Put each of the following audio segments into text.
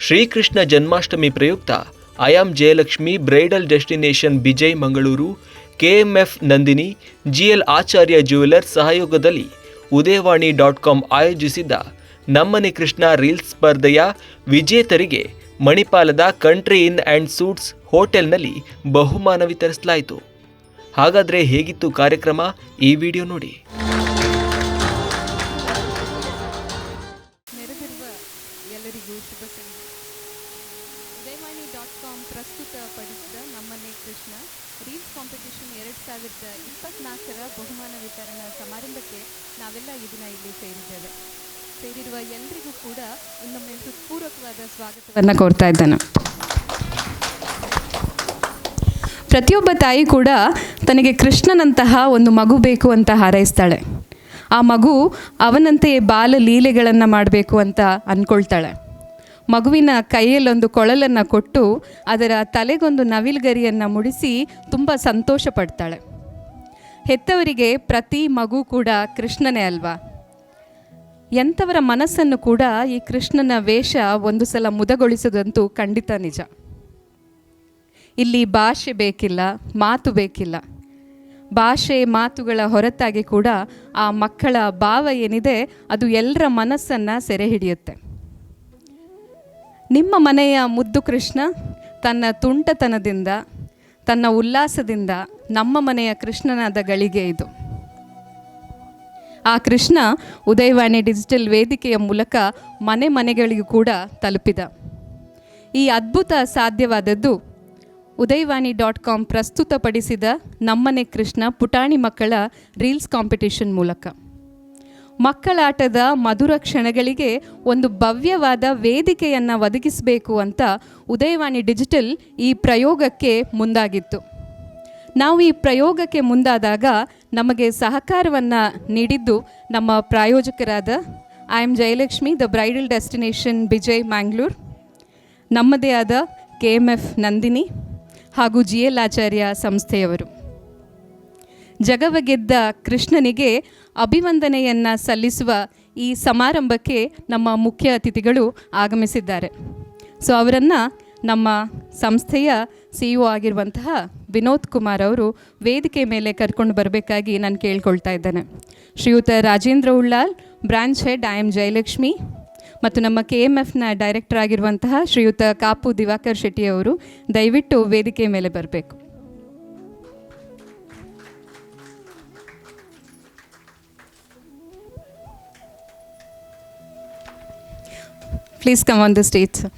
ಶ್ರೀಕೃಷ್ಣ ಜನ್ಮಾಷ್ಟಮಿ ಪ್ರಯುಕ್ತ I am Jayalakshmi bridal destination Bejai Mangaluru, KMF Nandini, GL Acharya jewellers ಸಹಯೋಗದಲ್ಲಿ ಉದಯವಾಣಿ.com ಆಯೋಜಿಸಿದ್ದ ನಮ್ಮನೆ ಕೃಷ್ಣ ರೀಲ್ಸ್ ಸ್ಪರ್ಧೆಯ ವಿಜೇತರಿಗೆ ಮಣಿಪಾಲದ ಕಂಟ್ರಿ ಇನ್ ಆ್ಯಂಡ್ ಸೂಟ್ಸ್ ಹೋಟೆಲ್ನಲ್ಲಿ ಬಹುಮಾನ ವಿತರಿಸಲಾಯಿತು. ಹಾಗಾದರೆ ಹೇಗಿತ್ತು ಕಾರ್ಯಕ್ರಮ? ಈ ವಿಡಿಯೋ ನೋಡಿ. ಎಲ್ಲರಿಗೂ ಶುಭ ಸಂಜೆ. ಉದಯವಾಣಿ.com ಪ್ರಸ್ತುತಪಡಿಸಿದ ನಮ್ಮನೆ ಕೃಷ್ಣ ರೀಲ್ಸ್ ಕಾಂಪಿಟೇಷನ್ 2024ರ ಬಹುಮಾನ ವಿತರಣಾ ಸಮಾರಂಭಕ್ಕೆ ನಾವೆಲ್ಲ ಈ ದಿನ ಇಲ್ಲಿ ಸೇರಿರುವ ಎಲ್ಲರಿಗೂ ಕೂಡ ಇನ್ನೊಮ್ಮೆ ಹೃತ್ಪೂರ್ವಕವಾದ ಸ್ವಾಗತವನ್ನು ಕೋರ್ತಾ ಇದ್ದೇನೆ. ಪ್ರತಿಯೊಬ್ಬ ತಾಯಿ ಕೂಡ ತನಗೆ ಕೃಷ್ಣನಂತಹ ಒಂದು ಮಗು ಬೇಕು ಅಂತ ಹಾರೈಸ್ತಾಳೆ. ಆ ಮಗು ಅವನಂತೆಯೇ ಬಾಲ ಲೀಲೆಗಳನ್ನು ಮಾಡಬೇಕು ಅಂತ ಅಂದ್ಕೊಳ್ತಾಳೆ. ಮಗುವಿನ ಕೈಯಲ್ಲೊಂದು ಕೊಳಲನ್ನು ಕೊಟ್ಟು ಅದರ ತಲೆಗೊಂದು ನವಿಲುಗರಿಯನ್ನು ಮುಡಿಸಿ ತುಂಬ ಸಂತೋಷ ಪಡ್ತಾಳೆ. ಹೆತ್ತವರಿಗೆ ಪ್ರತಿ ಮಗು ಕೂಡ ಕೃಷ್ಣನೇ ಅಲ್ವಾ? ಎಂಥವರ ಮನಸ್ಸನ್ನು ಕೂಡ ಈ ಕೃಷ್ಣನ ವೇಷ ಒಂದು ಸಲ ಮುದಗೊಳಿಸೋದಂತೂ ಖಂಡಿತ ನಿಜ. ಇಲ್ಲಿ ಭಾಷೆ ಬೇಕಿಲ್ಲ, ಮಾತು ಬೇಕಿಲ್ಲ. ಭಾಷೆ ಮಾತುಗಳ ಹೊರತಾಗಿ ಕೂಡ ಆ ಮಕ್ಕಳ ಭಾವ ಏನಿದೆ ಅದು ಎಲ್ಲರ ಮನಸ್ಸನ್ನು ಸೆರೆ ಹಿಡಿಯುತ್ತೆ. ನಿಮ್ಮ ಮನೆಯ ಮುದ್ದು ಕೃಷ್ಣ ತನ್ನ ತುಂಟತನದಿಂದ, ತನ್ನ ಉಲ್ಲಾಸದಿಂದ ನಮ್ಮ ಮನೆಯ ಕೃಷ್ಣನಾದ ಗಳಿಗೆ ಇದು. ಆ ಕೃಷ್ಣ ಉದಯವಾಣಿ ಡಿಜಿಟಲ್ ವೇದಿಕೆಯ ಮೂಲಕ ಮನೆ ಮನೆಗಳಿಗೂ ಕೂಡ ತಲುಪಿದ. ಈ ಅದ್ಭುತ ಸಾಧ್ಯವಾದದ್ದು ಉದಯವಾಣಿ.com ಪ್ರಸ್ತುತಪಡಿಸಿದ ನಮ್ಮನೆ ಕೃಷ್ಣ ಪುಟಾಣಿ ಮಕ್ಕಳ ರೀಲ್ಸ್ ಕಾಂಪಿಟೇಷನ್ ಮೂಲಕ. ಮಕ್ಕಳಾಟದ ಮಧುರ ಕ್ಷಣಗಳಿಗೆ ಒಂದು ಭವ್ಯವಾದ ವೇದಿಕೆಯನ್ನು ಒದಗಿಸಬೇಕು ಅಂತ ಉದಯವಾಣಿ ಡಿಜಿಟಲ್ ಈ ಪ್ರಯೋಗಕ್ಕೆ ಮುಂದಾಗಿತ್ತು. ನಾವು ಈ ಪ್ರಯೋಗಕ್ಕೆ ಮುಂದಾದಾಗ ನಮಗೆ ಸಹಕಾರವನ್ನು ನೀಡಿದ್ದು ನಮ್ಮ ಪ್ರಾಯೋಜಕರಾದ I am Jayalakshmi the bridal destination Bejai Mangalore, ನಮ್ಮದೇ ಆದ KMF ನಂದಿನಿ ಹಾಗೂ GL ಆಚಾರ್ಯ ಸಂಸ್ಥೆಯವರು. ಜಗವಗೆದ್ದ ಕೃಷ್ಣನಿಗೆ ಅಭಿವಂದನೆಯನ್ನು ಸಲ್ಲಿಸುವ ಈ ಸಮಾರಂಭಕ್ಕೆ ನಮ್ಮ ಮುಖ್ಯ ಅತಿಥಿಗಳು ಆಗಮಿಸಿದ್ದಾರೆ. ಸೊ ಅವರನ್ನು ನಮ್ಮ ಸಂಸ್ಥೆಯ CEO ಆಗಿರುವಂತಹ ವಿನೋದ್ ಕುಮಾರ್ ಅವರು ವೇದಿಕೆ ಮೇಲೆ ಕರ್ಕೊಂಡು ಬರಬೇಕಾಗಿ ನಾನು ಕೇಳ್ಕೊಳ್ತಾ ಇದ್ದೇನೆ. ಶ್ರೀಯುತ Rajendra Ullal, branch head I am Jayalakshmi, ಮತ್ತು ನಮ್ಮ KMFನ ಡೈರೆಕ್ಟರ್ ಆಗಿರುವಂತಹ ಶ್ರೀಯುತ ಕಾಪು ದಿವಾಕರ್ ಶೆಟ್ಟಿ ಅವರು ದಯವಿಟ್ಟು ವೇದಿಕೆ ಮೇಲೆ ಬರಬೇಕು. Please come on the stage, sir.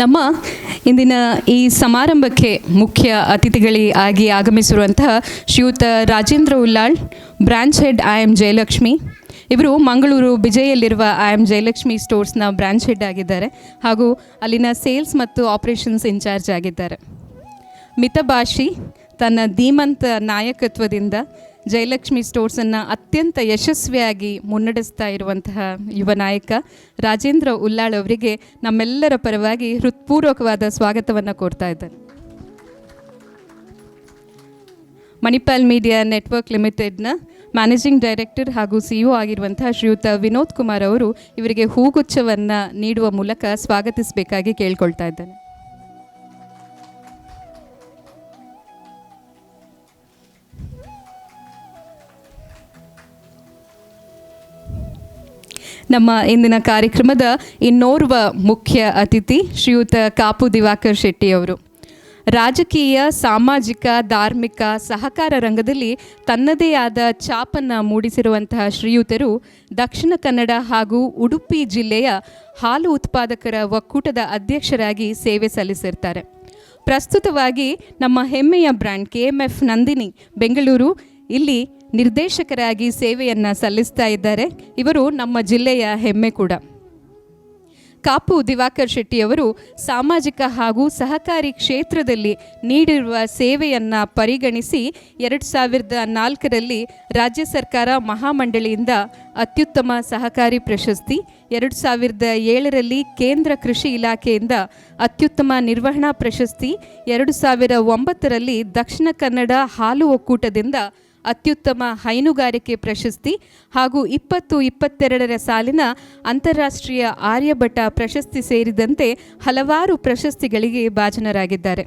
ನಮ್ಮ ಇಂದಿನ ಈ ಸಮಾರಂಭಕ್ಕೆ ಮುಖ್ಯ ಅತಿಥಿಗಳಾಗಿ ಆಗಮಿಸಿರುವಂತಹ ಶ್ರೀಯುತ Rajendra Ullal, branch head I am Jayalakshmi. ಇವರು Mangaluru ಬಿಜೈಯಲ್ಲಿರುವ I am Jayalakshmi ಸ್ಟೋರ್ಸ್ನ branch head ಆಗಿದ್ದಾರೆ ಹಾಗೂ ಅಲ್ಲಿನ ಸೇಲ್ಸ್ ಮತ್ತು ಆಪರೇಷನ್ಸ್ ಇನ್ಚಾರ್ಜ್ ಆಗಿದ್ದಾರೆ. ಮಿತಭಾಷಿ, ತನ್ನ ಧೀಮಂತ ನಾಯಕತ್ವದಿಂದ ಜಯಲಕ್ಷ್ಮಿ ಸ್ಟೋರ್ಸನ್ನು ಅತ್ಯಂತ ಯಶಸ್ವಿಯಾಗಿ ಮುನ್ನಡೆಸ್ತಾ ಇರುವಂತಹ ಯುವ ನಾಯಕ ರಾಜೇಂದ್ರ ಉಳ್ಳಾಳ್ ಅವರಿಗೆ ನಮ್ಮೆಲ್ಲರ ಪರವಾಗಿ ಹೃತ್ಪೂರ್ವಕವಾದ ಸ್ವಾಗತವನ್ನು ಕೋರ್ತಾ ಇದ್ದಾರೆ. ಮಣಿಪಾಲ್ ಮೀಡಿಯಾ ನೆಟ್ವರ್ಕ್ ಲಿಮಿಟೆಡ್ನ ಮ್ಯಾನೇಜಿಂಗ್ ಡೈರೆಕ್ಟರ್ ಹಾಗೂ CEO ಆಗಿರುವಂತಹ ಶ್ರೀಯುತ ವಿನೋದ್ ಕುಮಾರ್ ಅವರು ಇವರಿಗೆ ಹೂಗುಚ್ಛವನ್ನು ನೀಡುವ ಮೂಲಕ ಸ್ವಾಗತಿಸಬೇಕಾಗಿ ಕೇಳ್ಕೊಳ್ತಾ ಇದ್ದೇನೆ. ನಮ್ಮ ಇಂದಿನ ಕಾರ್ಯಕ್ರಮದ ಇನ್ನೋರ್ವ ಮುಖ್ಯ ಅತಿಥಿ ಶ್ರೀಯುತ ಕಾಪು ದಿವಾಕರ್ ಶೆಟ್ಟಿ ಅವರು. ರಾಜಕೀಯ, ಸಾಮಾಜಿಕ, ಧಾರ್ಮಿಕ, ಸಹಕಾರ ರಂಗದಲ್ಲಿ ತನ್ನದೇ ಆದ ಛಾಪನ್ನು ಮೂಡಿಸಿರುವಂತಹ ಶ್ರೀಯುತರು ದಕ್ಷಿಣ ಕನ್ನಡ ಹಾಗೂ ಉಡುಪಿ ಜಿಲ್ಲೆಯ ಹಾಲು ಉತ್ಪಾದಕರ ಒಕ್ಕೂಟದ ಅಧ್ಯಕ್ಷರಾಗಿ ಸೇವೆ ಸಲ್ಲಿಸಿರ್ತಾರೆ. ಪ್ರಸ್ತುತವಾಗಿ ನಮ್ಮ ಹೆಮ್ಮೆಯ ಬ್ರ್ಯಾಂಡ್ KMF ನಂದಿನಿ ಬೆಂಗಳೂರು ಇಲ್ಲಿ ನಿರ್ದೇಶಕರಾಗಿ ಸೇವೆಯನ್ನು ಸಲ್ಲಿಸ್ತಾ ಇದ್ದಾರೆ. ಇವರು ನಮ್ಮ ಜಿಲ್ಲೆಯ ಹೆಮ್ಮೆ ಕೂಡ. ಕಾಪು ದಿವಾಕರ್ ಶೆಟ್ಟಿಯವರು ಸಾಮಾಜಿಕ ಹಾಗೂ ಸಹಕಾರಿ ಕ್ಷೇತ್ರದಲ್ಲಿ ನೀಡಿರುವ ಸೇವೆಯನ್ನು ಪರಿಗಣಿಸಿ 2004ರಲ್ಲಿ ರಾಜ್ಯ ಸರ್ಕಾರ ಮಹಾಮಂಡಳಿಯಿಂದ ಅತ್ಯುತ್ತಮ ಸಹಕಾರಿ ಪ್ರಶಸ್ತಿ, 2007ರಲ್ಲಿ ಕೇಂದ್ರ ಕೃಷಿ ಇಲಾಖೆಯಿಂದ ಅತ್ಯುತ್ತಮ ನಿರ್ವಹಣಾ ಪ್ರಶಸ್ತಿ, 2009ರಲ್ಲಿ ದಕ್ಷಿಣ ಕನ್ನಡ ಹಾಲು ಒಕ್ಕೂಟದಿಂದ ಅತ್ಯುತ್ತಮ ಹೈನುಗಾರಿಕೆ ಪ್ರಶಸ್ತಿ ಹಾಗೂ 2022ರ ಸಾಲಿನ ಅಂತಾರಾಷ್ಟ್ರೀಯ ಆರ್ಯಭಟ ಪ್ರಶಸ್ತಿ ಸೇರಿದಂತೆ ಹಲವಾರು ಪ್ರಶಸ್ತಿಗಳಿಗೆ ಭಾಜನರಾಗಿದ್ದಾರೆ.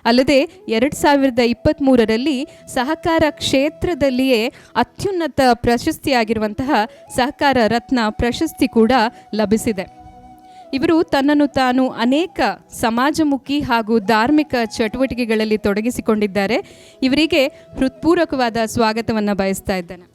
ಅಲ್ಲದೆ 2023ರಲ್ಲಿ ಸಹಕಾರ ಕ್ಷೇತ್ರದಲ್ಲಿಯೇ ಅತ್ಯುನ್ನತ ಪ್ರಶಸ್ತಿಯಾಗಿರುವಂತಹ ಸಹಕಾರ ರತ್ನ ಪ್ರಶಸ್ತಿ ಕೂಡ ಲಭಿಸಿದೆ. ಇವರು ತನ್ನನ್ನು ತಾನು ಅನೇಕ ಸಮಾಜಮುಖಿ ಹಾಗೂ ಧಾರ್ಮಿಕ ಚಟುವಟಿಕೆಗಳಲ್ಲಿ ತೊಡಗಿಸಿಕೊಂಡಿದ್ದಾರೆ. ಇವರಿಗೆ ಹೃತ್ಪೂರ್ವಕವಾದ ಸ್ವಾಗತವನ್ನು ಬಯಸ್ತಾ ಇದ್ದೇನೆ.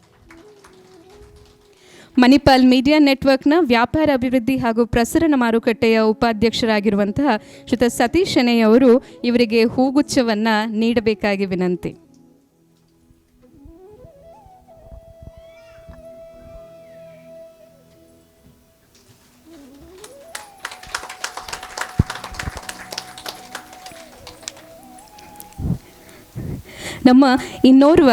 ಮಣಿಪಾಲ್ ಮೀಡಿಯಾ ನೆಟ್ವರ್ಕ್ನ ವ್ಯಾಪಾರ ಅಭಿವೃದ್ಧಿ ಹಾಗೂ ಪ್ರಸರಣ ಮಾರುಕಟ್ಟೆಯ ಉಪಾಧ್ಯಕ್ಷರಾಗಿರುವಂತಹ ಶ್ರೀಯುತ ಸತೀಶ್ ಶೆಣೈ ಅವರು ಇವರಿಗೆ ಹೂಗುಚ್ಛವನ್ನು ನೀಡಬೇಕಾಗಿ ವಿನಂತಿ. ನಮ್ಮ ಇನ್ನೋರ್ವ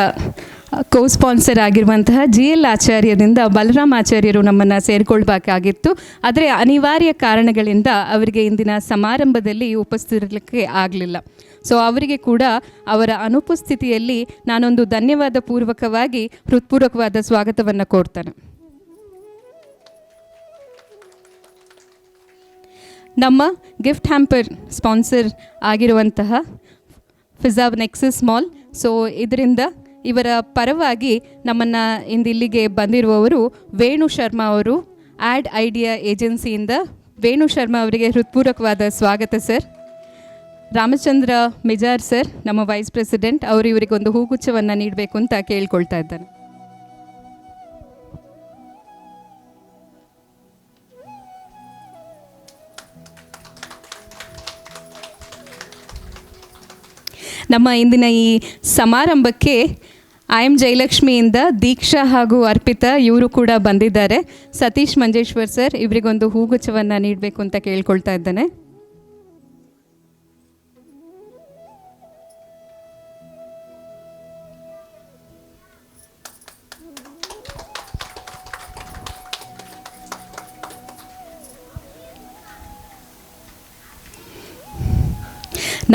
ಕೋ ಸ್ಪಾನ್ಸರ್ ಆಗಿರುವಂತಹ GL ಆಚಾರ್ಯರಿಂದ ಬಲರಾಮ್ ಆಚಾರ್ಯರು ನಮ್ಮನ್ನು ಸೇರಿಕೊಳ್ಬೇಕಾಗಿತ್ತು. ಆದರೆ ಅನಿವಾರ್ಯ ಕಾರಣಗಳಿಂದ ಅವರಿಗೆ ಇಂದಿನ ಸಮಾರಂಭದಲ್ಲಿ ಉಪಸ್ಥಿತಿರಲಿಕ್ಕೆ ಆಗಲಿಲ್ಲ. ಸೊ ಅವರಿಗೆ ಕೂಡ ಅವರ ಅನುಪಸ್ಥಿತಿಯಲ್ಲಿ ನಾನೊಂದು ಧನ್ಯವಾದ ಪೂರ್ವಕವಾಗಿ ಹೃತ್ಪೂರ್ವಕವಾದ ಸ್ವಾಗತವನ್ನು ಕೋರ್ತೇನೆ. ನಮ್ಮ ಗಿಫ್ಟ್ ಹ್ಯಾಂಪರ್ ಸ್ಪಾನ್ಸರ್ ಆಗಿರುವಂತಹ ಫಿಜಾವ್ ನೆಕ್ಸಸ್ ಮಾಲ್, ಸೊ ಇದರಿಂದ ಇವರ ಪರವಾಗಿ ನಮ್ಮನ್ನು ಇಂದಿಲ್ಲಿಗೆ ಬಂದಿರುವವರು ವೇಣು ಶರ್ಮಾ ಅವರು, ಆ್ಯಡ್ ಐಡಿಯಾ ಏಜೆನ್ಸಿಯಿಂದ. ವೇಣು ಶರ್ಮಾ ಅವರಿಗೆ ಹೃತ್ಪೂರ್ವಕವಾದ ಸ್ವಾಗತ ಸರ್. ರಾಮಚಂದ್ರ ಮಿಜಾರ್ ಸರ್, ನಮ್ಮ ವೈಸ್ ಪ್ರೆಸಿಡೆಂಟ್, ಅವರು ಇವರಿಗೊಂದು ಹೂಗುಚ್ಛವನ್ನು ನೀಡಬೇಕು ಅಂತ ಕೇಳ್ಕೊಳ್ತಾ ಇದ್ದಾನೆ. ನಮ್ಮ ಇಂದಿನ ಈ ಸಮಾರಂಭಕ್ಕೆ IM ಜಯಲಕ್ಷ್ಮಿಯಿಂದ ದೀಕ್ಷಾ ಹಾಗೂ ಅರ್ಪಿತಾ ಇವರು ಕೂಡ ಬಂದಿದ್ದಾರೆ. ಸತೀಶ್ ಮಂಜೇಶ್ವರ್ ಸರ್, ಇವರಿಗೊಂದು ಹೂಗುಚ್ಛವನ್ನು ನೀಡಬೇಕು ಅಂತ ಕೇಳ್ಕೊಳ್ತಾ ಇದ್ದಾನೆ.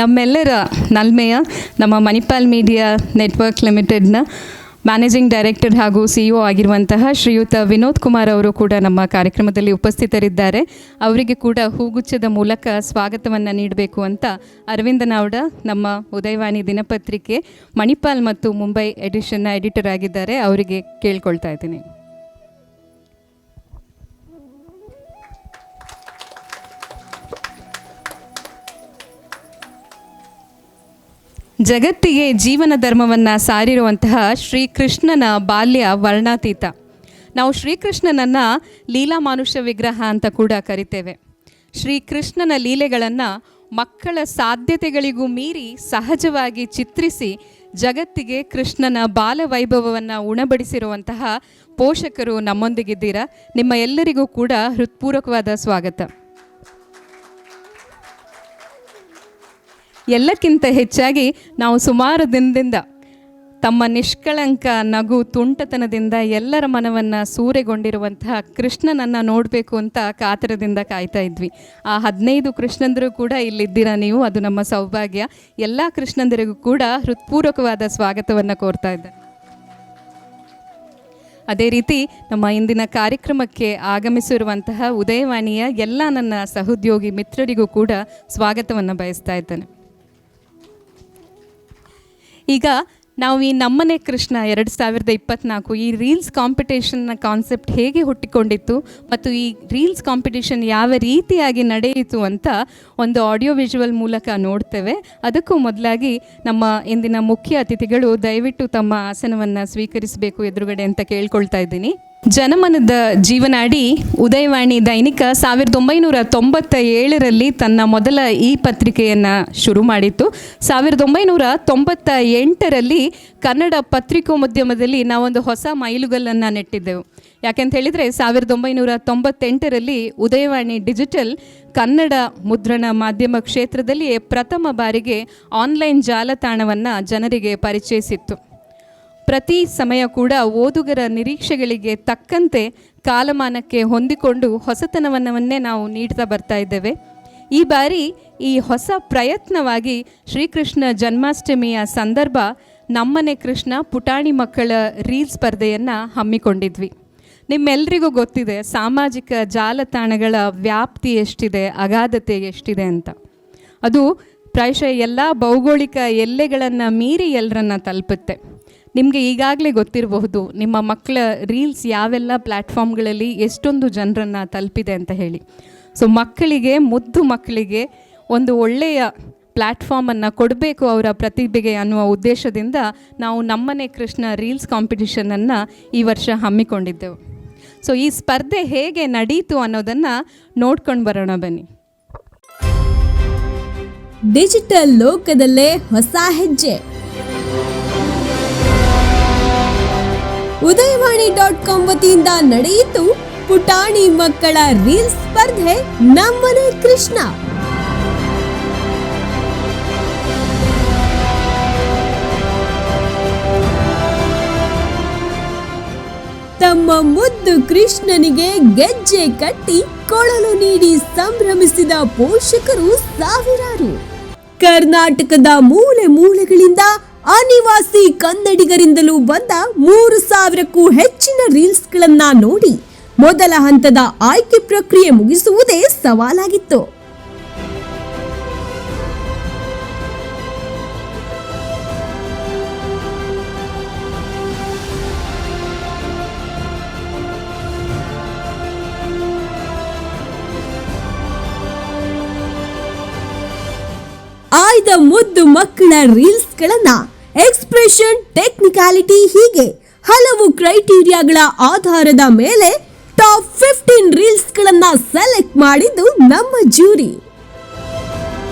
ನಮ್ಮೆಲ್ಲರ ನಲ್ಮೆಯ ನಮ್ಮ ಮಣಿಪಾಲ್ ಮೀಡಿಯಾ ನೆಟ್ವರ್ಕ್ ಲಿಮಿಟೆಡ್ನ ಮ್ಯಾನೇಜಿಂಗ್ ಡೈರೆಕ್ಟರ್ ಹಾಗೂ CEO ಆಗಿರುವಂತಹ ಶ್ರೀಯುತ ವಿನೋದ್ ಕುಮಾರ್ ಅವರು ಕೂಡ ನಮ್ಮ ಕಾರ್ಯಕ್ರಮದಲ್ಲಿ ಉಪಸ್ಥಿತರಿದ್ದಾರೆ. ಅವರಿಗೆ ಕೂಡ ಹೂಗುಚ್ಛದ ಮೂಲಕ ಸ್ವಾಗತವನ್ನು ನೀಡಬೇಕು ಅಂತ ಅರವಿಂದ ನಾವ್ಡ, ನಮ್ಮ ಉದಯವಾಣಿ ದಿನಪತ್ರಿಕೆ ಮಣಿಪಾಲ್ ಮತ್ತು ಮುಂಬೈ ಎಡಿಷನ್ನ ಎಡಿಟರ್ ಆಗಿದ್ದಾರೆ, ಅವರಿಗೆ ಕೇಳ್ಕೊಳ್ತಾ ಇದ್ದೀನಿ. ಜಗತ್ತಿಗೆ ಜೀವನ ಧರ್ಮವನ್ನು ಸಾರಿರುವಂತಹ ಶ್ರೀಕೃಷ್ಣನ ಬಾಲ್ಯ ವರ್ಣಾತೀತ. ನಾವು ಶ್ರೀಕೃಷ್ಣನನ್ನು ಲೀಲಾ ಮಾನುಷ್ಯ ವಿಗ್ರಹ ಅಂತ ಕೂಡ ಕರಿತೇವೆ. ಶ್ರೀಕೃಷ್ಣನ ಲೀಲೆಗಳನ್ನು ಮಕ್ಕಳ ಸಾಧ್ಯತೆಗಳಿಗೂ ಮೀರಿ ಸಹಜವಾಗಿ ಚಿತ್ರಿಸಿ ಜಗತ್ತಿಗೆ ಕೃಷ್ಣನ ಬಾಲವೈಭವವನ್ನು ಉಣಬಡಿಸಿರುವಂತಹ ಪೋಷಕರು ನಮ್ಮೊಂದಿಗಿದ್ದೀರಾ. ನಿಮ್ಮ ಎಲ್ಲರಿಗೂ ಕೂಡ ಹೃತ್ಪೂರ್ವಕವಾದ ಸ್ವಾಗತ. ಎಲ್ಲಕ್ಕಿಂತ ಹೆಚ್ಚಾಗಿ ನಾವು ಸುಮಾರು ದಿನದಿಂದ ತಮ್ಮ ನಿಷ್ಕಳಂಕ ನಗು ತುಂಟತನದಿಂದ ಎಲ್ಲರ ಮನವನ್ನು ಸೂರೆಗೊಂಡಿರುವಂತಹ ಕೃಷ್ಣನನ್ನು ನೋಡಬೇಕು ಅಂತ ಕಾತರದಿಂದ ಕಾಯ್ತಾ ಇದ್ವಿ. ಆ 15 ಕೃಷ್ಣಂದರು ಕೂಡ ಇಲ್ಲಿದ್ದೀರಾ ನೀವು, ಅದು ನಮ್ಮ ಸೌಭಾಗ್ಯ. ಎಲ್ಲ ಕೃಷ್ಣಂದರಿಗೂ ಕೂಡ ಹೃತ್ಪೂರ್ವಕವಾದ ಸ್ವಾಗತವನ್ನು ಕೋರ್ತಾ ಇದ್ದಾರೆ. ಅದೇ ರೀತಿ ನಮ್ಮ ಇಂದಿನ ಕಾರ್ಯಕ್ರಮಕ್ಕೆ ಆಗಮಿಸಿರುವಂತಹ ಉದಯವಾಣಿಯ ಎಲ್ಲ ನನ್ನ ಸಹೋದ್ಯೋಗಿ ಮಿತ್ರರಿಗೂ ಕೂಡ ಸ್ವಾಗತವನ್ನು ಬಯಸ್ತಾ ಇದ್ದೇನೆ. ಈಗ ನಾವು ಈ ನಮ್ಮನೆ ಕೃಷ್ಣ 2024 ಈ ರೀಲ್ಸ್ ಕಾಂಪಿಟೇಷನ್ನ ಕಾನ್ಸೆಪ್ಟ್ ಹೇಗೆ ಹುಟ್ಟಿಕೊಂಡಿತ್ತು ಮತ್ತು ಈ ರೀಲ್ಸ್ ಕಾಂಪಿಟೇಷನ್ ಯಾವ ರೀತಿಯಾಗಿ ನಡೆಯಿತು ಅಂತ ಒಂದು ಆಡಿಯೋ ವಿಜುವಲ್ ಮೂಲಕ ನೋಡ್ತೇವೆ. ಅದಕ್ಕೂ ಮೊದಲಾಗಿ ನಮ್ಮ ಇಂದಿನ ಮುಖ್ಯ ಅತಿಥಿಗಳು ದಯವಿಟ್ಟು ತಮ್ಮ ಆಸನವನ್ನು ಸ್ವೀಕರಿಸಬೇಕು ಎದುರುಗಡೆ ಅಂತ ಕೇಳ್ಕೊಳ್ತಾ ಇದ್ದೀನಿ. ಜನಮನದ ಜೀವನಾಡಿ ಉದಯವಾಣಿ ದೈನಿಕ 1997ರಲ್ಲಿ ತನ್ನ ಮೊದಲ ಈ ಪತ್ರಿಕೆಯನ್ನು ಶುರು ಮಾಡಿತ್ತು. 1998ರಲ್ಲಿ ಕನ್ನಡ ಪತ್ರಿಕೋದ್ಯಮದಲ್ಲಿ ನಾವೊಂದು ಹೊಸ ಮೈಲುಗಲ್ಲನ್ನು ನೆಟ್ಟಿದ್ದೆವು. ಯಾಕೆಂತ ಹೇಳಿದರೆ 1998ರಲ್ಲಿ ಉದಯವಾಣಿ ಡಿಜಿಟಲ್ ಕನ್ನಡ ಮುದ್ರಣ ಮಾಧ್ಯಮ ಕ್ಷೇತ್ರದಲ್ಲಿಯೇ ಪ್ರಥಮ ಬಾರಿಗೆ ಆನ್ಲೈನ್ ಜಾಲತಾಣವನ್ನು ಜನರಿಗೆ ಪರಿಚಯಿಸಿತ್ತು. ಪ್ರತಿ ಸಮಯ ಕೂಡ ಓದುಗರ ನಿರೀಕ್ಷೆಗಳಿಗೆ ತಕ್ಕಂತೆ ಕಾಲಮಾನಕ್ಕೆ ಹೊಂದಿಕೊಂಡು ಹೊಸತನವನ್ನೇ ನಾವು ನೀಡ್ತಾ ಬರ್ತಾ ಇದ್ದೇವೆ. ಈ ಬಾರಿ ಈ ಹೊಸ ಪ್ರಯತ್ನವಾಗಿ ಶ್ರೀಕೃಷ್ಣ ಜನ್ಮಾಷ್ಟಮಿಯ ಸಂದರ್ಭ ನಮ್ಮನೆ ಕೃಷ್ಣ ಪುಟಾಣಿ ಮಕ್ಕಳ ರೀಲ್ ಸ್ಪರ್ಧೆಯನ್ನು ಹಮ್ಮಿಕೊಂಡಿದ್ವಿ. ನಿಮ್ಮೆಲ್ಲರಿಗೂ ಗೊತ್ತಿದೆ ಸಾಮಾಜಿಕ ಜಾಲತಾಣಗಳ ವ್ಯಾಪ್ತಿ ಎಷ್ಟಿದೆ, ಅಗಾಧತೆ ಎಷ್ಟಿದೆ ಅಂತ. ಅದು ಪ್ರಾಯಶಃ ಎಲ್ಲ ಭೌಗೋಳಿಕ ಎಲ್ಲೆಗಳನ್ನು ಮೀರಿ ಎಲ್ಲರನ್ನ ತಲುಪುತ್ತೆ. ನಿಮಗೆ ಈಗಾಗಲೇ ಗೊತ್ತಿರಬಹುದು ನಿಮ್ಮ ಮಕ್ಕಳ ರೀಲ್ಸ್ ಯಾವೆಲ್ಲ ಪ್ಲ್ಯಾಟ್ಫಾರ್ಮ್ಗಳಲ್ಲಿ ಎಷ್ಟೊಂದು ಜನರನ್ನು ತಲುಪಿದೆ ಅಂತ ಹೇಳಿ. ಸೊ ಮಕ್ಕಳಿಗೆ, ಮುದ್ದು ಮಕ್ಕಳಿಗೆ ಒಂದು ಒಳ್ಳೆಯ ಪ್ಲ್ಯಾಟ್ಫಾರ್ಮನ್ನು ಕೊಡಬೇಕು ಅವರ ಪ್ರತಿಭೆಗೆ ಅನ್ನುವ ಉದ್ದೇಶದಿಂದ ನಾವು ನಮ್ಮನೆ ಕೃಷ್ಣ ರೀಲ್ಸ್ ಕಾಂಪಿಟಿಷನನ್ನು ಈ ವರ್ಷ ಹಮ್ಮಿಕೊಂಡಿದ್ದೆವು. ಸೊ ಈ ಸ್ಪರ್ಧೆ ಹೇಗೆ ನಡೀತು ಅನ್ನೋದನ್ನು ನೋಡ್ಕೊಂಡು ಬರೋಣ ಬನ್ನಿ. ಡಿಜಿಟಲ್ ಲೋಕದಲ್ಲೇ ಹೊಸ ಹೆಜ್ಜೆ. ಉದಯವಾಣಿ.com ವತಿಯಿಂದ ನಡೆಯಿತು ಪುಟಾಣಿ ಮಕ್ಕಳ ರೀಲ್ಸ್ ಸ್ಪರ್ಧೆ ನಮ್ಮನೆ ಕೃಷ್ಣ. ತಮ್ಮ ಮುದ್ದು ಕೃಷ್ಣನಿಗೆ ಗೆಜ್ಜೆ ಕಟ್ಟಿ ಕೊಳಲು ನೀಡಿ ಸಂಭ್ರಮಿಸಿದ ಪೋಷಕರು ಸಾವಿರಾರು. ಕರ್ನಾಟಕದ ಮೂಲೆ ಮೂಲೆಗಳಿಂದ ಅನಿವಾಸಿ ಕನ್ನಡಿಗರಿಂದಲೂ ಬಂದ 3,000ಕ್ಕೂ ಹೆಚ್ಚಿನ ರೀಲ್ಸ್ಗಳನ್ನ ನೋಡಿ ಮೊದಲ ಹಂತದ ಆಯ್ಕೆ ಪ್ರಕ್ರಿಯೆ ಮುಗಿಸುವುದೇ ಸವಾಲಾಗಿತ್ತು. ಆಯ್ದ ಮುದ್ದು ಮಕ್ಕಳ ರೀಲ್ಸ್ಗಳನ್ನ ಎಕ್ಸ್ಪ್ರೆಷನ್, ಟೆಕ್ನಿಕಾಲಿಟಿ ಹೀಗೆ ಹಲವು ಕ್ರೈಟೀರಿಯಾಗಳ ಆಧಾರದ ಮೇಲೆ ಟಾಪ್ 15 ರೀಲ್ಸ್ಗಳನ್ನ ಸೆಲೆಕ್ಟ್ ಮಾಡಿದ್ದು ನಮ್ಮ ಜ್ಯೂರಿ.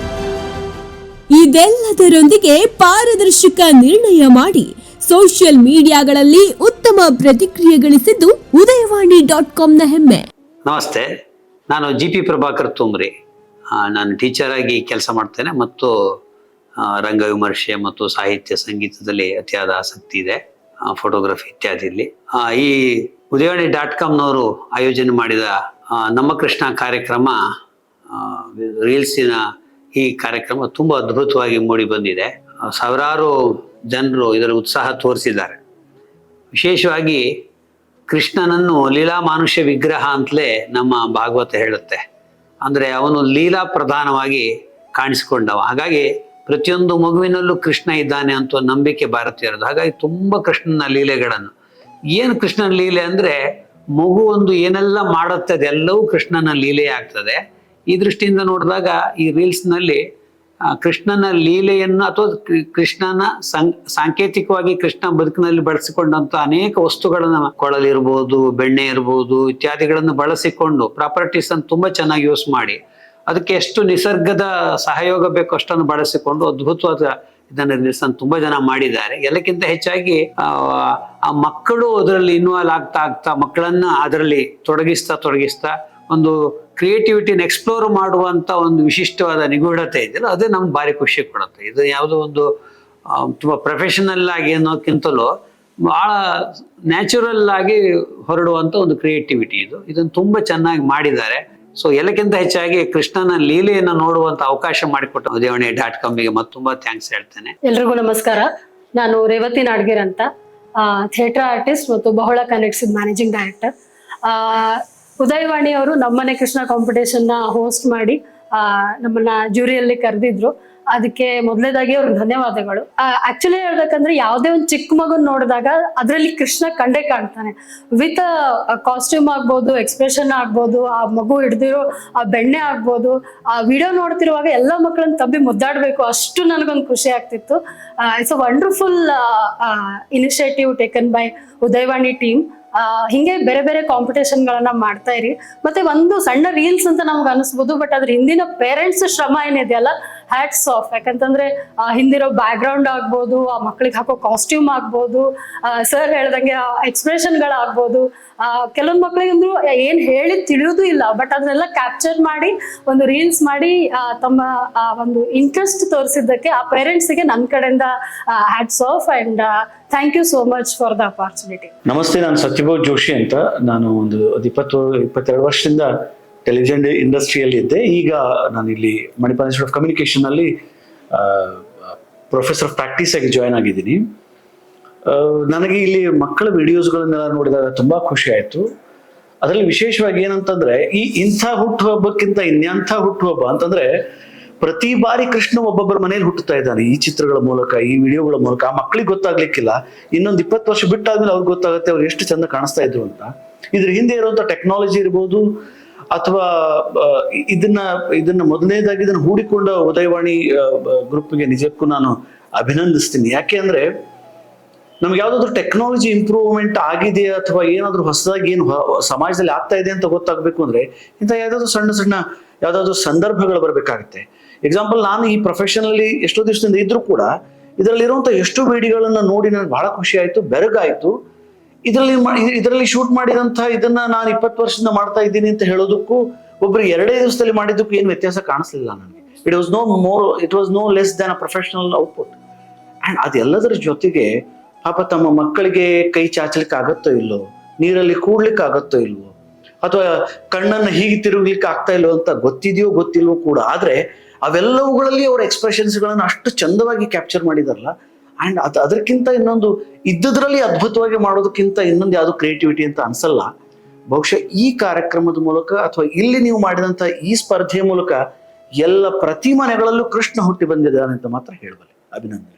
ಇದೆಲ್ಲದರೊಂದಿಗೆ ಪಾರದರ್ಶಕ ನಿರ್ಣಯ ಮಾಡಿ ಸೋಷಿಯಲ್ ಮೀಡಿಯಾಗಳಲ್ಲಿ ಉತ್ತಮ ಪ್ರತಿಕ್ರಿಯೆ ಗಳಿಸಿದ್ದು ಉದಯವಾಣಿ.comನ ಹೆಮ್ಮೆ. ನಮಸ್ತೆ, ನಾನು GP ಪ್ರಭಾಕರ್ ತುಮ್ರಿ. ನಾನು ಟೀಚರ್ ಆಗಿ ಕೆಲಸ ಮಾಡ್ತೇನೆ ಮತ್ತು ರಂಗ ವಿಮರ್ಶೆ ಮತ್ತು ಸಾಹಿತ್ಯ ಸಂಗೀತದಲ್ಲಿ ಅತಿಯಾದ ಆಸಕ್ತಿ ಇದೆ, ಫೋಟೋಗ್ರಫಿ ಇತ್ಯಾದಿಯಲ್ಲಿ. ಈ ಉದಯವಾಣಿ.comನವರು ಆಯೋಜನೆ ಮಾಡಿದ ನಮ್ಮ ಕೃಷ್ಣ ಕಾರ್ಯಕ್ರಮ, ರೀಲ್ಸಿನ ಈ ಕಾರ್ಯಕ್ರಮ ತುಂಬ ಅದ್ಭುತವಾಗಿ ಮೂಡಿ ಬಂದಿದೆ. ಸಾವಿರಾರು ಜನರು ಇದರ ಉತ್ಸಾಹ ತೋರಿಸಿದ್ದಾರೆ. ವಿಶೇಷವಾಗಿ ಕೃಷ್ಣನನ್ನು ಲೀಲಾ ಮಾನುಷ್ಯ ವಿಗ್ರಹ ಅಂತಲೇ ನಮ್ಮ ಭಾಗವತ ಹೇಳುತ್ತೆ. ಅಂದರೆ ಅವನು ಲೀಲಾ ಪ್ರಧಾನವಾಗಿ ಕಾಣಿಸಿಕೊಂಡವ. ಹಾಗಾಗಿ ಪ್ರತಿಯೊಂದು ಮಗುವಿನಲ್ಲೂ ಕೃಷ್ಣ ಇದ್ದಾನೆ ಅಂತ ನಂಬಿಕೆ ಭಾರತೀಯರದು. ಹಾಗಾಗಿ ತುಂಬ ಕೃಷ್ಣನ ಲೀಲೆಗಳನ್ನು, ಏನು ಕೃಷ್ಣನ ಲೀಲೆ ಅಂದರೆ ಮಗು ಒಂದು ಏನೆಲ್ಲ ಮಾಡುತ್ತೆ ಅದೆಲ್ಲವೂ ಕೃಷ್ಣನ ಲೀಲೆ ಆಗ್ತದೆ. ಈ ದೃಷ್ಟಿಯಿಂದ ನೋಡಿದಾಗ ಈ ರೀಲ್ಸ್ನಲ್ಲಿ ಕೃಷ್ಣನ ಲೀಲೆಯನ್ನು ಅಥವಾ ಕೃಷ್ಣನ ಸಾಂಕೇತಿಕವಾಗಿ ಕೃಷ್ಣ ಬದುಕಿನಲ್ಲಿ ಬಳಸಿಕೊಂಡಂತ ಅನೇಕ ವಸ್ತುಗಳನ್ನ, ಕೊಳಲಿರ್ಬೋದು, ಬೆಣ್ಣೆ ಇರ್ಬೋದು ಇತ್ಯಾದಿಗಳನ್ನು ಬಳಸಿಕೊಂಡು ಪ್ರಾಪರ್ಟೀಸ್ ಅನ್ನು ತುಂಬಾ ಚೆನ್ನಾಗಿ ಯೂಸ್ ಮಾಡಿ ಅದಕ್ಕೆ ಎಷ್ಟು ನಿಸರ್ಗದ ಸಹಯೋಗ ಬೇಕು ಅಷ್ಟನ್ನು ಬಳಸಿಕೊಂಡು ಅದ್ಭುತವಾದ ಇದನ್ನ ರೀಲ್ಸ್ ಅನ್ನು ತುಂಬಾ ಜನ ಮಾಡಿದ್ದಾರೆ. ಎಲ್ಲಕ್ಕಿಂತ ಹೆಚ್ಚಾಗಿ ಆ ಮಕ್ಕಳು ಅದರಲ್ಲಿ ಇನ್ವಾಲ್ವ್ ಆಗ್ತಾ ಮಕ್ಕಳನ್ನ ಅದರಲ್ಲಿ ತೊಡಗಿಸ್ತಾ ಒಂದು ಕ್ರಿಯೇಟಿವಿಟಿನ ಎಕ್ಸ್ಪ್ಲೋರ್ ಮಾಡುವಂತ ಒಂದು ವಿಶಿಷ್ಟವಾದ ನಿಗೂಢತೆ ಇದೆಯಲ್ಲ, ಅದೇ ನಮ್ಗೆ ಭಾರಿ ಖುಷಿ ಕೊಡುತ್ತೆ. ಇದು ಯಾವುದೋ ಒಂದು ತುಂಬಾ ಪ್ರೊಫೆಷನಲ್ ಆಗಿ ಅನ್ನೋಕ್ಕಿಂತಲೂ ಬಹಳ ನ್ಯಾಚುರಲ್ ಆಗಿ ಹೊರಡುವಂತ ಒಂದು ಕ್ರಿಯೇಟಿವಿಟಿ ಇದನ್ನು ತುಂಬಾ ಚೆನ್ನಾಗಿ ಮಾಡಿದ್ದಾರೆ. ಸೊ ಎಲ್ಲಕ್ಕಿಂತ ಹೆಚ್ಚಾಗಿ ಕೃಷ್ಣನ ಲೀಲೆಯನ್ನು ನೋಡುವಂತ ಅವಕಾಶ ಮಾಡಿಕೊಟ್ಟ ಉದಯವಾಣಿ.comಗೆ ಮತ್ತೆ ತುಂಬಾ ಥ್ಯಾಂಕ್ಸ್ ಹೇಳ್ತೇನೆ. ಎಲ್ರಿಗೂ ನಮಸ್ಕಾರ. ನಾನು ರೇವತಿ ನಾಡ್ಗೇರ್ ಅಂತ, ಥಿಯೇಟರ್ ಆರ್ಟಿಸ್ಟ್ ಮತ್ತು ಬಹುಳ ಕನೆಕ್ಟ್ಸ್ ಮ್ಯಾನೇಜಿಂಗ್ ಡೈರೆಕ್ಟರ್. ಉದಯವಾಣಿ ಅವರು ನಮ್ಮನೆ ಕೃಷ್ಣ ಕಾಂಪಿಟೇಷನ್ ನ ಹೋಸ್ಟ್ ಮಾಡಿ ನಮ್ಮನ್ನ ಜ್ಯೂರಿಯಲ್ಲಿ ಕರೆದಿದ್ರು. ಅದಕ್ಕೆ ಮೊದಲನೇದಾಗಿ ಅವ್ರಿಗೆ ಧನ್ಯವಾದಗಳು. ಆಕ್ಚುಲಿ ಹೇಳ್ಬೇಕಂದ್ರೆ ಯಾವುದೇ ಒಂದು ಚಿಕ್ಕ ಮಗುನ್ ನೋಡಿದಾಗ ಅದರಲ್ಲಿ ಕೃಷ್ಣ ಕಂಡೇ ಕಾಣ್ತಾನೆ. ವಿತ್ ಕಾಸ್ಟ್ಯೂಮ್ ಆಗ್ಬೋದು, ಎಕ್ಸ್ಪ್ರೆಷನ್ ಆಗ್ಬೋದು, ಆ ಮಗು ಹಿಡ್ದಿರೋ ಆ ಬೆಣ್ಣೆ ಆಗ್ಬೋದು, ಆ ವಿಡಿಯೋ ನೋಡ್ತಿರುವಾಗ ಎಲ್ಲ ಮಕ್ಕಳನ್ನ ತಬ್ಬಿ ಮುದ್ದಾಡ್ಬೇಕು, ಅಷ್ಟು ನನಗೊಂದು ಖುಷಿ ಆಗ್ತಿತ್ತು. It's a wonderful initiative taken by Udayavani team. ಹಿಂಗೆ ಬೇರೆ ಬೇರೆ ಕಾಂಪಿಟೇಷನ್ಗಳನ್ನ ಮಾಡ್ತಾ ಇರಿ. ಮತ್ತೆ ಒಂದು ಸಣ್ಣ ರೀಲ್ಸ್ ಅಂತ ನಮ್ಗೆ ಅನಿಸ್ಬೋದು, ಬಟ್ ಅದ್ರ ಹಿಂದಿನ ಪೇರೆಂಟ್ಸ್ ಶ್ರಮ ಏನಿದೆಯಲ್ಲ, ಹ್ಯಾಟ್ಸ್ ಆಫ್. ಯಾಕಂತಂದ್ರೆ ಹಿಂದಿರೋ ಬ್ಯಾಕ್ ಗ್ರೌಂಡ್ ಆಗ್ಬೋದು, ಆ ಮಕ್ಳಿಗೆ ಹಾಕೋ ಕಾಸ್ಟ್ಯೂಮ್ ಆಗ್ಬೋದು, ಸರ್ ಹೇಳ್ದಂಗೆ ಎಕ್ಸ್ಪ್ರೆಷನ್ಗಳಾಗ್ಬೋದು. ಕೆಲವೊಂದು ಮಕ್ಳಿಗೆ ಅಂದ್ರು ಏನ್ ಹೇಳಿ ತಿಳಿಯೋದು ಇಲ್ಲ, ಬಟ್ ಅದನ್ನೆಲ್ಲ ಕ್ಯಾಪ್ಚರ್ ಮಾಡಿ ಒಂದು ರೀಲ್ಸ್ ಮಾಡಿ ತಮ್ಮ ಒಂದು ಇಂಟ್ರೆಸ್ಟ್ ತೋರಿಸಿದ್ದಕ್ಕೆ ಆ ಪೇರೆಂಟ್ಸ್ಗೆ ನನ್ನ ಕಡೆಯಿಂದ hats off and thank you so much for the opportunity. ನಮಸ್ತೆ, ನಾನು ಸತ್ಯಬೋಧ್ ಜೋಶಿ ಅಂತ. ನಾನು ಒಂದು 22 ವರ್ಷದಿಂದ ಟೆಲಿವಿಷನ್ ಇಂಡಸ್ಟ್ರಿಯಲ್ಲಿ ಇದ್ದೆ. ಈಗ ನಾನು ಇಲ್ಲಿ ಮಣಿಪಾಲ್ ಇನ್ಸ್ಟಿಟ್ಯೂಟ್ ಆಫ್ ಕಮ್ಯುನಿಕೇಶನ್ ಅಲ್ಲಿ ಪ್ರೊಫೆಸರ್ ಆಫ್ ಪ್ರಾಕ್ಟೀಸ್ ಆಗಿ ಜಾಯ್ನ್ ಆಗಿದ್ದೀನಿ. ನನಗೆ ಇಲ್ಲಿ ಮಕ್ಕಳ ವಿಡಿಯೋಸ್ಗಳನ್ನೆಲ್ಲ ನೋಡಿದಾಗ ತುಂಬಾ ಖುಷಿ ಆಯ್ತು. ಅದರಲ್ಲಿ ವಿಶೇಷವಾಗಿ ಏನಂತಂದ್ರೆ, ಇಂಥ ಹುಟ್ಟುಹಬ್ಬಕ್ಕಿಂತ ಇನ್ಯಂಥ ಹುಟ್ಟುಹಬ್ಬ ಅಂತಂದ್ರೆ, ಪ್ರತಿ ಬಾರಿ ಕೃಷ್ಣ ಒಬ್ಬೊಬ್ಬರ ಮನೇಲಿ ಹುಟ್ಟುತ್ತಾ ಇದ್ದಾನೆ ಈ ಚಿತ್ರಗಳ ಮೂಲಕ, ಈ ವಿಡಿಯೋಗಳ ಮೂಲಕ. ಆ ಮಕ್ಕಳಿಗೆ ಗೊತ್ತಾಗ್ಲಿಕ್ಕಿಲ್ಲ, ಇನ್ನೊಂದು 20 ವರ್ಷ ಬಿಟ್ಟಾದ್ಮೇಲೆ ಅವ್ರಿಗೆ ಗೊತ್ತಾಗುತ್ತೆ ಅವ್ರು ಎಷ್ಟು ಚಂದ ಕಾಣಿಸ್ತಾ ಇದ್ರು ಅಂತ. ಇದ್ರ ಹಿಂದೆ ಇರುವಂತ ಟೆಕ್ನಾಲಜಿ ಇರ್ಬೋದು, ಅಥವಾ ಇದನ್ನ ಮೊದಲನೇದಾಗಿ ಇದನ್ನ ಹೂಡಿಕೊಂಡ ಉದಯವಾಣಿ ಗ್ರೂಪ್ಗೆ ನಿಜಕ್ಕೂ ನಾನು ಅಭಿನಂದಿಸ್ತೀನಿ. ಯಾಕೆ ಅಂದ್ರೆ, ನಮ್ಗೆ ಯಾವ್ದಾದ್ರು ಟೆಕ್ನಾಲಜಿ ಇಂಪ್ರೂವ್ಮೆಂಟ್ ಆಗಿದೆ ಅಥವಾ ಏನಾದ್ರು ಹೊಸದಾಗಿ ಏನು ಸಮಾಜದಲ್ಲಿ ಆಗ್ತಾ ಇದೆ ಅಂತ ಗೊತ್ತಾಗ್ಬೇಕು ಅಂದ್ರೆ ಇಂಥ ಯಾವ್ದಾದ್ರು ಸಣ್ಣ ಸಣ್ಣ ಯಾವ್ದಾದ್ರು ಸಂದರ್ಭಗಳು ಬರ್ಬೇಕಾಗತ್ತೆ. ಎಕ್ಸಾಂಪಲ್, ನಾನು ಈ ಪ್ರೊಫೆಷನ್ ಅಲ್ಲಿ ಎಷ್ಟೋ ದಿವಸದಿಂದ ಇದ್ರೂ ಕೂಡ ಇದರಲ್ಲಿರುವಂತ ಎಷ್ಟು ವಿಡಿಯೋಗಳನ್ನ ನೋಡಿ ನನಗೆ ಬಹಳ ಖುಷಿ ಆಯ್ತು, ಬೆರಗಾಯ್ತು. ಇದರಲ್ಲಿ ಶೂಟ್ ಮಾಡಿದಂತ ಇದನ್ನ ನಾನು 20 ವರ್ಷದಿಂದ ಮಾಡ್ತಾ ಇದ್ದೀನಿ ಅಂತ ಹೇಳೋದಕ್ಕೂ ಒಬ್ರು 2 ದಿವಸದಲ್ಲಿ ಮಾಡಿದ್ದಕ್ಕೂ ಏನು ವ್ಯತ್ಯಾಸ ಕಾಣಿಸ್ಲಿಲ್ಲ ನನಗೆ. It was no less than a professional output. And ಅದೆಲ್ಲದರ ಜೊತೆಗೆ ಪಾಪ ತಮ್ಮ ಮಕ್ಕಳಿಗೆ ಕೈ ಚಾಚಲಿಕ್ಕೆ ಆಗತ್ತೋ ಇಲ್ಲೋ, ನೀರಲ್ಲಿ ಕೂಡ್ಲಿಕ್ಕೆ ಆಗತ್ತೋ ಇಲ್ವೋ, ಅಥವಾ ಕಣ್ಣನ್ನು ಹೀಗೆ ತಿರುಗ್ಲಿಕ್ಕೆ ಆಗ್ತಾ ಇಲ್ವೋ ಅಂತ ಗೊತ್ತಿದೆಯೋ ಗೊತ್ತಿಲ್ವೋ ಕೂಡ, ಆದ್ರೆ ಅವೆಲ್ಲವುಗಳಲ್ಲಿ ಅವರ ಎಕ್ಸ್ಪ್ರೆಷನ್ಸ್ಗಳನ್ನು ಅಷ್ಟು ಚಂದವಾಗಿ ಕ್ಯಾಪ್ಚರ್ ಮಾಡಿದಾರಲ್ಲ. ಅಂಡ್ ಅದಕ್ಕಿಂತ ಇನ್ನೊಂದು ಇದ್ದದ್ರಲ್ಲಿ ಅದ್ಭುತವಾಗಿ ಮಾಡೋದಕ್ಕಿಂತ ಇನ್ನೊಂದು ಯಾವುದು ಕ್ರಿಯೇಟಿವಿಟಿ ಅಂತ ಅನ್ಸಲ್ಲ. ಬಹುಶಃ ಈ ಕಾರ್ಯಕ್ರಮದ ಮೂಲಕ ಅಥವಾ ಇಲ್ಲಿ ನೀವು ಮಾಡಿದಂತ ಈ ಸ್ಪರ್ಧೆಯ ಮೂಲಕ ಎಲ್ಲ ಪ್ರತಿ ಮನೆಗಳಲ್ಲೂ ಕೃಷ್ಣ ಹುಟ್ಟಿ ಬಂದಿದ್ದಾನೆ ಅಂತ ಮಾತ್ರ ಹೇಳಬಲ್ಲೆ. ಅಭಿನಂದನೆ.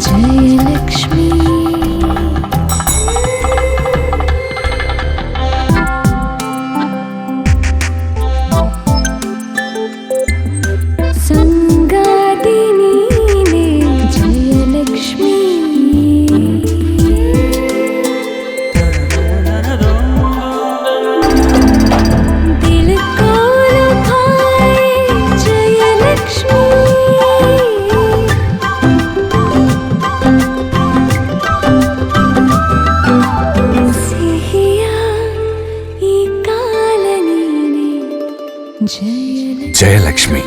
ಜಯಲಕ್ಷ್ಮಿ ಸಂಗಾತಿ ನೀನೆ Jayalakshmi ತಿಳ್ಕೋಲು Bhai Jayalakshmi Jayalakshmi,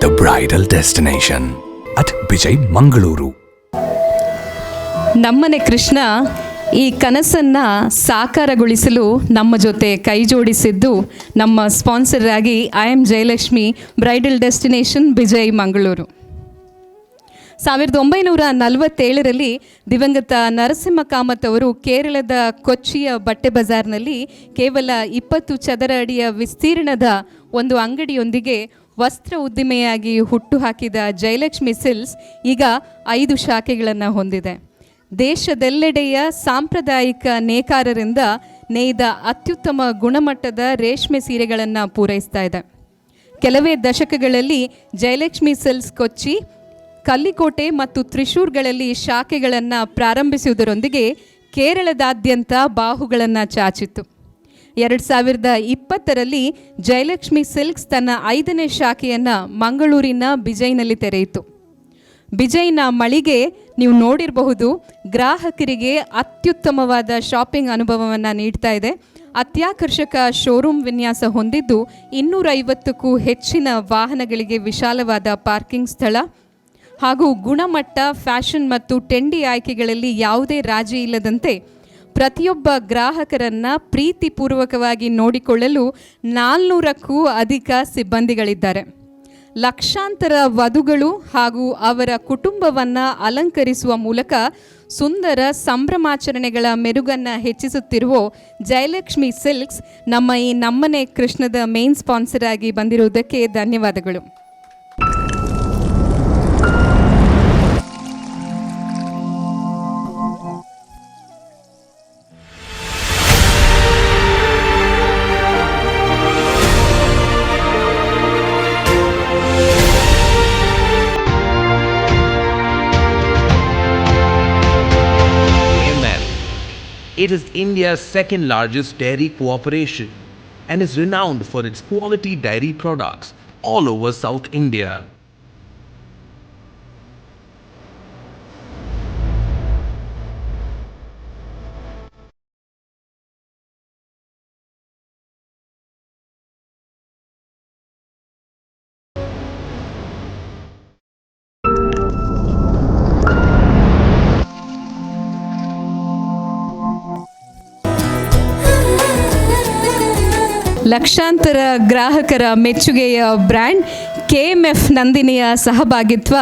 the bridal destination at Bijay Mangaluru. ನಮ್ಮನೆ ಕೃಷ್ಣ ಈ ಕನಸನ್ನು ಸಾಕಾರಗೊಳಿಸಲು ನಮ್ಮ ಜೊತೆ ಕೈ ಜೋಡಿಸಿದ್ದು ನಮ್ಮ ಸ್ಪಾನ್ಸರ್ ಆಗಿ IM Jayalakshmi bridal destination Bejai Mangaluru. 1947ರಲ್ಲಿ ದಿವಂಗತ ನರಸಿಂಹ ಕಾಮತ್ ಅವರು ಕೇರಳದ ಕೊಚ್ಚಿಯ ಬಟ್ಟೆ ಬಜಾರ್ನಲ್ಲಿ ಕೇವಲ 20 ಚದರ ಅಡಿಯ ವಿಸ್ತೀರ್ಣದ ಒಂದು ಅಂಗಡಿಯೊಂದಿಗೆ ವಸ್ತ್ರ ಉದ್ದಿಮೆಯಾಗಿ ಹುಟ್ಟುಹಾಕಿದ ಜಯಲಕ್ಷ್ಮಿ ಸಿಲ್ಕ್ಸ್ ಈಗ 5 ಶಾಖೆಗಳನ್ನು ಹೊಂದಿದೆ. ದೇಶದೆಲ್ಲೆಡೆಯ ಸಾಂಪ್ರದಾಯಿಕ ನೇಕಾರರಿಂದ ನೇಯ್ದ ಅತ್ಯುತ್ತಮ ಗುಣಮಟ್ಟದ ರೇಷ್ಮೆ ಸೀರೆಗಳನ್ನು ಪೂರೈಸ್ತಾ ಇದೆ. ಕೆಲವೇ ದಶಕಗಳಲ್ಲಿ ಜಯಲಕ್ಷ್ಮಿ ಸಿಲ್ಕ್ಸ್ ಕೊಚ್ಚಿ, ಕಲ್ಲಿಕೋಟೆ ಮತ್ತು ತ್ರಿಶೂರ್ಗಳಲ್ಲಿ ಶಾಖೆಗಳನ್ನು ಪ್ರಾರಂಭಿಸುವುದರೊಂದಿಗೆ ಕೇರಳದಾದ್ಯಂತ ಬಾಹುಗಳನ್ನು ಚಾಚಿತ್ತು. 2020ರಲ್ಲಿ ಜಯಲಕ್ಷ್ಮಿ ಸಿಲ್ಕ್ಸ್ ತನ್ನ 5ನೇ ಶಾಖೆಯನ್ನು ಮಂಗಳೂರಿನ ಬಿಜೈನಲ್ಲಿ ತೆರೆಯಿತು. ಬಿಜೈನ ಮಳಿಗೆ ನೀವು ನೋಡಿರಬಹುದು, ಗ್ರಾಹಕರಿಗೆ ಅತ್ಯುತ್ತಮವಾದ ಶಾಪಿಂಗ್ ಅನುಭವವನ್ನು ನೀಡ್ತಾ ಇದೆ. ಅತ್ಯಾಕರ್ಷಕ ಶೋರೂಮ್ ವಿನ್ಯಾಸ ಹೊಂದಿದ್ದು 250ಕ್ಕೂ ಹೆಚ್ಚಿನ ವಾಹನಗಳಿಗೆ ವಿಶಾಲವಾದ ಪಾರ್ಕಿಂಗ್ ಸ್ಥಳ ಹಾಗೂ ಗುಣಮಟ್ಟ, ಫ್ಯಾಷನ್ ಮತ್ತು ಟ್ರೆಂಡಿ ಆಯ್ಕೆಗಳಲ್ಲಿ ಯಾವುದೇ ರಾಜಿ ಇಲ್ಲದಂತೆ ಪ್ರತಿಯೊಬ್ಬ ಗ್ರಾಹಕರನ್ನು ಪ್ರೀತಿಪೂರ್ವಕವಾಗಿ ನೋಡಿಕೊಳ್ಳಲು 400ಕ್ಕೂ ಅಧಿಕ ಸಿಬ್ಬಂದಿಗಳಿದ್ದಾರೆ. ಲಕ್ಷಾಂತರ ವಧುಗಳು ಹಾಗೂ ಅವರ ಕುಟುಂಬವನ್ನು ಅಲಂಕರಿಸುವ ಮೂಲಕ ಸುಂದರ ಸಂಭ್ರಮಾಚರಣೆಗಳ ಮೆರುಗನ್ನು ಹೆಚ್ಚಿಸುತ್ತಿರುವ ಜಯಲಕ್ಷ್ಮಿ ಸಿಲ್ಕ್ಸ್ ನಮ್ಮ ಈ ನಮ್ಮನೆ ಕೃಷ್ಣದ ಮೇನ್ ಸ್ಪಾನ್ಸರ್ ಆಗಿ ಬಂದಿರುವುದಕ್ಕೆ ಧನ್ಯವಾದಗಳು. It is India's second largest dairy cooperation and is renowned for its quality dairy products all over South India. ಲಕ್ಷಾಂತರ ಗ್ರಾಹಕರ ಮೆಚ್ಚುಗೆಯ ಬ್ರ್ಯಾಂಡ್ KMF ನಂದಿನಿಯ ಸಹಭಾಗಿತ್ವ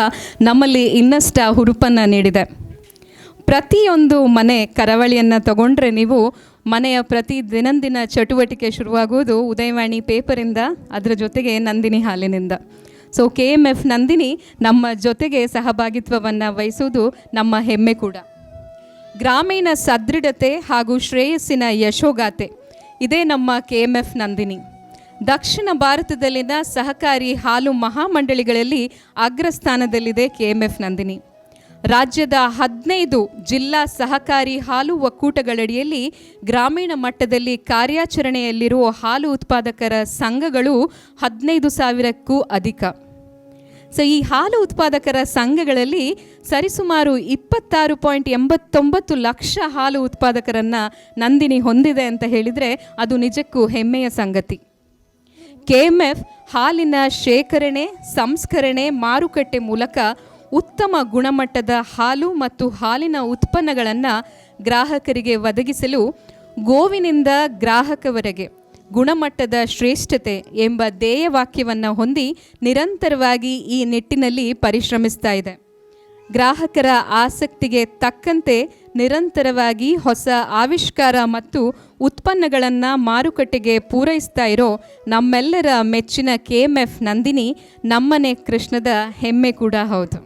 ನಮ್ಮಲ್ಲಿ ಇನ್ನಷ್ಟು ಹುರುಪನ್ನು ನೀಡಿದೆ. ಪ್ರತಿಯೊಂದು ಮನೆ ಕರಾವಳಿಯನ್ನು ತಗೊಂಡ್ರೆ ನೀವು ಮನೆಯ ಪ್ರತಿ ದಿನಂದಿನ ಚಟುವಟಿಕೆ ಶುರುವಾಗುವುದು ಉದಯವಾಣಿ ಪೇಪರಿಂದ, ಅದರ ಜೊತೆಗೆ ನಂದಿನಿ ಹಾಲಿನಿಂದ. ಸೊ KMF ನಂದಿನಿ ನಮ್ಮ ಜೊತೆಗೆ ಸಹಭಾಗಿತ್ವವನ್ನು ವಹಿಸುವುದು ನಮ್ಮ ಹೆಮ್ಮೆ ಕೂಡ. ಗ್ರಾಮೀಣ ಸದೃಢತೆ ಹಾಗೂ ಶ್ರೇಯಸ್ಸಿನ ಯಶೋಗಾಥೆ ಇದೇ ನಮ್ಮ KMF ನಂದಿನಿ. ದಕ್ಷಿಣ ಭಾರತದಲ್ಲಿನ ಸಹಕಾರಿ ಹಾಲು ಮಹಾಮಂಡಳಿಗಳಲ್ಲಿ ಅಗ್ರಸ್ಥಾನದಲ್ಲಿದೆ KMF ನಂದಿನಿ. ರಾಜ್ಯದ 15 ಜಿಲ್ಲಾ ಸಹಕಾರಿ ಹಾಲು ಒಕ್ಕೂಟಗಳಡಿಯಲ್ಲಿ ಗ್ರಾಮೀಣ ಮಟ್ಟದಲ್ಲಿ ಕಾರ್ಯಾಚರಣೆಯಲ್ಲಿರುವ ಹಾಲು ಉತ್ಪಾದಕರ ಸಂಘಗಳು 15,000ಕ್ಕೂ ಅಧಿಕ. ಸೊ ಈ ಹಾಲು ಉತ್ಪಾದಕರ ಸಂಘಗಳಲ್ಲಿ ಸರಿಸುಮಾರು 26.89 ಲಕ್ಷ ಹಾಲು ಉತ್ಪಾದಕರನ್ನು ನಂದಿನಿ ಹೊಂದಿದೆ ಅಂತ ಹೇಳಿದರೆ ಅದು ನಿಜಕ್ಕೂ ಹೆಮ್ಮೆಯ ಸಂಗತಿ. KMF ಹಾಲಿನ ಶೇಖರಣೆ, ಸಂಸ್ಕರಣೆ, ಮಾರುಕಟ್ಟೆ ಮೂಲಕ ಉತ್ತಮ ಗುಣಮಟ್ಟದ ಹಾಲು ಮತ್ತು ಹಾಲಿನ ಉತ್ಪನ್ನಗಳನ್ನು ಗ್ರಾಹಕರಿಗೆ ಒದಗಿಸಲು ಗೋವಿನಿಂದ ಗ್ರಾಹಕವರೆಗೆ ಗುಣಮಟ್ಟದ ಶ್ರೇಷ್ಠತೆ ಎಂಬ ಧ್ಯೇಯವಾಕ್ಯವನ್ನು ಹೊಂದಿ ನಿರಂತರವಾಗಿ ಈ ನಿಟ್ಟಿನಲ್ಲಿ ಪರಿಶ್ರಮಿಸ್ತಾ ಇದೆ. ಗ್ರಾಹಕರ ಆಸಕ್ತಿಗೆ ತಕ್ಕಂತೆ ನಿರಂತರವಾಗಿ ಹೊಸ ಆವಿಷ್ಕಾರ ಮತ್ತು ಉತ್ಪನ್ನಗಳನ್ನು ಮಾರುಕಟ್ಟೆಗೆ ಪೂರೈಸ್ತಾ ಇರೋ ನಮ್ಮೆಲ್ಲರ ಮೆಚ್ಚಿನ KMF ನಂದಿನಿ ನಮ್ಮನೆ ಕೃಷ್ಣದ ಹೆಮ್ಮೆ ಕೂಡ ಹೌದು.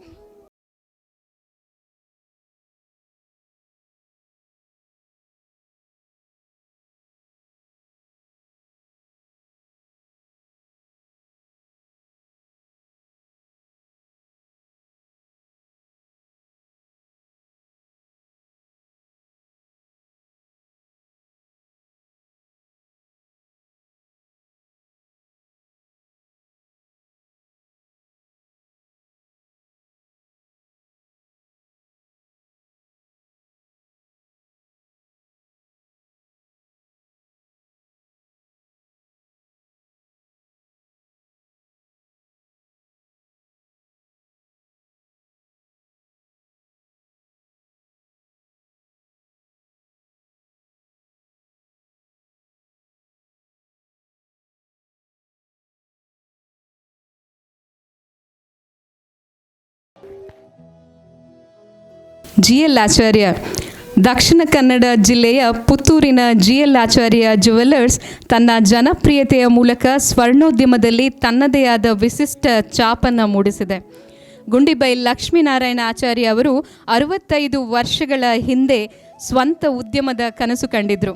GL ಆಚಾರ್ಯ ದಕ್ಷಿಣ ಕನ್ನಡ ಜಿಲ್ಲೆಯ ಪುತ್ತೂರಿನ GL ಆಚಾರ್ಯ ಜ್ಯುವೆಲ್ಲರ್ಸ್ ತನ್ನ ಜನಪ್ರಿಯತೆಯ ಮೂಲಕ ಸ್ವರ್ಣೋದ್ಯಮದಲ್ಲಿ ತನ್ನದೇ ಆದ ವಿಶಿಷ್ಟ ಛಾಪನ್ನು ಮೂಡಿಸಿದೆ. ಗುಂಡಿಬೈಲ್ ಲಕ್ಷ್ಮೀನಾರಾಯಣ ಆಚಾರ್ಯ ಅವರು 65 ವರ್ಷಗಳ ಹಿಂದೆ ಸ್ವಂತ ಉದ್ಯಮದ ಕನಸು ಕಂಡಿದ್ದರು.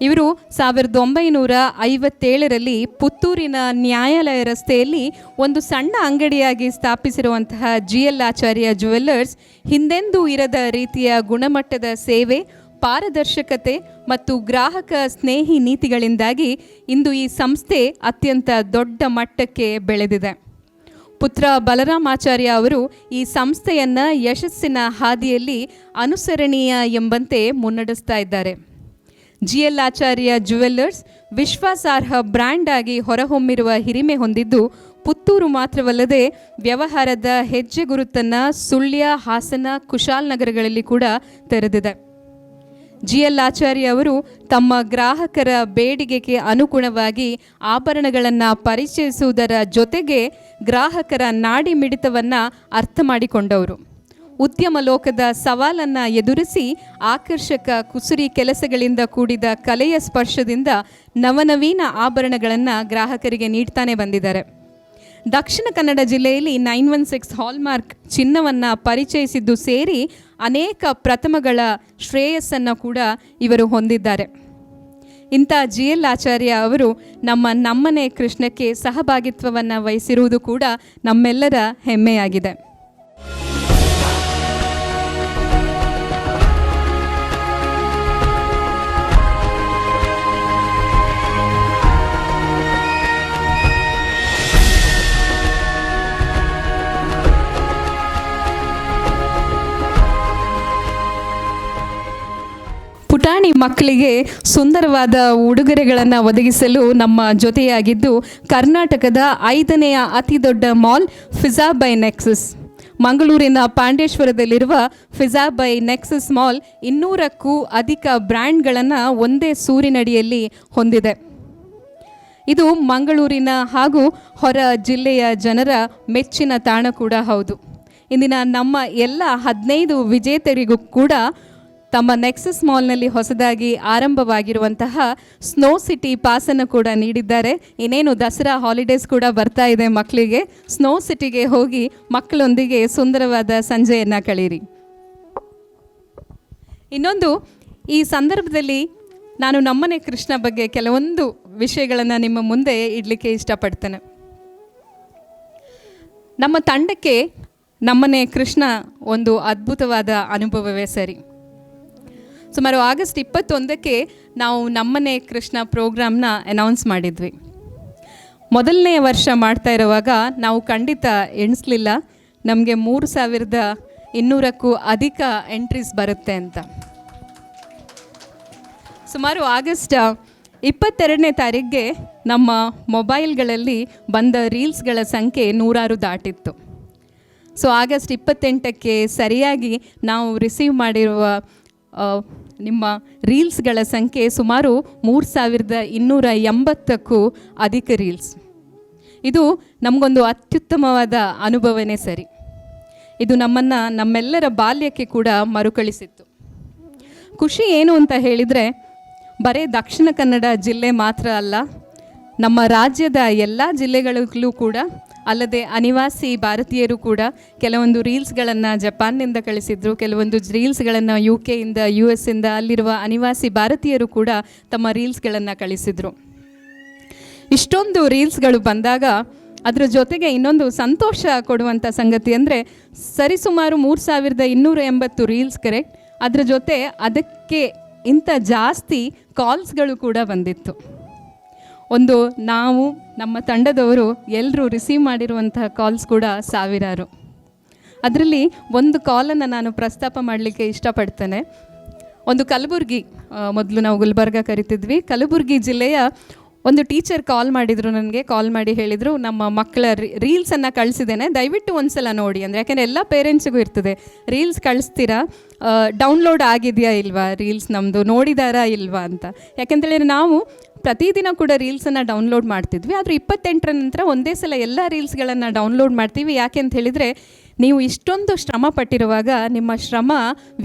ಇವರು 1957ರಲ್ಲಿ ಪುತ್ತೂರಿನ ನ್ಯಾಯಾಲಯ ರಸ್ತೆಯಲ್ಲಿ ಒಂದು ಸಣ್ಣ ಅಂಗಡಿಯಾಗಿ ಸ್ಥಾಪಿಸಿರುವಂತಹ GL ಆಚಾರ್ಯ ಜ್ಯುವೆಲ್ಲರ್ಸ್ ಹಿಂದೆಂದೂ ಇರದ ರೀತಿಯ ಗುಣಮಟ್ಟದ ಸೇವೆ, ಪಾರದರ್ಶಕತೆ ಮತ್ತು ಗ್ರಾಹಕ ಸ್ನೇಹಿ ನೀತಿಗಳಿಂದಾಗಿ ಇಂದು ಈ ಸಂಸ್ಥೆ ಅತ್ಯಂತ ದೊಡ್ಡ ಮಟ್ಟಕ್ಕೆ ಬೆಳೆದಿದೆ. ಪುತ್ರ ಬಲರಾಮಾಚಾರ್ಯ ಅವರು ಈ ಸಂಸ್ಥೆಯನ್ನು ಯಶಸ್ಸಿನ ಹಾದಿಯಲ್ಲಿ ಅನುಸರಣೀಯ ಎಂಬಂತೆ ಮುನ್ನಡೆಸ್ತಾ ಇದ್ದಾರೆ. GL ಆಚಾರ್ಯ ಜ್ಯುವೆಲ್ಲರ್ಸ್ ವಿಶ್ವಾಸಾರ್ಹ ಬ್ರ್ಯಾಂಡ್ ಆಗಿ ಹೊರಹೊಮ್ಮಿರುವ ಹಿರಿಮೆ ಹೊಂದಿದ್ದು ಪುತ್ತೂರು ಮಾತ್ರವಲ್ಲದೆ ವ್ಯವಹಾರದ ಹೆಜ್ಜೆ ಗುರುತನ್ನು ಸುಳ್ಯ, ಹಾಸನ, ಕುಶಾಲನಗರಗಳಲ್ಲಿ ಕೂಡ ತೆರೆದಿದೆ. GL ಆಚಾರ್ಯ ಅವರು ತಮ್ಮ ಗ್ರಾಹಕರ ಬೇಡಿಕೆಗೆ ಅನುಗುಣವಾಗಿ ಆಭರಣಗಳನ್ನು ಪರಿಚಯಿಸುವುದರ ಜೊತೆಗೆ ಗ್ರಾಹಕರ ನಾಡಿ ಮಿಡಿತವನ್ನು ಅರ್ಥ ಮಾಡಿಕೊಂಡವರು. ಉದ್ಯಮ ಲೋಕದ ಸವಾಲನ್ನು ಎದುರಿಸಿ ಆಕರ್ಷಕ ಕುಸುರಿ ಕೆಲಸಗಳಿಂದ ಕೂಡಿದ ಕಲೆಯ ಸ್ಪರ್ಶದಿಂದ ನವನವೀನ ಆಭರಣಗಳನ್ನು ಗ್ರಾಹಕರಿಗೆ ನೀಡ್ತಾನೆ ಬಂದಿದ್ದಾರೆ. ದಕ್ಷಿಣ ಕನ್ನಡ ಜಿಲ್ಲೆಯಲ್ಲಿ 916 ಹಾಲ್ಮಾರ್ಕ್ ಚಿನ್ನವನ್ನು ಪರಿಚಯಿಸಿದ್ದು ಸೇರಿ ಅನೇಕ ಪ್ರಥಮಗಳ ಶ್ರೇಯಸ್ಸನ್ನು ಕೂಡ ಇವರು ಹೊಂದಿದ್ದಾರೆ. ಇಂಥ GL ಆಚಾರ್ಯ ಅವರು ನಮ್ಮನೆ ಕೃಷ್ಣಕ್ಕೆ ಸಹಭಾಗಿತ್ವವನ್ನು ವಹಿಸಿರುವುದು ಕೂಡ ನಮ್ಮೆಲ್ಲರ ಹೆಮ್ಮೆಯಾಗಿದೆ. ಮಕ್ಕಳಿಗೆ ಸುಂದರವಾದ ಉಡುಗೊರೆಗಳನ್ನು ಒದಗಿಸಲು ನಮ್ಮ ಜೊತೆಯಾಗಿದ್ದು ಕರ್ನಾಟಕದ 5ನೇ ಅತಿ ದೊಡ್ಡ ಮಾಲ್ ಫಿಜಾ ಬೈ ನೆಕ್ಸಸ್, ಮಂಗಳೂರಿನ ಪಾಂಡೇಶ್ವರದಲ್ಲಿರುವ ಫಿಜಾ ಬೈ ನೆಕ್ಸಸ್ ಮಾಲ್ 200ಕ್ಕೂ ಅಧಿಕ ಬ್ರ್ಯಾಂಡ್ಗಳನ್ನು ಒಂದೇ ಸೂರಿನಡಿಯಲ್ಲಿ ಹೊಂದಿದೆ. ಇದು ಮಂಗಳೂರಿನ ಹಾಗೂ ಹೊರ ಜಿಲ್ಲೆಯ ಜನರ ಮೆಚ್ಚಿನ ತಾಣ ಕೂಡ ಹೌದು. ಇಂದಿನ ನಮ್ಮ ಎಲ್ಲ 15 ವಿಜೇತರಿಗೂ ಕೂಡ ತಮ್ಮ ನೆಕ್ಸಸ್ ಮಾಲ್ನಲ್ಲಿ ಹೊಸದಾಗಿ ಆರಂಭವಾಗಿರುವಂತಹ ಸ್ನೋ ಸಿಟಿ ಪಾಸನ್ನು ಕೂಡ ನೀಡಿದ್ದಾರೆ. ಇನ್ನೇನು ದಸರಾ ಹಾಲಿಡೇಸ್ ಕೂಡ ಬರ್ತಾ ಇದೆ ಮಕ್ಕಳಿಗೆ. ಸ್ನೋ ಸಿಟಿಗೆ ಹೋಗಿ ಮಕ್ಕಳೊಂದಿಗೆ ಸುಂದರವಾದ ಸಂಜೆಯನ್ನು ಕಳೀರಿ. ಇನ್ನೊಂದು, ಈ ಸಂದರ್ಭದಲ್ಲಿ ನಾನು ನಮ್ಮನೆ ಕೃಷ್ಣ ಬಗ್ಗೆ ಕೆಲವೊಂದು ವಿಷಯಗಳನ್ನು ನಿಮ್ಮ ಮುಂದೆ ಇಡಲಿಕ್ಕೆ ಇಷ್ಟಪಡ್ತೇನೆ. ನಮ್ಮ ತಂಡಕ್ಕೆ ನಮ್ಮನೆ ಕೃಷ್ಣ ಒಂದು ಅದ್ಭುತವಾದ ಅನುಭವವೇ ಸರಿ. ಸುಮಾರು ಆಗಸ್ಟ್ 21ಕ್ಕೆ ನಾವು ನಮ್ಮನೆ ಕೃಷ್ಣ ಪ್ರೋಗ್ರಾಮ್ನ ಅನೌನ್ಸ್ ಮಾಡಿದ್ವಿ. ಮೊದಲನೇ ವರ್ಷ ಮಾಡ್ತಾ ಇರುವಾಗ ನಾವು ಖಂಡಿತ ಎಣಿಸ್ಲಿಲ್ಲ ನಮಗೆ 3200ಕ್ಕೂ ಅಧಿಕ ಎಂಟ್ರೀಸ್ ಬರುತ್ತೆ ಅಂತ. ಸುಮಾರು ಆಗಸ್ಟ್ 22ನೇ ತಾರೀಕಿಗೆ ನಮ್ಮ ಮೊಬೈಲ್ಗಳಲ್ಲಿ ಬಂದ ರೀಲ್ಸ್ಗಳ ಸಂಖ್ಯೆ 100 ದಾಟಿತ್ತು. ಸೊ ಆಗಸ್ಟ್ 28ಕ್ಕೆ ಸರಿಯಾಗಿ ನಾವು ರಿಸೀವ್ ಮಾಡಿರುವ ನಿಮ್ಮ ರೀಲ್ಸ್ಗಳ ಸಂಖ್ಯೆ ಸುಮಾರು 3280ಕ್ಕೂ ಅಧಿಕ ರೀಲ್ಸ್. ಇದು ನಮಗೊಂದು ಅತ್ಯುತ್ತಮವಾದ ಅನುಭವನೇ ಸರಿ. ಇದು ನಮ್ಮೆಲ್ಲರ ಬಾಲ್ಯಕ್ಕೆ ಕೂಡ ಮರುಕಳಿಸಿತ್ತು. ಖುಷಿ ಏನು ಅಂತ ಹೇಳಿದರೆ, ಬರೀ ದಕ್ಷಿಣ ಕನ್ನಡ ಜಿಲ್ಲೆ ಮಾತ್ರ ಅಲ್ಲ, ನಮ್ಮ ರಾಜ್ಯದ ಎಲ್ಲ ಜಿಲ್ಲೆಗಳಲ್ಲೂ ಕೂಡ, ಅಲ್ಲದೆ ಅನಿವಾಸಿ ಭಾರತೀಯರು ಕೂಡ ಕೆಲವೊಂದು ರೀಲ್ಸ್ಗಳನ್ನು ಜಪಾನ್ನಿಂದ ಕಳಿಸಿದ್ರು, ಕೆಲವೊಂದು ರೀಲ್ಸ್ಗಳನ್ನು UK ಇಂದ US ಇಂದ ಅಲ್ಲಿರುವ ಅನಿವಾಸಿ ಭಾರತೀಯರು ಕೂಡ ತಮ್ಮ ರೀಲ್ಸ್ಗಳನ್ನು ಕಳಿಸಿದರು. ಇಷ್ಟೊಂದು ರೀಲ್ಸ್ಗಳು ಬಂದಾಗ ಅದರ ಜೊತೆಗೆ ಇನ್ನೊಂದು ಸಂತೋಷ ಕೊಡುವಂಥ ಸಂಗತಿ ಅಂದರೆ, ಸರಿಸುಮಾರು 3280 ರೀಲ್ಸ್ ಕರೆಕ್ಟ್, ಅದರ ಜೊತೆ ಅದಕ್ಕೆ ಇಂಥ ಜಾಸ್ತಿ ಕಾಲ್ಸ್ಗಳು ಕೂಡ ಬಂದಿತ್ತು. ಒಂದು ನಾವು ನಮ್ಮ ತಂಡದವರು ಎಲ್ಲರೂ ರಿಸೀವ್ ಮಾಡಿರುವಂತಹ ಕಾಲ್ಸ್ ಕೂಡ ಸಾವಿರಾರು. ಅದರಲ್ಲಿ ಒಂದು ಕಾಲನ್ನು ನಾನು ಪ್ರಸ್ತಾಪ ಮಾಡಲಿಕ್ಕೆ ಇಷ್ಟಪಡ್ತೇನೆ. ಒಂದು ಕಲಬುರಗಿ, ಮೊದಲು ನಾವು ಗುಲ್ಬರ್ಗ ಕರಿತಿದ್ವಿ, ಕಲಬುರಗಿ ಜಿಲ್ಲೆಯ ಒಂದು ಟೀಚರ್ ಕಾಲ್ ಮಾಡಿದರು ನನಗೆ. ಕಾಲ್ ಮಾಡಿ ಹೇಳಿದರು, ನಮ್ಮ ಮಕ್ಕಳ ರೀಲ್ಸನ್ನು ಕಳಿಸಿದ್ದೇನೆ, ದಯವಿಟ್ಟು ಒಂದು ಸಲ ನೋಡಿ ಅಂದರೆ, ಯಾಕೆಂದರೆ ಎಲ್ಲ ಪೇರೆಂಟ್ಸಿಗೂ ಇರ್ತದೆ, ರೀಲ್ಸ್ ಕಳಿಸ್ತೀರಾ, ಡೌನ್ಲೋಡ್ ಆಗಿದೆಯಾ ಇಲ್ವಾ ರೀಲ್ಸ್, ನಮ್ಮದು ನೋಡಿದಾರಾ ಇಲ್ವಾ ಅಂತ. ಯಾಕೆಂತೇಳಿದರೆ ನಾವು ಪ್ರತಿದಿನ ಕೂಡ ರೀಲ್ಸನ್ನು ಡೌನ್ಲೋಡ್ ಮಾಡ್ತಿದ್ವಿ, ಆದರೆ 28ರ ನಂತರ ಒಂದೇ ಸಲ ಎಲ್ಲ ರೀಲ್ಸ್ಗಳನ್ನು ಡೌನ್ಲೋಡ್ ಮಾಡ್ತೀವಿ. ಯಾಕೆ ಅಂತ ಹೇಳಿದರೆ, ನೀವು ಇಷ್ಟೊಂದು ಶ್ರಮ ಪಟ್ಟಿರುವಾಗ ನಿಮ್ಮ ಶ್ರಮ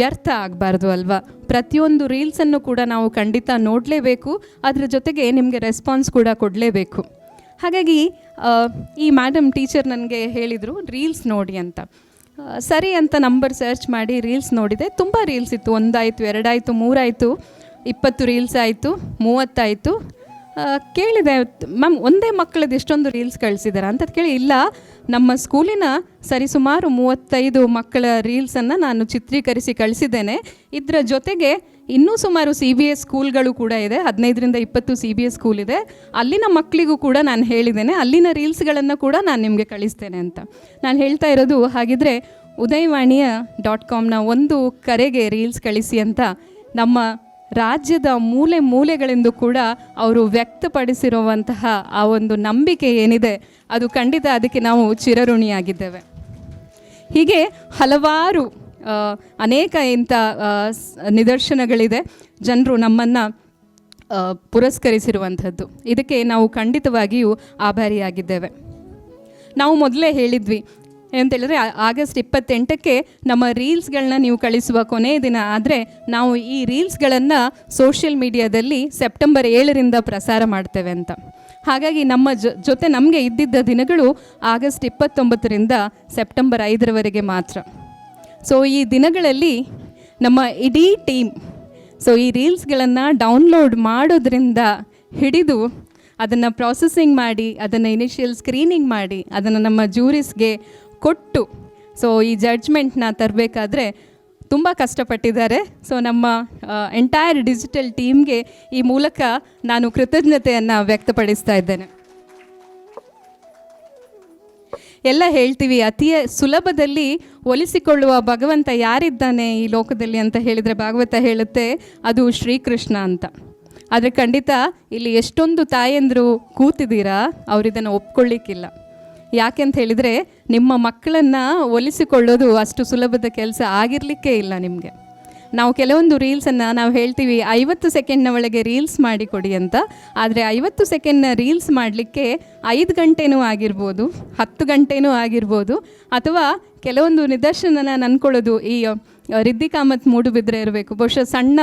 ವ್ಯರ್ಥ ಆಗಬಾರ್ದು ಅಲ್ವಾ. ಪ್ರತಿಯೊಂದು ರೀಲ್ಸನ್ನು ಕೂಡ ನಾವು ಖಂಡಿತ ನೋಡಲೇಬೇಕು, ಅದರ ಜೊತೆಗೆ ನಿಮಗೆ ರೆಸ್ಪಾನ್ಸ್ ಕೂಡ ಕೊಡಲೇಬೇಕು. ಹಾಗಾಗಿ ಈ ಮೇಡಮ್ ಟೀಚರ್ ನನಗೆ ಹೇಳಿದರು ರೀಲ್ಸ್ ನೋಡಿ ಅಂತ. ಸರಿ ಅಂತ ನಂಬರ್ ಸರ್ಚ್ ಮಾಡಿ ರೀಲ್ಸ್ ನೋಡಿದೆ. ತುಂಬ ರೀಲ್ಸ್ ಇತ್ತು, 1 ಆಯಿತು, 2 ಆಯಿತು, 3 ಆಯಿತು, 20 ರೀಲ್ಸ್ ಆಯಿತು, 30 ಆಯಿತು. ಕೇಳಿದೆ, ಮ್ಯಾಮ್ ಒಂದೇ ಮಕ್ಕಳದ್ದು ಎಷ್ಟೊಂದು ರೀಲ್ಸ್ ಕಳಿಸಿದಾರ ಅಂತ ಕೇಳಿ, ಇಲ್ಲ ನಮ್ಮ ಸ್ಕೂಲಿನ ಸರಿಸುಮಾರು 35 ಮಕ್ಕಳ ರೀಲ್ಸನ್ನು ನಾನು ಚಿತ್ರೀಕರಿಸಿ ಕಳಿಸಿದ್ದೇನೆ. ಇದರ ಜೊತೆಗೆ ಇನ್ನೂ ಸುಮಾರು CBS ಸ್ಕೂಲ್ಗಳು ಕೂಡ ಇದೆ, 15ರಿಂದ 20 CBS ಸ್ಕೂಲ್ ಇದೆ, ಅಲ್ಲಿನ ಮಕ್ಕಳಿಗೂ ಕೂಡ ನಾನು ಹೇಳಿದ್ದೇನೆ, ಅಲ್ಲಿನ ರೀಲ್ಸ್ಗಳನ್ನು ಕೂಡ ನಾನು ನಿಮಗೆ ಕಳಿಸ್ತೇನೆ ಅಂತ. ನಾನು ಹೇಳ್ತಾ ಇರೋದು, ಹಾಗಿದ್ರೆ ಉದಯವಾಣಿಯ.comನ ಒಂದು ಕರೆಗೆ ರೀಲ್ಸ್ ಕಳಿಸಿ ಅಂತ ನಮ್ಮ ರಾಜ್ಯದ ಮೂಲೆ ಮೂಲೆಗಳಿಂದ ಕೂಡ ಅವರು ವ್ಯಕ್ತಪಡಿಸಿರುವಂತಹ ಆ ಒಂದು ನಂಬಿಕೆ ಏನಿದೆ, ಅದು ಖಂಡಿತ ಅದಕ್ಕೆ ನಾವು ಚಿರಋಣಿಯಾಗಿದ್ದೇವೆ. ಹೀಗೆ ಹಲವಾರು ಅನೇಕ ಇಂಥ ನಿದರ್ಶನಗಳಿದೆ, ಜನರು ನಮ್ಮನ್ನು ಪುರಸ್ಕರಿಸಿರುವಂಥದ್ದು. ಇದಕ್ಕೆ ನಾವು ಖಂಡಿತವಾಗಿಯೂ ಆಭಾರಿಯಾಗಿದ್ದೇವೆ. ನಾವು ಮೊದಲೇ ಹೇಳಿದ್ವಿ ಏನಂತೇಳಿದ್ರೆ, ಆಗಸ್ಟ್ 28ಕ್ಕೆ ನಮ್ಮ ರೀಲ್ಸ್ಗಳನ್ನ ನೀವು ಕಳಿಸುವ ಕೊನೆಯ ದಿನ ಆದರೆ ನಾವು ಈ ರೀಲ್ಸ್ಗಳನ್ನು ಸೋಷಿಯಲ್ ಮೀಡಿಯಾದಲ್ಲಿ ಸೆಪ್ಟೆಂಬರ್ 7ರಿಂದ ಪ್ರಸಾರ ಮಾಡ್ತೇವೆ ಅಂತ. ಹಾಗಾಗಿ ನಮ್ಮ ಜೊತೆ ನಮಗೆ ಇದ್ದಿದ್ದ ದಿನಗಳು ಆಗಸ್ಟ್ 29ರಿಂದ ಸೆಪ್ಟೆಂಬರ್ 5ರವರೆಗೆ ಮಾತ್ರ. ಸೊ ಈ ದಿನಗಳಲ್ಲಿ ನಮ್ಮ ಇಡೀ ಟೀಮ್ ಈ ರೀಲ್ಸ್ಗಳನ್ನು ಡೌನ್ಲೋಡ್ ಮಾಡೋದ್ರಿಂದ ಹಿಡಿದು ಅದನ್ನು ಪ್ರಾಸೆಸಿಂಗ್ ಮಾಡಿ, ಅದನ್ನು ಇನಿಷಿಯಲ್ ಸ್ಕ್ರೀನಿಂಗ್ ಮಾಡಿ, ಅದನ್ನು ನಮ್ಮ ಜೂರಿಸ್ಗೆ ಕೊಟ್ಟು ಈ ಜಡ್ಜ್ಮೆಂಟ್ನ ತರಬೇಕಾದ್ರೆ ತುಂಬ ಕಷ್ಟಪಟ್ಟಿದ್ದಾರೆ. ನಮ್ಮ ಎಂಟೈರ್ ಡಿಜಿಟಲ್ ಟೀಮ್ಗೆ ಈ ಮೂಲಕ ನಾನು ಕೃತಜ್ಞತೆಯನ್ನು ವ್ಯಕ್ತಪಡಿಸ್ತಾ ಇದ್ದೇನೆ. ಎಲ್ಲ ಹೇಳ್ತೀವಿ ಅತಿ ಸುಲಭದಲ್ಲಿ ಒಲಿಸಿಕೊಳ್ಳುವ ಭಗವಂತ ಯಾರಿದ್ದಾನೆ ಈ ಲೋಕದಲ್ಲಿ ಅಂತ ಹೇಳಿದರೆ ಭಾಗವತ ಹೇಳುತ್ತೆ ಅದು ಶ್ರೀಕೃಷ್ಣ ಅಂತ. ಆದರೆ ಖಂಡಿತ ಇಲ್ಲಿ ಎಷ್ಟೊಂದು ತಾಯಂದರು ಕೂತಿದ್ದೀರಾ, ಅವರಿದನ್ನು ಒಪ್ಕೊಳ್ಳಿಕ್ಕಿಲ್ಲ. ಯಾಕೆ ಅಂತ ಹೇಳಿದರೆ ನಿಮ್ಮ ಮಕ್ಕಳನ್ನು ಒಲಿಸಿಕೊಳ್ಳೋದು ಅಷ್ಟು ಸುಲಭದ ಕೆಲಸ ಆಗಿರಲಿಕ್ಕೇ ಇಲ್ಲ ನಿಮಗೆ. ನಾವು ಕೆಲವೊಂದು ರೀಲ್ಸನ್ನು ನಾವು ಹೇಳ್ತೀವಿ 50 ಸೆಕೆಂಡ್ನ ಒಳಗೆ ರೀಲ್ಸ್ ಮಾಡಿ ಕೊಡಿ ಅಂತ. ಆದರೆ 50 ಸೆಕೆಂಡ್ನ ರೀಲ್ಸ್ ಮಾಡಲಿಕ್ಕೆ 5 ಗಂಟೆನೂ ಆಗಿರ್ಬೋದು, 10 ಗಂಟೆನೂ ಆಗಿರ್ಬೋದು, ಅಥವಾ ಕೆಲವೊಂದು ನಿದರ್ಶನ ಅಂದ್ಕೊಳ್ಳೋದು ಈ ರಿದ್ದಿ ಕಾಮತ್ ಮೂಡುಬಿದ್ರೆ ಇರಬೇಕು. ಬಹುಶಃ ಸಣ್ಣ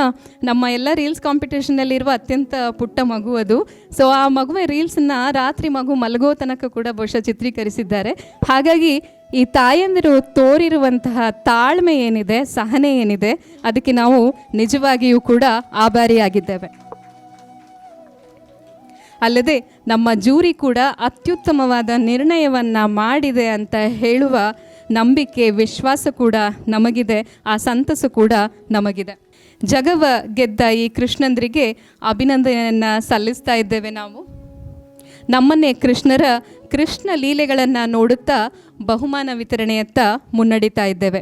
ನಮ್ಮ ಎಲ್ಲ ರೀಲ್ಸ್ ಕಾಂಪಿಟೇಷನಲ್ಲಿರುವ ಅತ್ಯಂತ ಪುಟ್ಟ ಮಗು ಅದು. ಸೊ ಆ ಮಗುವೆ ರೀಲ್ಸನ್ನು ರಾತ್ರಿ ಮಗು ಮಲಗೋ ತನಕ ಕೂಡ ಬಹುಶಃ ಚಿತ್ರೀಕರಿಸಿದ್ದಾರೆ. ಹಾಗಾಗಿ ಈ ತಾಯಂದಿರು ತೋರಿರುವಂತಹ ತಾಳ್ಮೆ ಏನಿದೆ, ಸಹನೆ ಏನಿದೆ, ಅದಕ್ಕೆ ನಾವು ನಿಜವಾಗಿಯೂ ಕೂಡ ಆಭಾರಿಯಾಗಿದ್ದೇವೆ. ಅಲ್ಲದೆ ನಮ್ಮ ಜೂರಿ ಕೂಡ ಅತ್ಯುತ್ತಮವಾದ ನಿರ್ಣಯವನ್ನು ಮಾಡಿದೆ ಅಂತ ಹೇಳುವ ನಂಬಿಕೆ, ವಿಶ್ವಾಸ ಕೂಡ ನಮಗಿದೆ, ಆ ಸಂತಸ ಕೂಡ ನಮಗಿದೆ. ಜಗವ ಗೆದ್ದ ಈ ಕೃಷ್ಣಂದ್ರಿಗೆ ಅಭಿನಂದನೆಯನ್ನು ಸಲ್ಲಿಸ್ತಾ ಇದ್ದೇವೆ. ನಾವು ನಮ್ಮನ್ನೇ ಕೃಷ್ಣ ಲೀಲೆಗಳನ್ನು ನೋಡುತ್ತಾ ಬಹುಮಾನ ವಿತರಣೆಯತ್ತ ಮುನ್ನಡೀತಾ ಇದ್ದೇವೆ.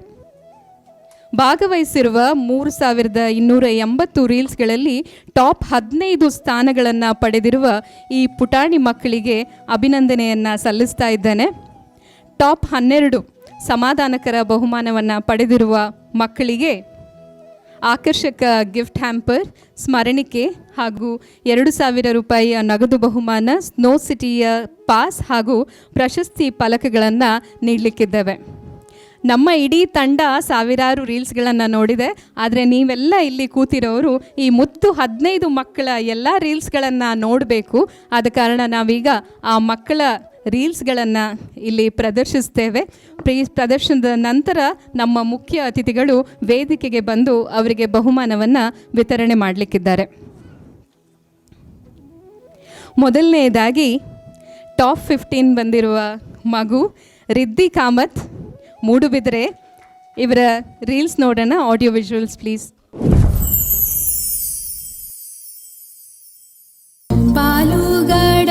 ಭಾಗವಹಿಸಿರುವ 3280 ರೀಲ್ಸ್ಗಳಲ್ಲಿ ಟಾಪ್ 15 ಸ್ಥಾನಗಳನ್ನು ಪಡೆದಿರುವ ಈ ಪುಟಾಣಿ ಮಕ್ಕಳಿಗೆ ಅಭಿನಂದನೆಯನ್ನು ಸಲ್ಲಿಸ್ತಾ ಇದ್ದೇನೆ. ಟಾಪ್ 12 ಸಮಾಧಾನಕರ ಬಹುಮಾನವನ್ನು ಪಡೆದಿರುವ ಮಕ್ಕಳಿಗೆ ಆಕರ್ಷಕ ಗಿಫ್ಟ್ ಹ್ಯಾಂಪರ್, ಸ್ಮರಣಿಕೆ ಹಾಗೂ 2000 ರೂಪಾಯಿಯ ನಗದು ಬಹುಮಾನ, ಸ್ನೋ ಸಿಟಿಯ ಪಾಸ್ ಹಾಗೂ ಪ್ರಶಸ್ತಿ ಫಲಕಗಳನ್ನು ನೀಡಲಿಕ್ಕಿದ್ದೇವೆ. ನಮ್ಮ ಇಡೀ ತಂಡ ಸಾವಿರಾರು ರೀಲ್ಸ್ಗಳನ್ನು ನೋಡಿದೆ. ಆದರೆ ನೀವೆಲ್ಲ ಇಲ್ಲಿ ಕೂತಿರೋರು ಈ 15 ಮಕ್ಕಳ ಎಲ್ಲ ರೀಲ್ಸ್ಗಳನ್ನು ನೋಡಬೇಕು. ಆದ ಕಾರಣ ನಾವೀಗ ಆ ಮಕ್ಕಳ ರೀಲ್ಸ್ಗಳನ್ನು ಇಲ್ಲಿ ಪ್ರದರ್ಶಿಸ್ತೇವೆ. ಪ್ರದರ್ಶನದ ನಂತರ ನಮ್ಮ ಮುಖ್ಯ ಅತಿಥಿಗಳು ವೇದಿಕೆಗೆ ಬಂದು ಅವರಿಗೆ ಬಹುಮಾನವನ್ನು ವಿತರಣೆ ಮಾಡಲಿಕ್ಕಿದ್ದಾರೆ. ಮೊದಲನೆಯದಾಗಿ ಟಾಪ್ 15 ಬಂದಿರುವ ಮಗು ರಿದ್ದಿ ಕಾಮತ್, ಮೂಡುಬಿದ್ರೆ. ಇವರ ರೀಲ್ಸ್ ನೋಡೋಣ. Audio visuals please. ಪಾಲುಗಡಲೋಳು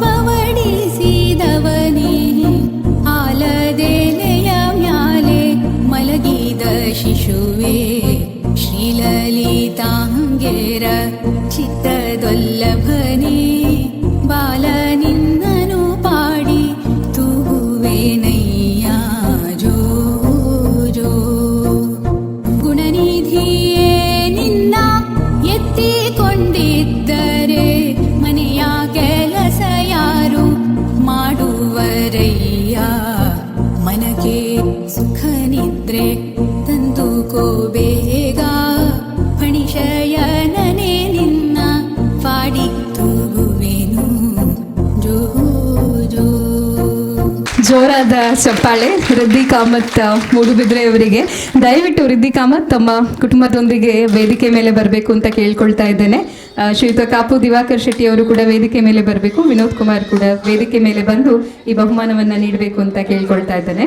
ಪವಡಿಸಿದವನೇ ಆಲದೆಲೆಯ ಮ್ಯಾಲೆ ಮಲಗಿದ ಶಿಶುವೆ ಶ್ರೀಲಲಿತಾಂಗೆರ ಚಿತ್ತದೊಲ್ಲಭನೇ ಬಾಲ ನಿನ್ನನು ಪಾಡಿ ತೂಗುವೆನಯ್ಯ ಜೋ ಜೋ ಗುಣನಿಧಿಯೇ ನಿನ್ನ ಎತ್ತಿಕೊಂಡಿದ್ದರೆ ಮನೆಯ ಕೆಲಸ ಯಾರು ಮಾಡುವರಯ್ಯ ಮನಕ್ಕೆ ಸುಖ ನಿದ್ರೆ ತಂದುಕೋ ಬೇಗ ಫಣಿಶಯನನೇ ನಿನ್ನ ಪಾಡಿ ತೂಗುವೆನು ಜೋ ಜೋ. ಜೋರಾದ ಚಪ್ಪಾಳೆ ರಿದ್ದಿ ಕಾಮತ್ ಮೂಡುಬಿದ್ರೆ ಅವರಿಗೆ. ದಯವಿಟ್ಟು ರಿದ್ದಿ ಕಾಮತ್ ತಮ್ಮ ಕುಟುಂಬದೊಂದಿಗೆ ವೇದಿಕೆ ಮೇಲೆ ಬರಬೇಕು ಅಂತ ಕೇಳ್ಕೊಳ್ತಾ ಇದ್ದೇನೆ. ಶ್ರೀಯುತ ಕಾಪು ದಿವಾಕರ್ ಶೆಟ್ಟಿ ಅವರು ಕೂಡ ವೇದಿಕೆ ಮೇಲೆ ಬರಬೇಕು. ವಿನೋದ್ ಕುಮಾರ್ ಕೂಡ ವೇದಿಕೆ ಮೇಲೆ ಬಂದು ಈ ಬಹುಮಾನವನ್ನು ನೀಡಬೇಕು ಅಂತ ಕೇಳ್ಕೊಳ್ತಾ ಇದ್ದೇನೆ.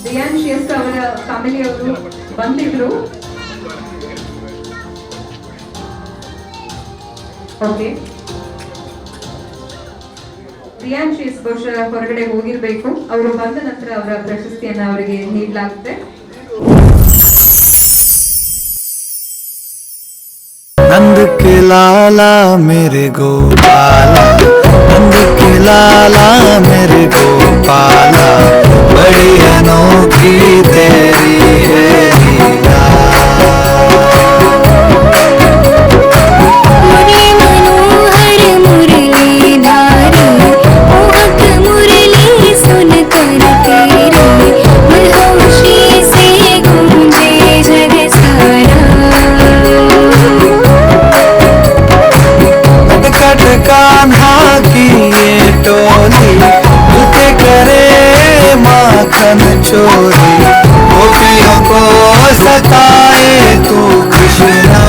ದಿಯಾನ್ಶಿಯಸ್ ಅವರ ಫ್ಯಾಮಿಲಿಯವರು ಬಂದಿದ್ರು. ಓಕೆ, ದಿಯಾನ್ಶಿಯಸ್ ಬಹುಶಃ ಹೊರಗಡೆ ಹೋಗಿರ್ಬೇಕು. ಅವರು ಬಂದ ನಂತರ ಅವರ ಪ್ರಶಸ್ತಿಯನ್ನ ಅವರಿಗೆ ನೀಡಲಾಗುತ್ತೆ. नंद के लाला मेरे गोपाला, नंद के लाला मेरे गोपाला, बड़ी अनोखी तेरी है लीला। मुरली मनोहर मुरलीधारी, मोहक मुरली सुनकर तेरी, मधुश्री से गूंजे जग सारा। कट कान्हा की ये टोली, उसे करे माखन चोरी, गोपियों को सताए तू कृष्णा।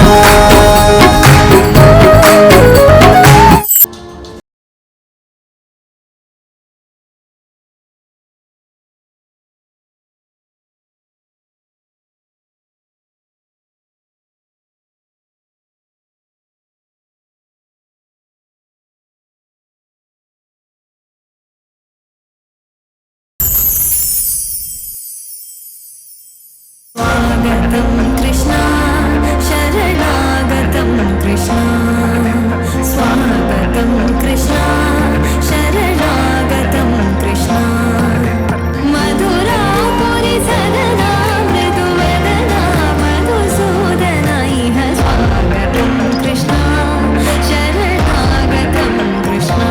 स्वागतं कृष्ण शरणागतं कृष्ण, स्वागतं कृष्ण शरणागतं कृष्ण, मधुरापुरि सदना मृदुवदना मधुसूदना इह स्वागतं कृष्ण शरणागतं कृष्ण,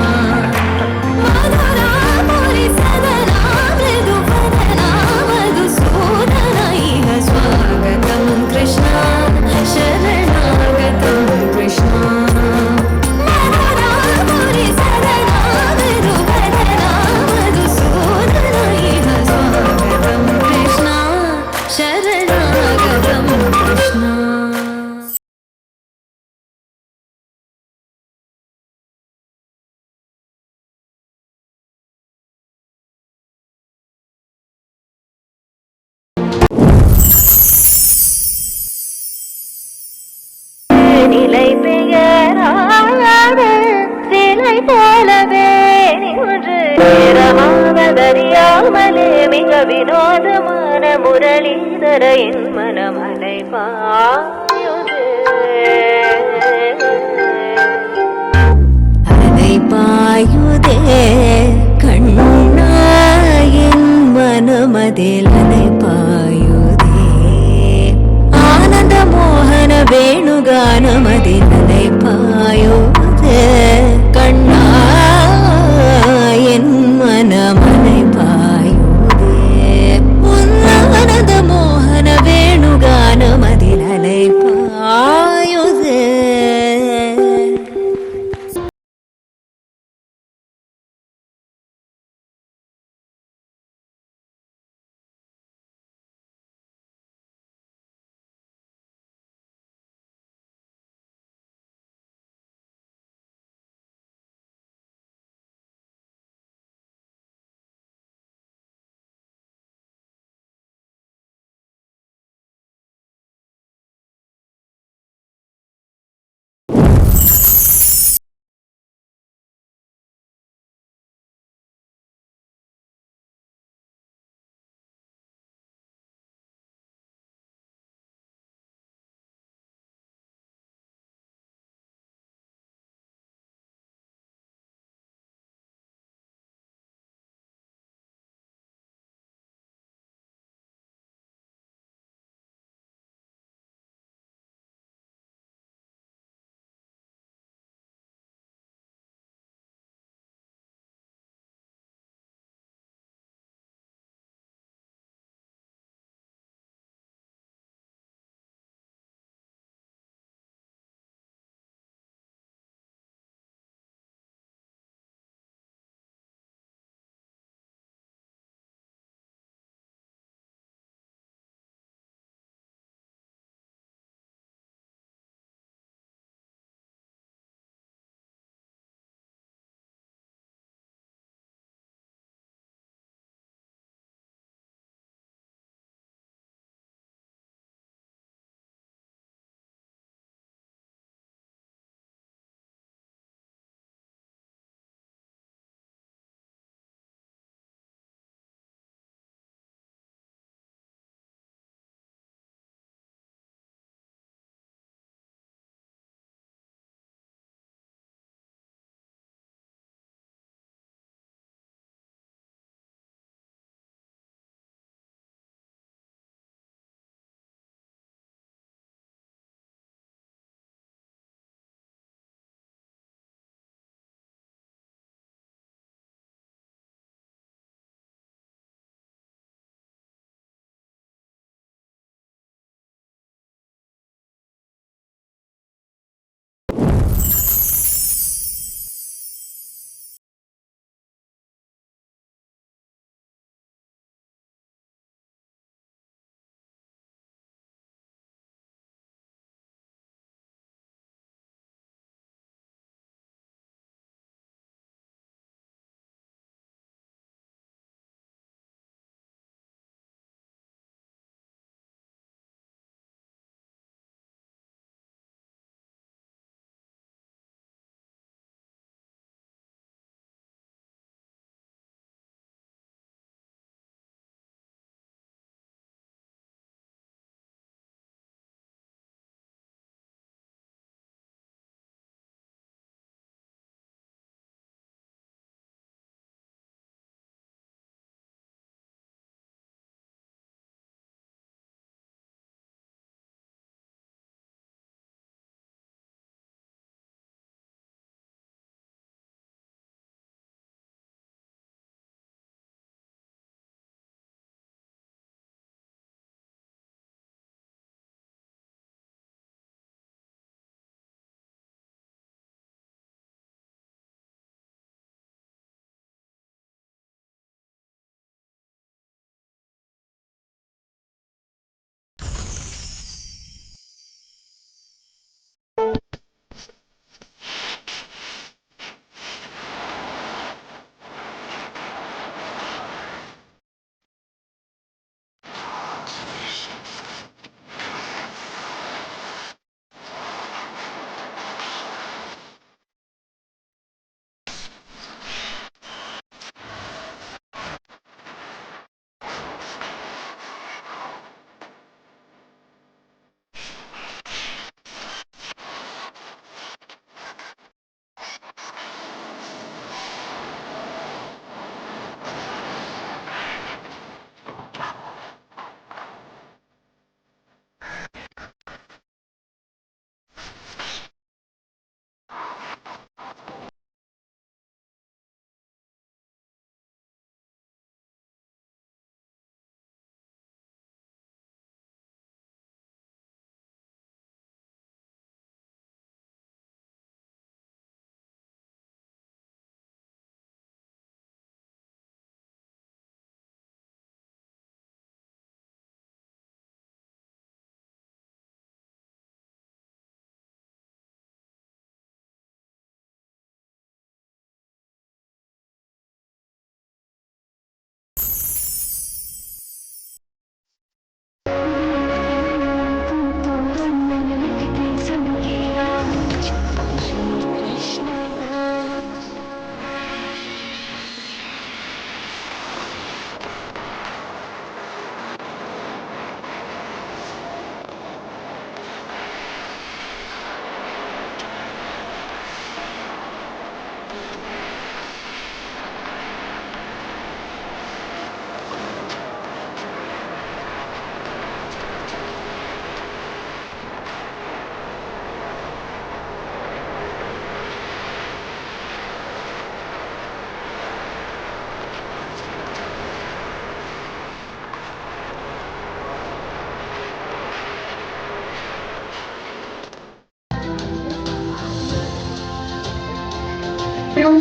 मधुरापुरि सदना मृदुवदना मधुसूदना इह स्वागतं कृष्ण शरणागतं कृष्ण, मधुरापुरि सदना मृदुवदना मधुसूदना इह स्वागतं कृष्ण शरणागतं कृष्ण। நிலை பெயராத சிலை போலவே நின்று நேரமாவதறியாமலே மிக வினோதமான முரளிதர என் மனமலை பாயுதே, அலை பாயுதே கண்ணா என் மனமதில் அலை பாயுதே, ஆனந்த மோகன வேணுகானமதில் பாயோதே கண்ணா என் மனமலை பாயோதே, உன்னானந்த மோகன வேணுகானமதில் பாயோதே.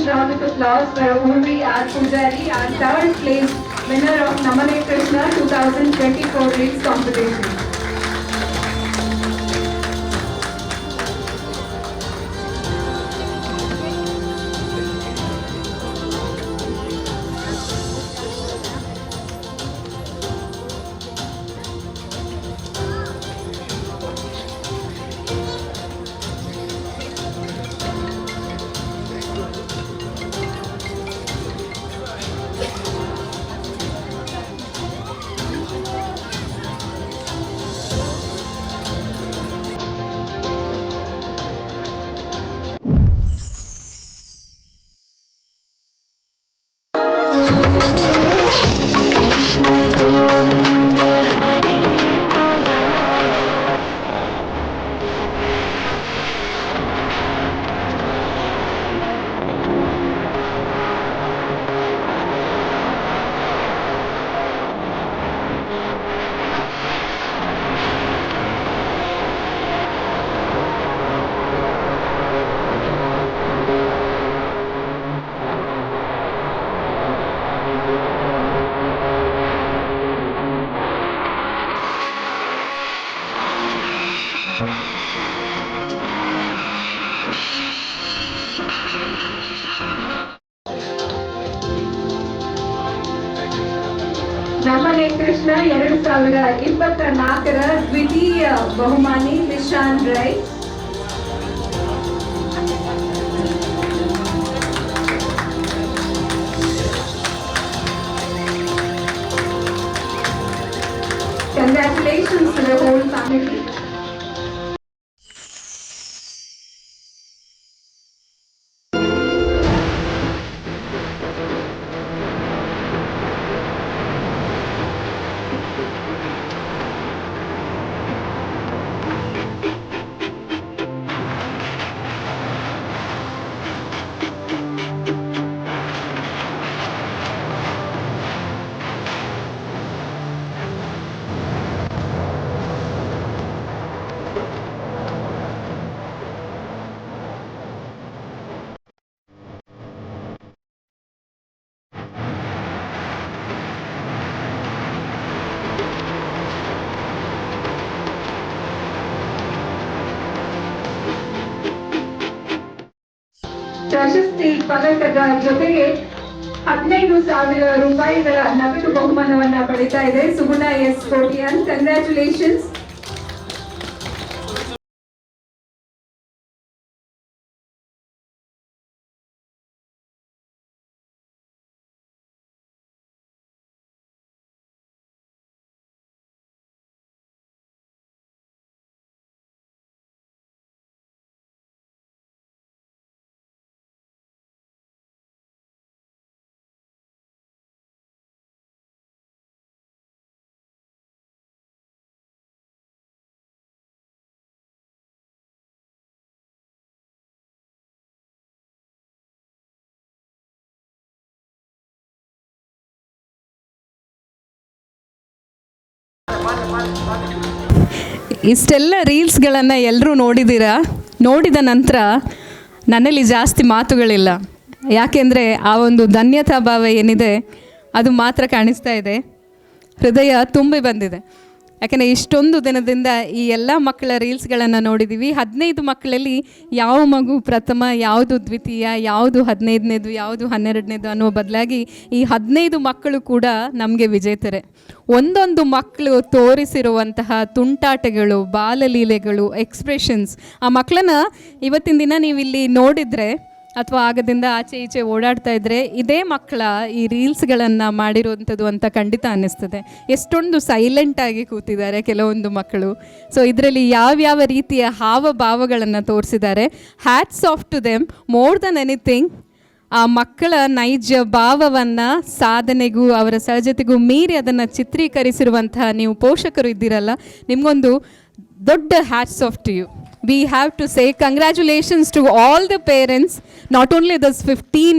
round of applause for Urvi R. Pujari, our third place winner of Namane Krishna 2024 Reels competition. ನಮನೆ ಕೃಷ್ಣ 2024ರ ದ್ವಿತೀಯ ಬಹುಮಾನಿ Nishan Rai. Congratulations to the whole family. ಪ್ರಶಸ್ತಿ ಪದಕದ ಜೊತೆಗೆ 15,000 ರೂಪಾಯಿಗಳ ನಗದು ಬಹುಮಾನವನ್ನ ಪಡಿತಾ ಇದೆ ಸುಗುಣ ಎಸ್ ಕೋಟಿಯನ್. ಕಂಗ್ರ್ಯಾಚುಲೇಷನ್ಸ್. ಇಷ್ಟೆಲ್ಲ ರೀಲ್ಸ್ಗಳನ್ನು ಎಲ್ಲರೂ ನೋಡಿದ್ದೀರಾ. ನೋಡಿದ ನಂತರ ನನ್ನಲ್ಲಿ ಜಾಸ್ತಿ ಮಾತುಗಳಿಲ್ಲ. ಯಾಕೆಂದರೆ ಆ ಒಂದು ಧನ್ಯತಾ ಭಾವ ಏನಿದೆ ಅದು ಮಾತ್ರ ಕಾಣಿಸ್ತಾ ಇದೆ. ಹೃದಯ ತುಂಬಿ ಬಂದಿದೆ. ಯಾಕೆಂದರೆ ಇಷ್ಟೊಂದು ದಿನದಿಂದ ಈ ಎಲ್ಲ ಮಕ್ಕಳ ರೀಲ್ಸ್ಗಳನ್ನು ನೋಡಿದ್ದೀವಿ. 15 ಮಕ್ಕಳಲ್ಲಿ ಯಾವ ಮಗು ಪ್ರಥಮ, ಯಾವುದು ದ್ವಿತೀಯ, ಯಾವುದು 15ನೇದು, ಯಾವುದು 12ನೇದು ಅನ್ನೋ ಬದಲಾಗಿ ಈ 15 ಮಕ್ಕಳು ಕೂಡ ನಮಗೆ ವಿಜೇತರೆ. ಒಂದೊಂದು ಮಕ್ಕಳು ತೋರಿಸಿರುವಂತಹ ತುಂಟಾಟಗಳು, ಬಾಲಲೀಲೆಗಳು, ಎಕ್ಸ್ಪ್ರೆಷನ್ಸ್, ಆ ಮಕ್ಕಳನ್ನ ಇವತ್ತಿನ ದಿನ ನೀವು ಇಲ್ಲಿ ನೋಡಿದರೆ ಅಥವಾ ಆಗದಿಂದ ಆಚೆ ಈಚೆ ಓಡಾಡ್ತಾ ಇದ್ದರೆ ಇದೇ ಮಕ್ಕಳ ಈ ರೀಲ್ಸ್ಗಳನ್ನು ಮಾಡಿರುವಂಥದ್ದು ಅಂತ ಖಂಡಿತ ಅನ್ನಿಸ್ತದೆ. ಎಷ್ಟೊಂದು ಸೈಲೆಂಟಾಗಿ ಕೂತಿದ್ದಾರೆ ಕೆಲವೊಂದು ಮಕ್ಕಳು. ಸೊ ಇದರಲ್ಲಿ ಯಾವ್ಯಾವ ರೀತಿಯ ಹಾವಭಾವಗಳನ್ನು ತೋರಿಸಿದ್ದಾರೆ. Hats off to them. More than anything ಆ ಮಕ್ಕಳ ನೈಜ ಭಾವವನ್ನು ಸಾಧನೆಗೂ ಅವರ ಸಹಜತೆಗೂ ಮೀರಿ ಅದನ್ನು ಚಿತ್ರೀಕರಿಸಿರುವಂತಹ ನೀವು ಪೋಷಕರು ಇದ್ದೀರಲ್ಲ, ನಿಮಗೊಂದು ದೊಡ್ಡ hats off to you. We have to say congratulations to all the parents, not only those 15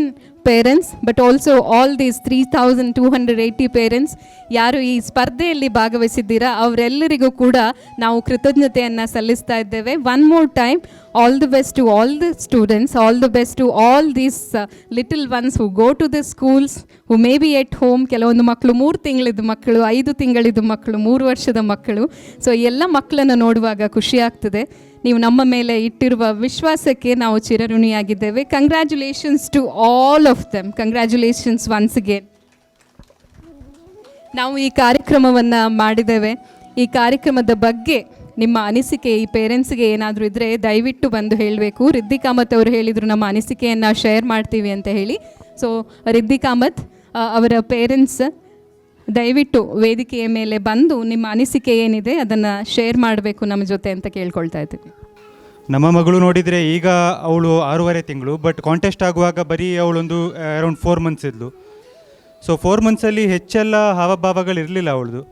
parents, but also all these 3,280 parents ಯಾರು ಈ ಸ್ಪರ್ಧೆಯಲ್ಲಿ ಭಾಗವಹಿಸಿದ್ದೀರಾ ಅವರೆಲ್ಲರಿಗೂ ಕೂಡ ನಾವು ಕೃತಜ್ಞತೆಯನ್ನು ಸಲ್ಲಿಸ್ತಾ ಇದ್ದೇವೆ. One more time, all the best to all the students, all the best to all these little ones who go to the schools, who may be at home. ಕೆಲವೊಂದು ಮಕ್ಕಳು 3 ತಿಂಗಳಿದ್ದು ಮಕ್ಕಳು, 5 ತಿಂಗಳಿದ್ದು ಮಕ್ಕಳು, 3 ವರ್ಷದ ಮಕ್ಕಳು. ಸೊ ಎಲ್ಲ ಮಕ್ಕಳನ್ನು ನೋಡುವಾಗ ಖುಷಿ ಆಗ್ತದೆ. ನೀವು ನಮ್ಮ ಮೇಲೆ ಇಟ್ಟಿರುವ ವಿಶ್ವಾಸಕ್ಕೆ ನಾವು ಚಿರಋಣಿಯಾಗಿದ್ದೇವೆ. Congratulations to all of them. Congratulations once again. ನಾವು ಈ ಕಾರ್ಯಕ್ರಮವನ್ನು ಮಾಡಿದ್ದೇವೆ. ಈ ಕಾರ್ಯಕ್ರಮದ ಬಗ್ಗೆ ನಿಮ್ಮ ಅನಿಸಿಕೆ ಈ ಪೇರೆಂಟ್ಸ್ಗೆ ಏನಾದರೂ ಇದ್ದರೆ ದಯವಿಟ್ಟು ಬಂದು ಹೇಳಬೇಕು. ರಿದ್ದಿ ಕಾಮತ್ ಅವರು ಹೇಳಿದರು ನಮ್ಮ ಅನಿಸಿಕೆಯನ್ನು ಶೇರ್ ಮಾಡ್ತೀವಿ ಅಂತ ಹೇಳಿ. ಸೊ ರಿದ್ದಿ ಕಾಮತ್ ಅವರ ಪೇರೆಂಟ್ಸ್ ದಯವಿಟ್ಟು ವೇದಿಕೆಯ ಮೇಲೆ ಬಂದು ನಿಮ್ಮ ಅನಿಸಿಕೆ ಏನಿದೆ ಅದನ್ನು ಶೇರ್ ಮಾಡಬೇಕು ನಮ್ಮ ಜೊತೆ ಅಂತ ಕೇಳ್ಕೊಳ್ತಾ ಇದ್ದೀವಿ. ನಮ್ಮ ಮಗಳು ನೋಡಿದರೆ ಈಗ ಅವಳು 6.5 ತಿಂಗಳು, ಬಟ್ ಕಾಂಟೆಸ್ಟ್ ಆಗುವಾಗ ಬರೀ ಅವಳೊಂದು ಅರೌಂಡ್ 4 ಮಂತ್ಸ್ ಇದ್ಲು. ಸೊ 4 ಮಂತ್ಸಲ್ಲಿ ಹೆಚ್ಚೆಲ್ಲ ಹಾವಭಾವಗಳಿರಲಿಲ್ಲ ಅವಳದು,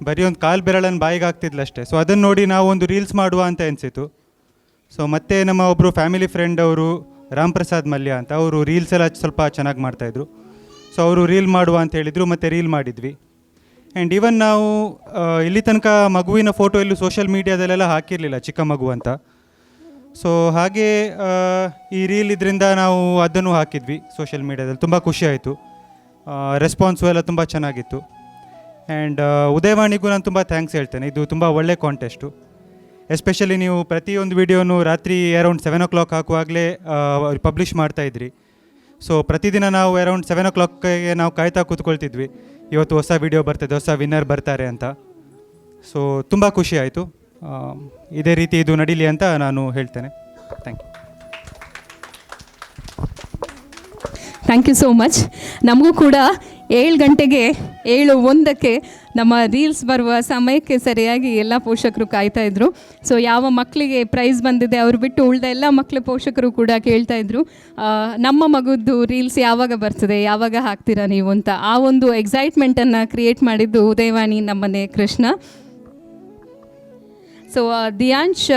ಬರೀ ಒಂದು ಕಾಲು ಬೆರಳನ್ನು ಬಾಯಿಗೆ ಆಗ್ತಿದ್ಲು ಅಷ್ಟೇ. ಸೊ ಅದನ್ನು ನೋಡಿ ನಾವು ಒಂದು ರೀಲ್ಸ್ ಮಾಡುವ ಅಂತ ಅನಿಸಿತು. ಸೊ ಮತ್ತೆ ನಮ್ಮ ಒಬ್ಬರು ಫ್ಯಾಮಿಲಿ ಫ್ರೆಂಡ್ ಅವರು ರಾಮ್ ಪ್ರಸಾದ್ ಮಲ್ಯ ಅಂತ, ಅವರು ರೀಲ್ಸ್ ಎಲ್ಲ ಸ್ವಲ್ಪ ಚೆನ್ನಾಗಿ ಮಾಡ್ತಾಯಿದ್ರು. ಸೊ ಅವರು ರೀಲ್ ಮಾಡುವ ಅಂತ ಹೇಳಿದರು, ಮತ್ತು ರೀಲ್ ಮಾಡಿದ್ವಿ. ಆ್ಯಂಡ್ ಈವನ್ ನಾವು ಇಲ್ಲಿ ತನಕ ಮಗುವಿನ ಫೋಟೋ ಎಲ್ಲೂ ಸೋಷಿಯಲ್ ಮೀಡಿಯಾದಲ್ಲೆಲ್ಲ ಹಾಕಿರಲಿಲ್ಲ, ಚಿಕ್ಕ ಮಗು ಅಂತ. ಸೊ ಹಾಗೆ ಈ ರೀಲ್ ಇದರಿಂದ ನಾವು ಅದನ್ನು ಹಾಕಿದ್ವಿ ಸೋಷಿಯಲ್ ಮೀಡಿಯಾದಲ್ಲಿ. ತುಂಬ ಖುಷಿ ಆಯಿತು, ರೆಸ್ಪಾನ್ಸು ಎಲ್ಲ ತುಂಬ ಚೆನ್ನಾಗಿತ್ತು. ಆ್ಯಂಡ್ ಉದಯವಾಣಿಗೂ ನಾನು ತುಂಬ ಥ್ಯಾಂಕ್ಸ್ ಹೇಳ್ತೇನೆ. ಇದು ತುಂಬ ಒಳ್ಳೆ ಕಾಂಟೆಸ್ಟು. ಎಸ್ಪೆಷಲಿ ನೀವು ಪ್ರತಿಯೊಂದು ವೀಡಿಯೋನು ರಾತ್ರಿ ಅರೌಂಡ್ 7 o'clock ಹಾಕುವಾಗಲೇ ಪಬ್ಲಿಷ್ ಮಾಡ್ತಾಯಿದ್ರಿ. ಸೊ ಪ್ರತಿದಿನ ನಾವು ಅರೌಂಡ್ 7 o'clockಗೆ ನಾವು ಕಾಯ್ತಾ ಕೂತ್ಕೊಳ್ತಿದ್ವಿ, ಇವತ್ತು ಹೊಸ ವೀಡಿಯೋ ಬರ್ತದೆ, ಹೊಸ ವಿನ್ನರ್ ಬರ್ತಾರೆ ಅಂತ. ಸೊ ತುಂಬ ಖುಷಿ ಆಯಿತು. ಇದೇ ರೀತಿ ಇದು ನಡೀಲಿ ಅಂತ ನಾನು ಹೇಳ್ತೇನೆ. Thank you. Thank you so much. ನಮಗೂ ಕೂಡ 7 ಗಂಟೆಗೆ 7:01 ನಮ್ಮ ರೀಲ್ಸ್ ಬರುವ ಸಮಯಕ್ಕೆ ಸರಿಯಾಗಿ ಎಲ್ಲ ಪೋಷಕರು ಕಾಯ್ತಾಯಿದ್ರು. ಸೊ ಯಾವ ಮಕ್ಕಳಿಗೆ ಪ್ರೈಸ್ ಬಂದಿದೆ ಅವ್ರು ಬಿಟ್ಟು ಉಳಿದ ಎಲ್ಲ ಮಕ್ಕಳ ಪೋಷಕರು ಕೂಡ ಕೇಳ್ತಾಯಿದ್ರು, ನಮ್ಮ ಮಗುದ್ದು ರೀಲ್ಸ್ ಯಾವಾಗ ಬರ್ತದೆ, ಯಾವಾಗ ಹಾಕ್ತೀರಾ ನೀವು ಅಂತ. ಆ ಒಂದು ಎಕ್ಸೈಟ್ಮೆಂಟನ್ನು ಕ್ರಿಯೇಟ್ ಮಾಡಿದ್ದು ಉದಯವಾಣಿ ನಮ್ಮನೆ ಕೃಷ್ಣ. ಸೊ ದಿಯಾಂಶ್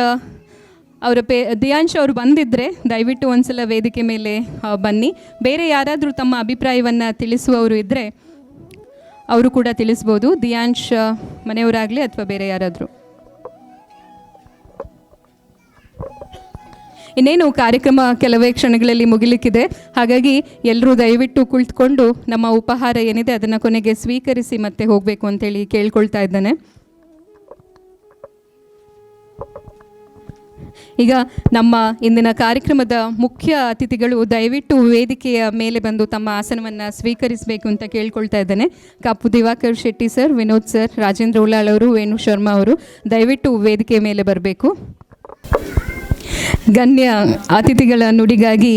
ಅವರು ಬಂದಿದ್ದರೆ ದಯವಿಟ್ಟು ಒಂದ್ಸಲ ವೇದಿಕೆ ಮೇಲೆ ಬನ್ನಿ. ಬೇರೆ ಯಾರಾದರೂ ತಮ್ಮ ಅಭಿಪ್ರಾಯವನ್ನು ತಿಳಿಸುವವರು ಇದ್ದರೆ ಅವರು ಕೂಡ ತಿಳಿಸ್ಬೋದು. ದಿಯಾಂಶ್ ಮನೆಯವರಾಗಲಿ ಅಥವಾ ಬೇರೆ ಯಾರಾದರೂ. ಇನ್ನೇನು ಕಾರ್ಯಕ್ರಮ ಕೆಲವೇ ಕ್ಷಣಗಳಲ್ಲಿ ಮುಗಿಲಿಕ್ಕಿದೆ. ಹಾಗಾಗಿ ಎಲ್ಲರೂ ದಯವಿಟ್ಟು ಕುಳಿತುಕೊಂಡು ನಮ್ಮ ಉಪಹಾರ ಏನಿದೆ ಅದನ್ನು ಕೊನೆಗೆ ಸ್ವೀಕರಿಸಿ ಮತ್ತೆ ಹೋಗಬೇಕು ಅಂತೇಳಿ ಕೇಳ್ಕೊಳ್ತಾ ಇದ್ದಾನೆ. ಈಗ ನಮ್ಮ ಇಂದಿನ ಕಾರ್ಯಕ್ರಮದ ಮುಖ್ಯ ಅತಿಥಿಗಳು ದಯವಿಟ್ಟು ವೇದಿಕೆಯ ಮೇಲೆ ಬಂದು ತಮ್ಮ ಆಸನವನ್ನು ಸ್ವೀಕರಿಸಬೇಕು ಅಂತ ಕೇಳ್ಕೊಳ್ತಾ ಇದ್ದೇನೆ. ಕಾಪು ದಿವಾಕರ್ ಶೆಟ್ಟಿ ಸರ್, ವಿನೋದ್ ಸರ್, ರಾಜೇಂದ್ರ ಉಳ್ಳಾಳ್ ಅವರು, ವೇಣು ಶರ್ಮಾ ಅವರು ದಯವಿಟ್ಟು ವೇದಿಕೆಯ ಮೇಲೆ ಬರಬೇಕು. ಗಣ್ಯ ಅತಿಥಿಗಳ ನುಡಿಗಾಗಿ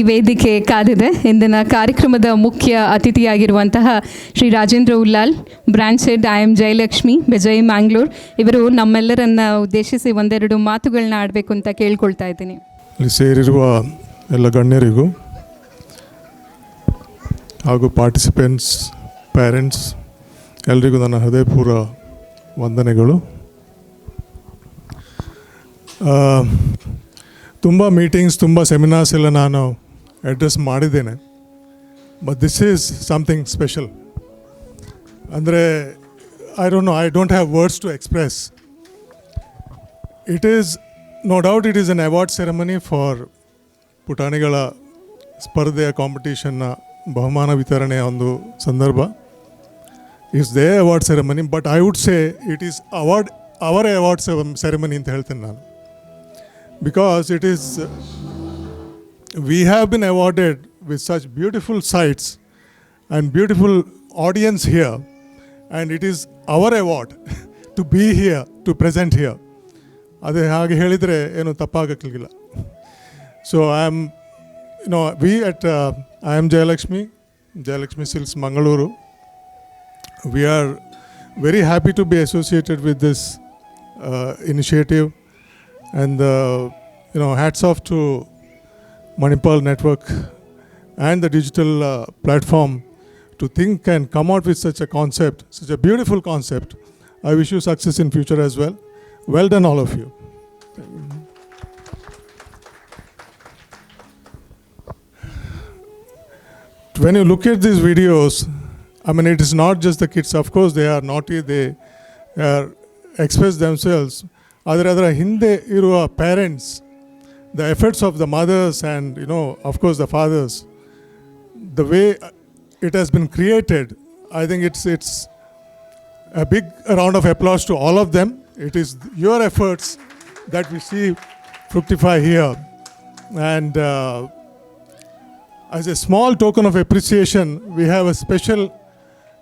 ವೇದಿಕೆ ಕಾದಿದೆ. ಇಂದಿನ ಕಾರ್ಯಕ್ರಮದ ಮುಖ್ಯ ಅತಿಥಿಯಾಗಿರುವಂತಹ Shri Rajendra Ullal, branch head IIM Jayalakshmi, Vijay Mangalore, ಇವರು ನಮ್ಮೆಲ್ಲರನ್ನ ಉದ್ದೇಶಿಸಿ ಒಂದೆರಡು ಮಾತುಗಳನ್ನ ಆಡಬೇಕು ಅಂತ ಕೇಳ್ಕೊಳ್ತಾ ಇದ್ದೀನಿ. ಇಲ್ಲಿ ಸೇರಿರುವ ಎಲ್ಲ ಗಣ್ಯರಿಗೂ ಹಾಗೂ ಪಾರ್ಟಿಸಿಪೆಂಟ್ಸ್, ಪೇರೆಂಟ್ಸ್ ಎಲ್ರಿಗೂ ನನ್ನ ಹೃದಯಪೂರ್ವ ವಂದನೆಗಳು. ತುಂಬ ಮೀಟಿಂಗ್ಸ್, ತುಂಬ ಸೆಮಿನಾರ್ಸ್ ಎಲ್ಲ ನಾನು ಅಡ್ರೆಸ್ ಮಾಡಿದ್ದೇನೆ. But this is something special. ಅಂದರೆ I don't have words to express. It is no doubt it is an award ceremony for ಪುಟಾಣಿಗಳ ಸ್ಪರ್ಧೆಯ ಕಾಂಪಿಟೇಷನ್ನ ಬಹುಮಾನ ವಿತರಣೆಯ ಒಂದು ಸಂದರ್ಭ. It's the award ceremony, but I would say it is our award ceremony ಅಂತ ಹೇಳ್ತೇನೆ ನಾನು. Because it is, we have been awarded with such beautiful sights and beautiful audience here, and it is our award to be here, to present here. ಅದೇ ಹಾಗೆ ಹೇಳಿದರೆ ಏನು ತಪ್ಪಾಗಲಿಲ್ಲ. So we at IIM Jayalakshmi Silks Mangaluru, we are very happy to be associated with this initiative. And hats off to Manipal Network and the digital platform to think and come out with such a concept, such a beautiful concept. I wish you success in future as well. Well done, all of you. when you look at these videos, I mean, it is not just the kids. Of course, they are naughty. They express themselves. Adರ ಹಿಂದೆ ಇರುವ parents, the efforts of the mothers and, of course, the fathers, the way it has been created, I think it's a big round of applause to all of them. It is your efforts that we see fructify here. And as a small token of appreciation, we have a special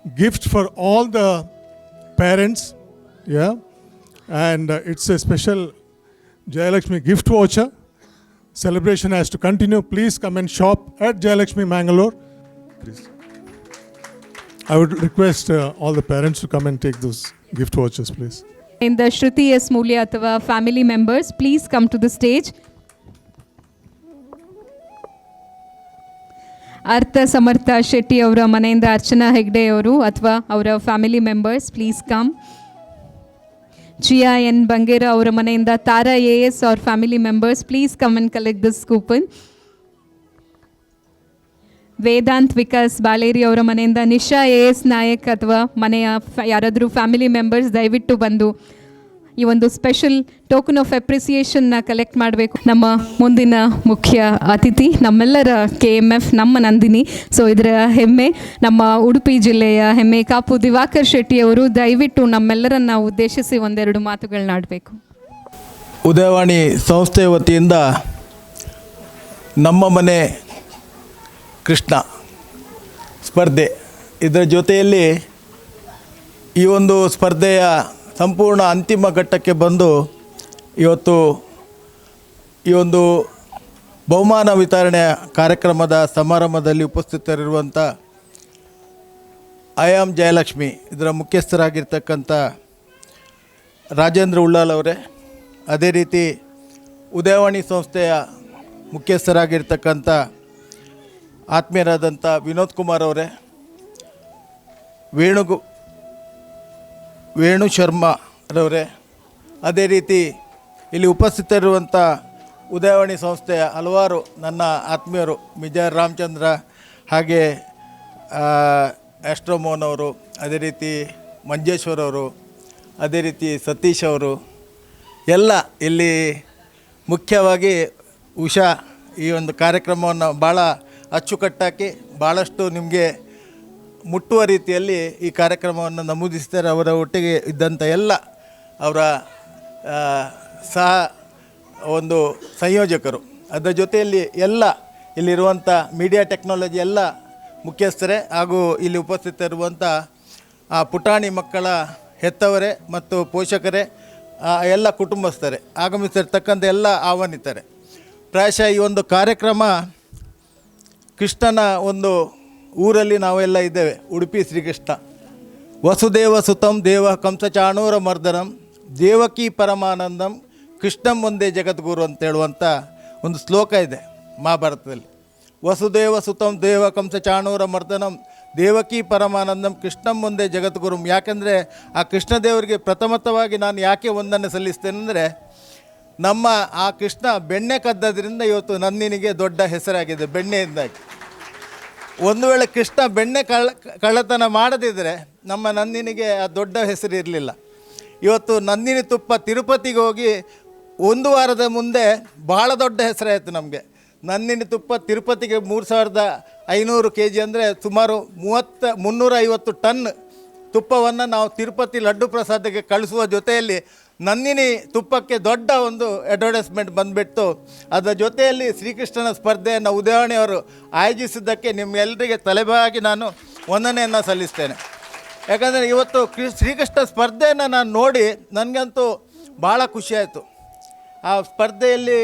gift for all the parents. Yeah. And it's a special Jayalakshmi gift voucher. Celebration has to continue. Please come and shop at Jayalakshmi Mangalore. Please. I would request all the parents to come and take those gift vouchers, please. In the Shruti S. Mulya ಅಥವಾ family members, please come to the stage. ಅರ್ಥ ಸಮರ್ಥ ಶೆಟ್ಟಿ ಅವರ ಮನೆಯಿಂದ ಅರ್ಚನಾ ಹೆಗ್ಡೆ ಅವರು ಅಥವಾ ಅವರ family members please come. Jiya N Bangera ಅವರ ಮನೆಯಿಂದ Tara AS ಅವ್ರ family members please come and collect this coupon. Vedant Vikas Baleri ಅವರ ಮನೆಯಿಂದ ನಿಶಾ AS ನಾಯಕ್ ಅಥವಾ ಮನೆಯ ಯಾರಾದರೂ ಫ್ಯಾಮಿಲಿ ಮೆಂಬರ್ಸ್ ದಯವಿಟ್ಟು ಬಂದು ಈ ಒಂದು ಸ್ಪೆಷಲ್ ಟೋಕನ್ ಆಫ್ ಅಪ್ರಿಸಿಯೇಷನ್ನ ಕಲೆಕ್ಟ್ ಮಾಡಬೇಕು. ನಮ್ಮ ಮುಂದಿನ ಮುಖ್ಯ ಅತಿಥಿ ನಮ್ಮೆಲ್ಲರ KMF ನಮ್ಮ ನಂದಿನಿ. ಸೊ ಇದರ ಹೆಮ್ಮೆ ನಮ್ಮ ಉಡುಪಿ ಜಿಲ್ಲೆಯ ಹೆಮ್ಮೆ ಕಾಪು ದಿವಾಕರ್ ಶೆಟ್ಟಿ ಅವರು ದಯವಿಟ್ಟು ನಮ್ಮೆಲ್ಲರನ್ನ ಉದ್ದೇಶಿಸಿ ಒಂದೆರಡು ಮಾತುಗಳನ್ನಾಡಬೇಕು. ಉದಯವಾಣಿ ಸಂಸ್ಥೆ ವತಿಯಿಂದ ನಮ್ಮ ಮನೆ ಕೃಷ್ಣ ಸ್ಪರ್ಧೆ, ಇದರ ಜೊತೆಯಲ್ಲಿ ಈ ಒಂದು ಸ್ಪರ್ಧೆಯ ಸಂಪೂರ್ಣ ಅಂತಿಮ ಘಟ್ಟಕ್ಕೆ ಬಂದು ಇವತ್ತು ಈ ಒಂದು ಬಹುಮಾನ ವಿತರಣೆ ಕಾರ್ಯಕ್ರಮದ ಸಮಾರಂಭದಲ್ಲಿ ಉಪಸ್ಥಿತರಿರುವಂಥ ಆಯಾಮ್ ಜಯಲಕ್ಷ್ಮಿ ಇದರ ಮುಖ್ಯಸ್ಥರಾಗಿರ್ತಕ್ಕಂಥ ರಾಜೇಂದ್ರ ಉಳ್ಳಾಲ್ ಅವರೇ, ಅದೇ ರೀತಿ ಉದಯವಾಣಿ ಸಂಸ್ಥೆಯ ಮುಖ್ಯಸ್ಥರಾಗಿರ್ತಕ್ಕಂಥ ಆತ್ಮೀಯರಾದಂಥ ವಿನೋದ್ ಕುಮಾರ್ ಅವರೇ, ವೇಣು ಶರ್ಮಾರವರೇ, ಅದೇ ರೀತಿ ಇಲ್ಲಿ ಉಪಸ್ಥಿತರಿರುವಂಥ ಉದಯವಾಣಿ ಸಂಸ್ಥೆಯ ಹಲವಾರು ನನ್ನ ಆತ್ಮೀಯರು, ಮಿಜಾರ್ ರಾಮಚಂದ್ರ, ಹಾಗೆ ಆಸ್ಟ್ರೋಮೋನ್ ಅವರು, ಅದೇ ರೀತಿ ಮಂಜೇಶ್ವರ್ ಅವರು, ಅದೇ ರೀತಿ ಸತೀಶ್ ಅವರು ಎಲ್ಲ ಇಲ್ಲಿ, ಮುಖ್ಯವಾಗಿ ಉಷಾ ಈ ಒಂದು ಕಾರ್ಯಕ್ರಮವನ್ನು ಭಾಳ ಅಚ್ಚುಕಟ್ಟಾಗಿ ಭಾಳಷ್ಟು ನಿಮಗೆ ಮುಟ್ಟುವ ರೀತಿಯಲ್ಲಿ ಈ ಕಾರ್ಯಕ್ರಮವನ್ನು ನಮೂದಿಸ್ತಾರೆ. ಅವರ ಒಟ್ಟಿಗೆ ಇದ್ದಂಥ ಎಲ್ಲ ಅವರ ಸಹ ಒಂದು ಸಂಯೋಜಕರು, ಅದರ ಜೊತೆಯಲ್ಲಿ ಎಲ್ಲ ಇಲ್ಲಿರುವಂಥ ಮೀಡಿಯಾ ಟೆಕ್ನಾಲಜಿ ಎಲ್ಲ ಮುಖ್ಯಸ್ಥರೇ ಹಾಗೂ ಇಲ್ಲಿ ಉಪಸ್ಥಿತರಿರುವಂಥ ಆ ಪುಟಾಣಿ ಮಕ್ಕಳ ಹೆತ್ತವರೇ ಮತ್ತು ಪೋಷಕರೇ, ಎಲ್ಲ ಕುಟುಂಬಸ್ಥರೇ, ಆಗಮಿಸಿರ್ತಕ್ಕಂಥ ಎಲ್ಲ ಆಹ್ವಾನಿತರೆ. ಪ್ರಾಯಶಃ ಈ ಒಂದು ಕಾರ್ಯಕ್ರಮ ಕೃಷ್ಣನ ಒಂದು ಊರಲ್ಲಿ ನಾವೆಲ್ಲ ಇದ್ದೇವೆ, ಉಡುಪಿ ಶ್ರೀಕೃಷ್ಣ. ವಸುದೇವ ಸುತಂ ದೇವ ಕಂಸ ಚಾಣೂರ ಮರ್ದನಂ ದೇವಕಿ ಪರಮಾನಂದಂ ಕೃಷ್ಣಂ ಒಂದೇ ಜಗದ್ಗುರು ಅಂತ ಹೇಳುವಂಥ ಒಂದು ಶ್ಲೋಕ ಇದೆ ಮಹಾಭಾರತದಲ್ಲಿ. ವಸುದೇವ ಸುತಂ ದೇವ ಕಂಸ ಚಾಣೂರ ಮರ್ದನಂ ದೇವಕಿ ಪರಮಾನಂದಂ ಕೃಷ್ಣಂ ಒಂದೇ ಜಗದ್ಗುರುಂ. ಯಾಕೆಂದರೆ ಆ ಕೃಷ್ಣದೇವರಿಗೆ ಪ್ರಥಮತವಾಗಿ ನಾನು ಯಾಕೆ ವಂದನೆ ಸಲ್ಲಿಸ್ತೇನೆ ಅಂದರೆ, ನಮ್ಮ ಆ ಕೃಷ್ಣ ಬೆಣ್ಣೆ ಕದ್ದದ್ರಿಂದ ಇವತ್ತು ನಂದಿನಿಗೆ ದೊಡ್ಡ ಹೆಸರಾಗಿದೆ, ಬೆಣ್ಣೆಯಿಂದಾಗಿ. ಒಂದು ವೇಳೆ ಕೃಷ್ಣ ಬೆಣ್ಣೆ ಕಳ್ಳತನ ಮಾಡದಿದ್ದರೆ ನಮ್ಮ ನಂದಿನಿಗೆ ಆ ದೊಡ್ಡ ಹೆಸರು ಇರಲಿಲ್ಲ. ಇವತ್ತು ನಂದಿನಿ ತುಪ್ಪ ತಿರುಪತಿಗೆ ಹೋಗಿ ಒಂದು ವಾರದ ಮುಂದೆ ಭಾಳ ದೊಡ್ಡ ಹೆಸರಾಯಿತು ನಮಗೆ. ನಂದಿನಿ ತುಪ್ಪ ತಿರುಪತಿಗೆ 3500 kg ಅಂದರೆ ಸುಮಾರು 350 ಟನ್ ತುಪ್ಪವನ್ನು ನಾವು ತಿರುಪತಿ ಲಡ್ಡು ಪ್ರಸಾದಕ್ಕೆ ಕಳಿಸುವ ಜೊತೆಯಲ್ಲಿ ನಂದಿನಿ ತುಪ್ಪಕ್ಕೆ ದೊಡ್ಡ ಒಂದು ಅಡ್ವರ್ಟೈಸ್ಮೆಂಟ್ ಬಂದುಬಿಟ್ಟು, ಅದರ ಜೊತೆಯಲ್ಲಿ ಶ್ರೀಕೃಷ್ಣನ ಸ್ಪರ್ಧೆಯನ್ನು ಉದಯವಾಣಿಯವರು ಆಯೋಜಿಸಿದ್ದಕ್ಕೆ ನಿಮ್ಮೆಲ್ಲರಿಗೆ ತಲೆಬಾಗಿ ನಾನು ವಂದನೆಯನ್ನು ಸಲ್ಲಿಸ್ತೇನೆ. ಯಾಕಂದರೆ ಇವತ್ತು ಶ್ರೀಕೃಷ್ಣ ಸ್ಪರ್ಧೆಯನ್ನು ನಾನು ನೋಡಿ ನನಗಂತೂ ಭಾಳ ಖುಷಿಯಾಯಿತು. ಆ ಸ್ಪರ್ಧೆಯಲ್ಲಿ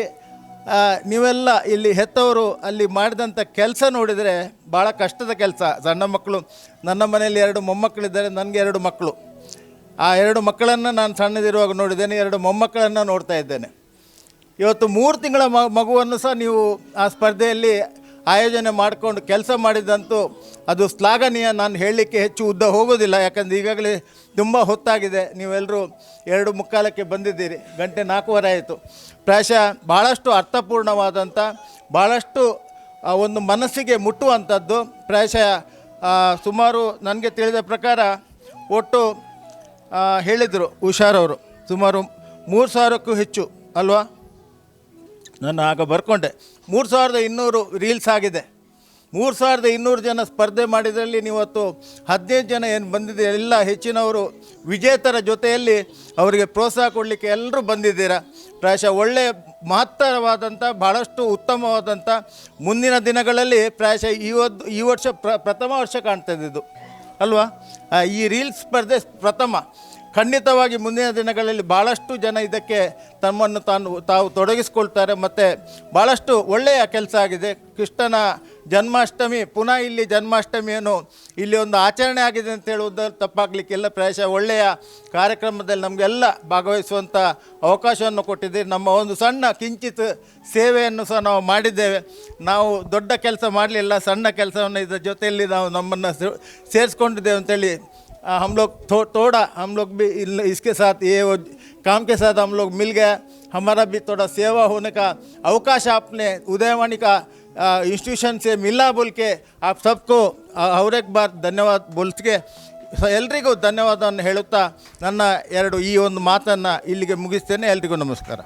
ನೀವೆಲ್ಲ ಇಲ್ಲಿ ಹೆತ್ತವರು ಅಲ್ಲಿ ಮಾಡಿದಂಥ ಕೆಲಸ ನೋಡಿದರೆ ಭಾಳ ಕಷ್ಟದ ಕೆಲಸ. ಸಣ್ಣ ಮಕ್ಕಳು, ನನ್ನ ಮನೆಯಲ್ಲಿ 2 ಮೊಮ್ಮಕ್ಕಳಿದ್ದಾರೆ, ನನಗೆ 2 ಮಕ್ಕಳು. ಆ 2 ಮಕ್ಕಳನ್ನು ನಾನು ಸಣ್ಣದಿರುವಾಗ ನೋಡಿದ್ದೇನೆ, 2 ಮೊಮ್ಮಕ್ಕಳನ್ನು ನೋಡ್ತಾ ಇದ್ದೇನೆ. ಇವತ್ತು 3 ತಿಂಗಳ ಮಗುವನ್ನು ಸಹ ನೀವು ಆ ಸ್ಪರ್ಧೆಯಲ್ಲಿ ಆಯೋಜನೆ ಮಾಡಿಕೊಂಡು ಕೆಲಸ ಮಾಡಿದಂತೂ ಅದು ಶ್ಲಾಘನೀಯ. ನಾನು ಹೇಳಲಿಕ್ಕೆ ಹೆಚ್ಚು ಉದ್ದ ಹೋಗೋದಿಲ್ಲ, ಯಾಕಂದರೆ ಈಗಾಗಲೇ ತುಂಬ ಹೊತ್ತಾಗಿದೆ. ನೀವೆಲ್ಲರೂ 2:45ಕ್ಕೆ ಬಂದಿದ್ದೀರಿ, 4:15 ಆಯಿತು. ಪ್ರಾಯಶಃ ಭಾಳಷ್ಟು ಅರ್ಥಪೂರ್ಣವಾದಂಥ, ಭಾಳಷ್ಟು ಒಂದು ಮನಸ್ಸಿಗೆ ಮುಟ್ಟುವಂಥದ್ದು. ಪ್ರಾಯಶಃ ಸುಮಾರು ನನಗೆ ತಿಳಿದ ಪ್ರಕಾರ ಒಟ್ಟು ಹೇಳಿದರು ಉಷಾರವರು ಸುಮಾರು 3,000ಕ್ಕೂ ಹೆಚ್ಚು ಅಲ್ವಾ, ನಾನು ಆಗ ಬರ್ಕೊಂಡೆ. 3,200 ರೀಲ್ಸ್ ಆಗಿದೆ. 3,200 ಜನ ಸ್ಪರ್ಧೆ ಮಾಡಿದ್ರಲ್ಲಿ ನೀವತ್ತು 15 ಜನ ಏನು ಬಂದಿದೆ ಎಲ್ಲ ಹೆಚ್ಚಿನವರು ವಿಜೇತರ ಜೊತೆಯಲ್ಲಿ ಅವರಿಗೆ ಪ್ರೋತ್ಸಾಹ ಕೊಡಲಿಕ್ಕೆ ಎಲ್ಲರೂ ಬಂದಿದ್ದೀರಾ. ಪ್ರಾಯಶಃ ಒಳ್ಳೆಯ ಮಹತ್ತರವಾದಂಥ ಭಾಳಷ್ಟು ಉತ್ತಮವಾದಂಥ ಮುಂದಿನ ದಿನಗಳಲ್ಲಿ ಪ್ರಾಯಶಃ ಈ ವರ್ಷ ಪ್ರಥಮ ವರ್ಷ ಕಾಣ್ತದಿದ್ದು ಅಲ್ವಾ. ಈ ರೀಲ್ಸ್ ಸ್ಪರ್ಧೆ ಪ್ರಥಮ. ಖಂಡಿತವಾಗಿ ಮುಂದಿನ ದಿನಗಳಲ್ಲಿ ಭಾಳಷ್ಟು ಜನ ಇದಕ್ಕೆ ತಮ್ಮನ್ನು ತಾವು ತೊಡಗಿಸ್ಕೊಳ್ತಾರೆ. ಮತ್ತು ಭಾಳಷ್ಟು ಒಳ್ಳೆಯ ಕೆಲಸ ಆಗಿದೆ. ಕೃಷ್ಣನ ಜನ್ಮಾಷ್ಟಮಿ ಪುನಃ ಇಲ್ಲಿ ಜನ್ಮಾಷ್ಟಮಿಯನ್ನು ಇಲ್ಲಿ ಒಂದು ಆಚರಣೆ ಆಗಿದೆ ಅಂತ ಹೇಳುವುದು ತಪ್ಪಾಗಲಿಕ್ಕಿಲ್ಲ. ಪ್ರಾಯಶಃ ಒಳ್ಳೆಯ ಕಾರ್ಯಕ್ರಮದಲ್ಲಿ ನಮಗೆಲ್ಲ ಭಾಗವಹಿಸುವಂಥ ಅವಕಾಶವನ್ನು ಕೊಟ್ಟಿದ್ದೀರಿ. ನಮ್ಮ ಒಂದು ಸಣ್ಣ ಕಿಂಚಿತ್ ಸೇವೆಯನ್ನು ಸಹ ನಾವು ಮಾಡಿದ್ದೇವೆ. ನಾವು ದೊಡ್ಡ ಕೆಲಸ ಮಾಡಲಿಲ್ಲ, ಸಣ್ಣ ಕೆಲಸವನ್ನು ಇದರ ಜೊತೆಯಲ್ಲಿ ನಾವು ನಮ್ಮನ್ನು ಸೇರಿಸ್ಕೊಂಡಿದ್ದೇವೆ ಅಂತೇಳಿ हम लोग थोड़ा हम लोग भी इसके साथ ये काम के साथ हम लोग मिल गया. हमारा भी थोड़ा सेवा होने का अवकाश आपने उदयवाणी का इंस्टीट्यूशन से मिला बोल के आप सबको और एक बार धन्यवाद बोल के ಎಲ್ರಿಗೂ ಧನ್ಯವಾದವನ್ನು ಹೇಳುತ್ತಾ ನನ್ನ ಈ ಒಂದು ಮಾತನ್ನು ಇಲ್ಲಿಗೆ ಮುಗಿಸ್ತೇನೆ. ಎಲ್ರಿಗೂ ನಮಸ್ಕಾರ.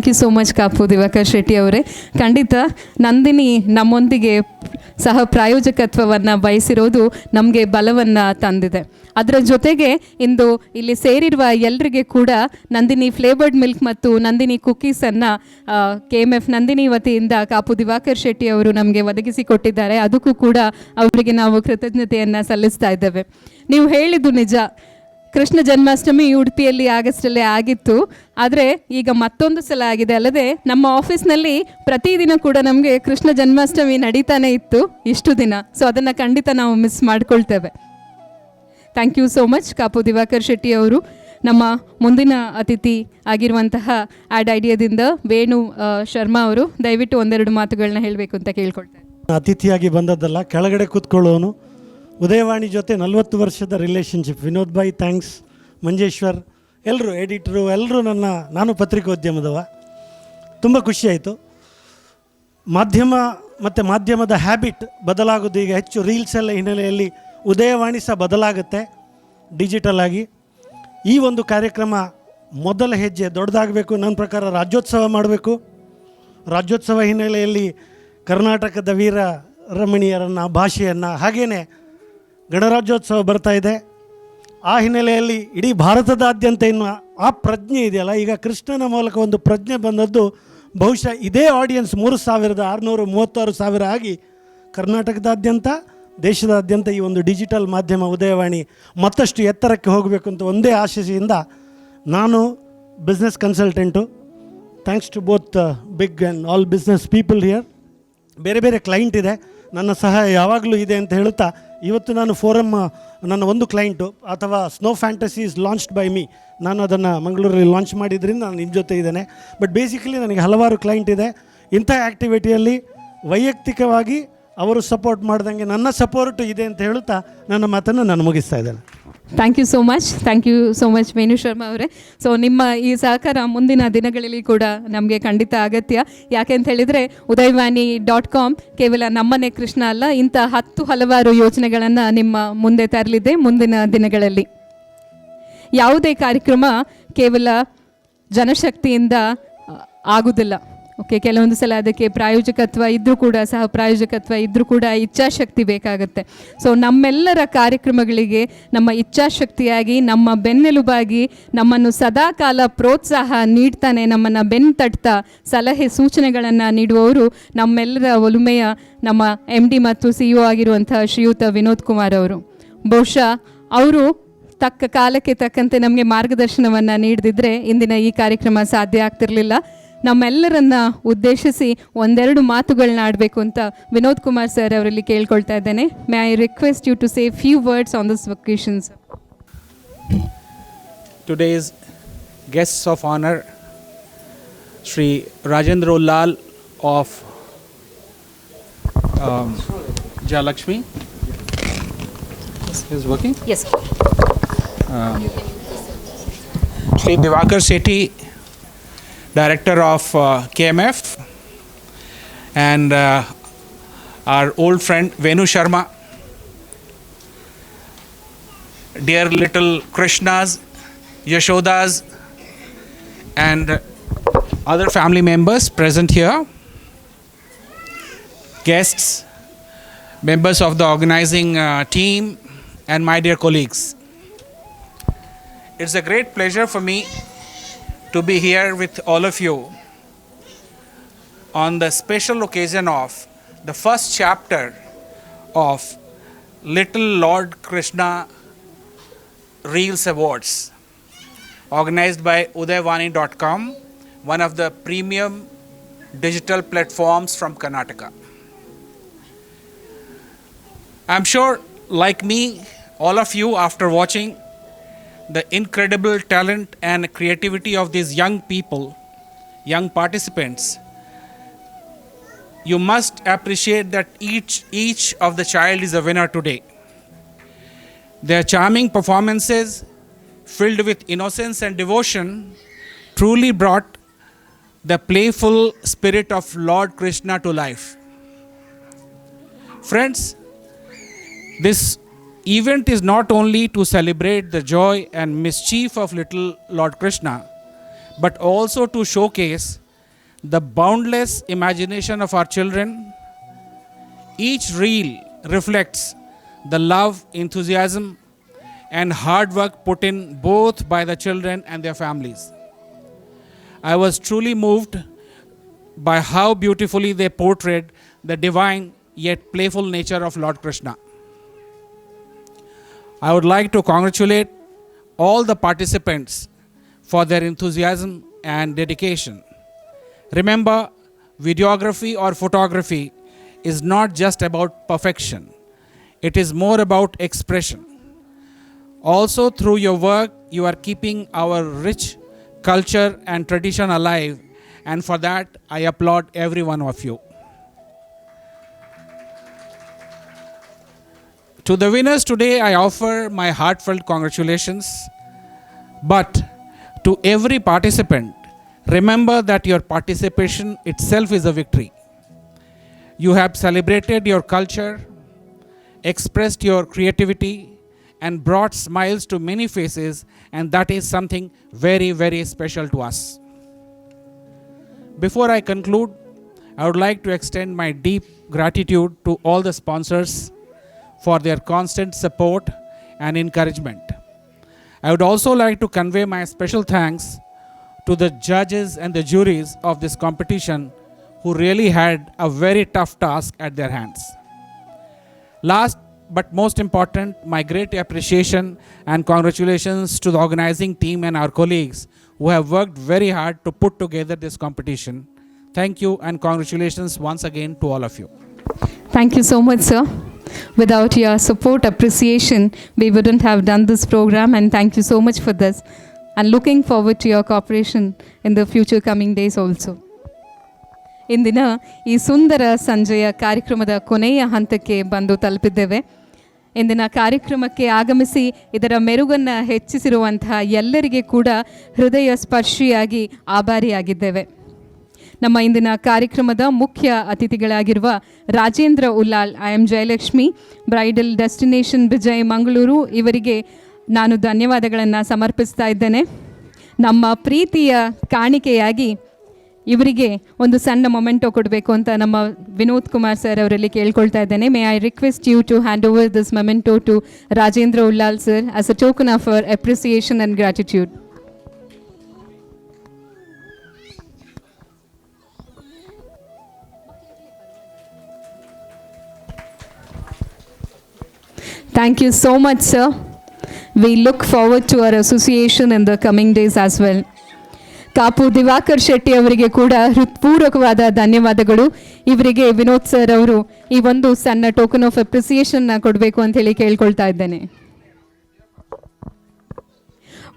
Thank you so much Kapu Diwakar Shetty ಅವರೇ. ಖಂಡಿತ ನಂದಿನಿ ನಮ್ಮೊಂದಿಗೆ ಸಹ ಪ್ರಾಯೋಜಕತ್ವವನ್ನು ವಹಿಸಿರೋದು ನಮಗೆ ಬಲವನ್ನು ತಂದಿದೆ. ಅದರ ಜೊತೆಗೆ ಇಂದು ಇಲ್ಲಿ ಸೇರಿರುವ ಎಲ್ಲರಿಗೆ ಕೂಡ ನಂದಿನಿ ಫ್ಲೇವರ್ಡ್ ಮಿಲ್ಕ್ ಮತ್ತು ನಂದಿನಿ ಕುಕ್ಕೀಸನ್ನು KMF ನಂದಿನಿ ವತಿಯಿಂದ ಕಾಪು ದಿವಾಕರ್ ಶೆಟ್ಟಿ ಅವರು ನಮಗೆ ಒದಗಿಸಿಕೊಟ್ಟಿದ್ದಾರೆ. ಅದಕ್ಕೂ ಕೂಡ ಅವರಿಗೆ ನಾವು ಕೃತಜ್ಞತೆಯನ್ನು ಸಲ್ಲಿಸ್ತಾ ಇದ್ದೇವೆ. ನೀವು ಹೇಳಿದ್ದು ನಿಜ, ಕೃಷ್ಣ ಜನ್ಮಾಷ್ಟಮಿ ಉಡುಪಿಯಲ್ಲಿ ಆಗಸ್ಟಲ್ಲೇ ಆಗಿತ್ತು. ಆದರೆ ಈಗ ಮತ್ತೊಂದು ಸಲ ಆಗಿದೆ ಅಲ್ಲದೆ ನಮ್ಮ ಆಫೀಸ್ನಲ್ಲಿ ಪ್ರತಿದಿನ ಕೂಡ ನಮಗೆ ಕೃಷ್ಣ ಜನ್ಮಾಷ್ಟಮಿ ನಡೀತಾನೆ ಇತ್ತು ಇಷ್ಟು ದಿನ. ಸೊ ಅದನ್ನು ಖಂಡಿತ ನಾವು ಮಿಸ್ ಮಾಡ್ಕೊಳ್ತೇವೆ. Thank you so much Kapu Diwakar Shetty ಅವರು. ನಮ್ಮ ಮುಂದಿನ ಅತಿಥಿ ಆಗಿರುವಂತಹ ಆ್ಯಡ್ ಐಡಿಯಾದಿಂದ ವೇಣು ಶರ್ಮಾ ಅವರು ದಯವಿಟ್ಟು ಒಂದೆರಡು ಮಾತುಗಳನ್ನ ಹೇಳಬೇಕು ಅಂತ ಕೇಳ್ಕೊಳ್ತಾರೆ. ಅತಿಥಿಯಾಗಿ ಬಂದದ್ದಲ್ಲ, ಕೆಳಗಡೆ ಕೂತ್ಕೊಳ್ಳೋನು. ಉದಯವಾಣಿ ಜೊತೆ 40 ವರ್ಷದ ರಿಲೇಷನ್ಶಿಪ್. ವಿನೋದ್ ಭಾಯ್ ಥ್ಯಾಂಕ್ಸ್, ಮಂಜೇಶ್ವರ್, ಎಲ್ಲರೂ ಎಡಿಟರು ಎಲ್ಲರೂ ನಾನು ಪತ್ರಿಕೋದ್ಯಮದವ. ತುಂಬ ಖುಷಿಯಾಯಿತು. ಮಾಧ್ಯಮ ಮತ್ತು ಮಾಧ್ಯಮದ ಹ್ಯಾಬಿಟ್ ಬದಲಾಗೋದು. ಈಗ ಹೆಚ್ಚು ರೀಲ್ಸ್ ಎಲ್ಲ ಹಿನ್ನೆಲೆಯಲ್ಲಿ ಉದಯವಾಣಿ ಸಹ ಬದಲಾಗುತ್ತೆ ಡಿಜಿಟಲ್ ಆಗಿ. ಈ ಒಂದು ಕಾರ್ಯಕ್ರಮ ಮೊದಲ ಹೆಜ್ಜೆ ದೊಡ್ಡದಾಗಬೇಕು. ನನ್ನ ಪ್ರಕಾರ ರಾಜ್ಯೋತ್ಸವ ಮಾಡಬೇಕು. ರಾಜ್ಯೋತ್ಸವ ಹಿನ್ನೆಲೆಯಲ್ಲಿ ಕರ್ನಾಟಕದ ವೀರ ರಮಣೀಯರನ್ನು ಭಾಷೆಯನ್ನು ಹಾಗೆಯೇ ಗಣರಾಜ್ಯೋತ್ಸವ ಬರ್ತಾ ಇದೆ. ಆ ಹಿನ್ನೆಲೆಯಲ್ಲಿ ಇಡೀ ಭಾರತದಾದ್ಯಂತ ಇನ್ನು ಆ ಪ್ರಜ್ಞೆ ಇದೆಯಲ್ಲ, ಈಗ ಕೃಷ್ಣನ ಮೂಲಕ ಒಂದು ಪ್ರಜ್ಞೆ ಬಂದದ್ದು ಬಹುಶಃ ಇದೇ ಆಡಿಯನ್ಸ್ 3,636,000 ಆಗಿ ಕರ್ನಾಟಕದಾದ್ಯಂತ ದೇಶದಾದ್ಯಂತ ಈ ಒಂದು ಡಿಜಿಟಲ್ ಮಾಧ್ಯಮ ಉದಯವಾಣಿ ಮತ್ತಷ್ಟು ಎತ್ತರಕ್ಕೆ ಹೋಗಬೇಕು ಅಂತ ಒಂದೇ ಆಶೆಯಿಂದ ನಾನು business consultant. Thanks to both big and all business people here. ಬೇರೆ ಬೇರೆ ಕ್ಲೈಂಟ್ ಇದೆ, ನನ್ನ ಸಹಾಯ ಯಾವಾಗಲೂ ಇದೆ ಅಂತ ಹೇಳುತ್ತಾ ಇವತ್ತು ನಾನು ಫೋರಮ್ ನನ್ನ ಒಂದು ಕ್ಲೈಂಟು ಅಥವಾ snow fantasy is launched by me. ನಾನು ಅದನ್ನು ಮಂಗಳೂರಲ್ಲಿ ಲಾಂಚ್ ಮಾಡಿದ್ರಿಂದ ನಾನು ನಿಮ್ಮ ಜೊತೆ ಇದ್ದೇನೆ. ಬಟ್ ಬೇಸಿಕಲಿ ನನಗೆ ಹಲವಾರು ಕ್ಲೈಂಟ್ ಇದೆ. ಇಂಥ ಆ್ಯಕ್ಟಿವಿಟಿಯಲ್ಲಿ ವೈಯಕ್ತಿಕವಾಗಿ ಅವರು ಸಪೋರ್ಟ್ ಮಾಡ್ದಂಗೆ ನನ್ನ ಸಪೋರ್ಟು ಇದೆ ಅಂತ ಹೇಳುತ್ತಾ ನನ್ನ ಮಾತನ್ನು ನಾನು ಮುಗಿಸ್ತಾ ಇದ್ದೇನೆ. Thank you so much Venu Sharma ಅವರೇ. ಸೊ ನಿಮ್ಮ ಈ ಸಹಕಾರ ಮುಂದಿನ ದಿನಗಳಲ್ಲಿ ಕೂಡ ನಮಗೆ ಖಂಡಿತ ಅಗತ್ಯ. ಯಾಕೆಂತ ಹೇಳಿದರೆ udayvani.com ಕೇವಲ ನಮ್ಮನೆ ಕೃಷ್ಣ ಅಲ್ಲ, ಇಂಥ ಹಲವಾರು ಯೋಜನೆಗಳನ್ನು ನಿಮ್ಮ ಮುಂದೆ ತರಲಿದೆ ಮುಂದಿನ ದಿನಗಳಲ್ಲಿ. ಯಾವುದೇ ಕಾರ್ಯಕ್ರಮ ಕೇವಲ ಜನಶಕ್ತಿಯಿಂದ ಆಗುವುದಿಲ್ಲ. ಓಕೆ, ಕೆಲವೊಂದು ಸಲ ಅದಕ್ಕೆ ಪ್ರಾಯೋಜಕತ್ವ ಇದ್ದರೂ ಕೂಡ ಸಹ ಪ್ರಾಯೋಜಕತ್ವ ಇದ್ದರೂ ಕೂಡ ಇಚ್ಛಾಶಕ್ತಿ ಬೇಕಾಗುತ್ತೆ. ಸೊ ನಮ್ಮೆಲ್ಲರ ಕಾರ್ಯಕ್ರಮಗಳಿಗೆ ನಮ್ಮ ಇಚ್ಛಾಶಕ್ತಿಯಾಗಿ ನಮ್ಮ ಬೆನ್ನೆಲುಬಾಗಿ ನಮ್ಮನ್ನು ಸದಾ ಕಾಲ ಪ್ರೋತ್ಸಾಹ ನೀಡ್ತಾನೆ, ನಮ್ಮನ್ನು ಬೆನ್ನು ತಟ್ತಾ ಸಲಹೆ ಸೂಚನೆಗಳನ್ನು ನೀಡುವವರು ನಮ್ಮೆಲ್ಲರ ಒಲುಮೆಯ ನಮ್ಮ MD ಮತ್ತು CEO ಆಗಿರುವಂಥ ಶ್ರೀಯುತ ವಿನೋದ್ ಕುಮಾರ್ ಅವರು. ಬಹುಶಃ ಅವರು ತಕ್ಕ ಕಾಲಕ್ಕೆ ತಕ್ಕಂತೆ ನಮಗೆ ಮಾರ್ಗದರ್ಶನವನ್ನು ನೀಡದಿದ್ದರೆ ಇಂದಿನ ಈ ಕಾರ್ಯಕ್ರಮ ಸಾಧ್ಯ ಆಗ್ತಿರಲಿಲ್ಲ. ನಮ್ಮೆಲ್ಲರನ್ನ ಉದ್ದೇಶಿಸಿ ಒಂದೆರಡು ಮಾತುಗಳನ್ನ ಆಡಬೇಕು ಅಂತ ವಿನೋದ್ ಕುಮಾರ್ ಸರ್ ಅವರಲ್ಲಿ ಕೇಳ್ಕೊಳ್ತಾ ಇದ್ದೇನೆ. May I request you to say few words on this occasion. Today's guests of honor, Shri Rajendra Ullal of Jayalakshmi. Is working? Yes. Shri Divakar Sethi, Director of KMF, and our old friend Venu Sharma, dear little Krishnas, Yashodas, and other family members present here, guests, members of the organizing team, and my dear colleagues. It's a great pleasure for me to be here with all of you on the special occasion of the first chapter of Little Lord Krishna Reels Awards, organized by Udayvani.com, one of the premium digital platforms from Karnataka. I'm sure, like me, all of you, after watching the incredible talent and creativity of these young people, young participants, you must appreciate that each of the child is a winner today. Their charming performances, filled with innocence and devotion, truly brought the playful spirit of Lord Krishna to life. Friends, this event is not only to celebrate the joy and mischief of little Lord Krishna, but also to showcase the boundless imagination of our children. Each reel reflects the love, enthusiasm, and hard work put in both by the children and their families. I was truly moved by how beautifully they portrayed the divine yet playful nature of Lord Krishna. I would like to congratulate all the participants for their enthusiasm and dedication. Remember, videography or photography is not just about perfection. It is more about expression. Also, through your work, you are keeping our rich culture and tradition alive, and for that, I applaud every one of you. To the winners today, I offer my heartfelt congratulations. But to every participant, remember that your participation itself is a victory. You have celebrated your culture, expressed your creativity, and brought smiles to many faces, and that is something very, very special to us. Before I conclude, I would like to extend my deep gratitude to all the sponsors for their constant support and encouragement. I would also like to convey my special thanks to the judges and the juries of this competition who really had a very tough task at their hands. Last but most important, my great appreciation and congratulations to the organizing team and our colleagues who have worked very hard to put together this competition. Thank you and congratulations once again to all of you. Thank you so much, sir. Without your support, appreciation, we wouldn't have done this program, and thank you so much for this. And looking forward to your cooperation in the future coming days also. ಇಂದಿನ ಈ ಸುಂದರ ಸಂಜೆಯ ಕಾರ್ಯಕ್ರಮದ ಕೊನೆಯ ಹಂತಕ್ಕೆ ಬಂದು ತಲುಪಿದ್ದೇವೆ. ಇಂದಿನ ಕಾರ್ಯಕ್ರಮಕ್ಕೆ ಆಗಮಿಸಿ ಇದರ ಮೆರುಗನ್ನು ಹೆಚ್ಚಿಸಿರುವಂತಹ ಎಲ್ಲರಿಗೆ ಕೂಡ ಹೃದಯ ಸ್ಪರ್ಶಿಯಾಗಿ ಆಭಾರಿಯಾಗಿದ್ದೇವೆ. ನಮ್ಮ ಇಂದಿನ ಕಾರ್ಯಕ್ರಮದ ಮುಖ್ಯ ಅತಿಥಿಗಳಾಗಿರುವ Rajendra Ullal, IM Jayalakshmi bridal destination Bejai Mangaluru, ಇವರಿಗೆ ನಾನು ಧನ್ಯವಾದಗಳನ್ನು ಸಮರ್ಪಿಸ್ತಾ ಇದ್ದೇನೆ. ನಮ್ಮ ಪ್ರೀತಿಯ ಕಾಣಿಕೆಯಾಗಿ ಇವರಿಗೆ ಒಂದು ಸಣ್ಣ ಮೊಮೆಂಟೋ ಕೊಡಬೇಕು ಅಂತ ನಮ್ಮ ವಿನೋದ್ ಕುಮಾರ್ ಸರ್ ಅವರಲ್ಲಿ ಕೇಳ್ಕೊಳ್ತಾ ಇದ್ದೇನೆ. May I request you to hand over this memento to Rajendra Ullal sir as a token of our appreciation and gratitude. Thank you so much, sir. We look forward to our association in the coming days as well. Kapu Diwakar Shetty ಅವರಿಗೆ ಕೂಡ ಹೃತ್ಪೂರ್ವಕವಾದ ಧನ್ಯವಾದಗಳು. ಇವರಿಗೆ Vinod sir ಅವರು ಈ ಒಂದು ಸಣ್ಣ token of ಅಪ್ರಿಸಿಯೇಷನ್ನ ಕೊಡಬೇಕು ಅಂತ ಹೇಳಿ ಕೇಳ್ಕೊಳ್ತಾ ಇದ್ದೇನೆ.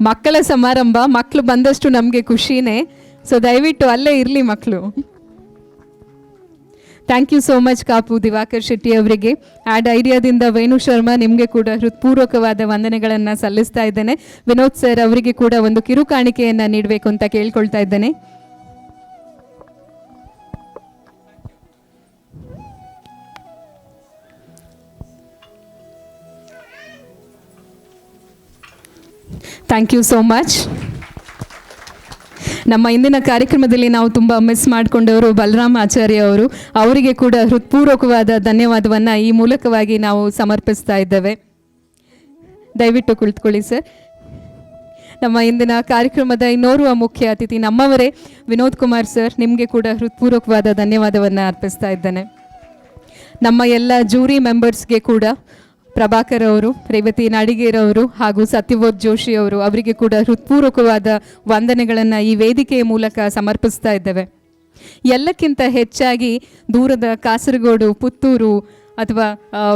ಮಕ್ಕಳ ಸಮಾರಂಭ, ಮಕ್ಕಳು ಬಂದಷ್ಟು ನಮಗೆ ಖುಷಿನೇ. ಸೊ ದಯವಿಟ್ಟು ಅಲ್ಲೇ ಇರಲಿ ಮಕ್ಕಳು. Thank you so much Kapu Diwakar Shetty ಅವರಿಗೆ. ಆ್ಯಡ್ ಐಡಿಯಾದಿಂದ ವೇಣು ಶರ್ಮಾ, ನಿಮಗೆ ಕೂಡ ಹೃತ್ಪೂರ್ವಕವಾದ ವಂದನೆಗಳನ್ನು ಸಲ್ಲಿಸ್ತಾ ಇದ್ದೇನೆ. ವಿನೋದ್ ಸರ್ ಅವರಿಗೆ ಕೂಡ ಒಂದು ಕಿರು ಕಾಣಿಕೆಯನ್ನು ನೀಡಬೇಕು ಅಂತ ಕೇಳ್ಕೊಳ್ತಾ ಇದ್ದೇನೆ. Thank you so much. ನಮ್ಮ ಇಂದಿನ ಕಾರ್ಯಕ್ರಮದಲ್ಲಿ ನಾವು ತುಂಬ ಮಿಸ್ ಮಾಡಿಕೊಂಡವರು ಬಲರಾಮ್ ಆಚಾರ್ಯ ಅವರು. ಅವರಿಗೆ ಕೂಡ ಹೃತ್ಪೂರ್ವಕವಾದ ಧನ್ಯವಾದವನ್ನು ಈ ಮೂಲಕವಾಗಿ ನಾವು ಸಮರ್ಪಿಸ್ತಾ ಇದ್ದೇವೆ. ದಯವಿಟ್ಟು ಕುಳಿತುಕೊಳ್ಳಿ ಸರ್. ನಮ್ಮ ಇಂದಿನ ಕಾರ್ಯಕ್ರಮದ ಇನ್ನೋರ್ವ ಮುಖ್ಯ ಅತಿಥಿ ನಮ್ಮವರೇ ವಿನೋದ್ ಕುಮಾರ್ ಸರ್. ನಿಮಗೆ ಕೂಡ ಹೃತ್ಪೂರ್ವಕವಾದ ಧನ್ಯವಾದವನ್ನು ಅರ್ಪಿಸ್ತಾ ಇದ್ದೇನೆ. ನಮ್ಮ ಎಲ್ಲ ಜೂರಿ ಮೆಂಬರ್ಸ್ಗೆ ಕೂಡ ಪ್ರಭಾಕರ್ ಅವರು, ರೇವತಿ ನಾಡಿಗೇರ್ ಅವರು ಹಾಗೂ ಸತ್ಯವೋತ್ ಜೋಶಿ ಅವರು, ಅವರಿಗೆ ಕೂಡ ಹೃತ್ಪೂರ್ವಕವಾದ ವಂದನೆಗಳನ್ನು ಈ ವೇದಿಕೆಯ ಮೂಲಕ ಸಮರ್ಪಿಸ್ತಾ ಇದ್ದೇವೆ. ಎಲ್ಲಕ್ಕಿಂತ ಹೆಚ್ಚಾಗಿ ದೂರದ ಕಾಸರಗೋಡು, ಪುತ್ತೂರು ಅಥವಾ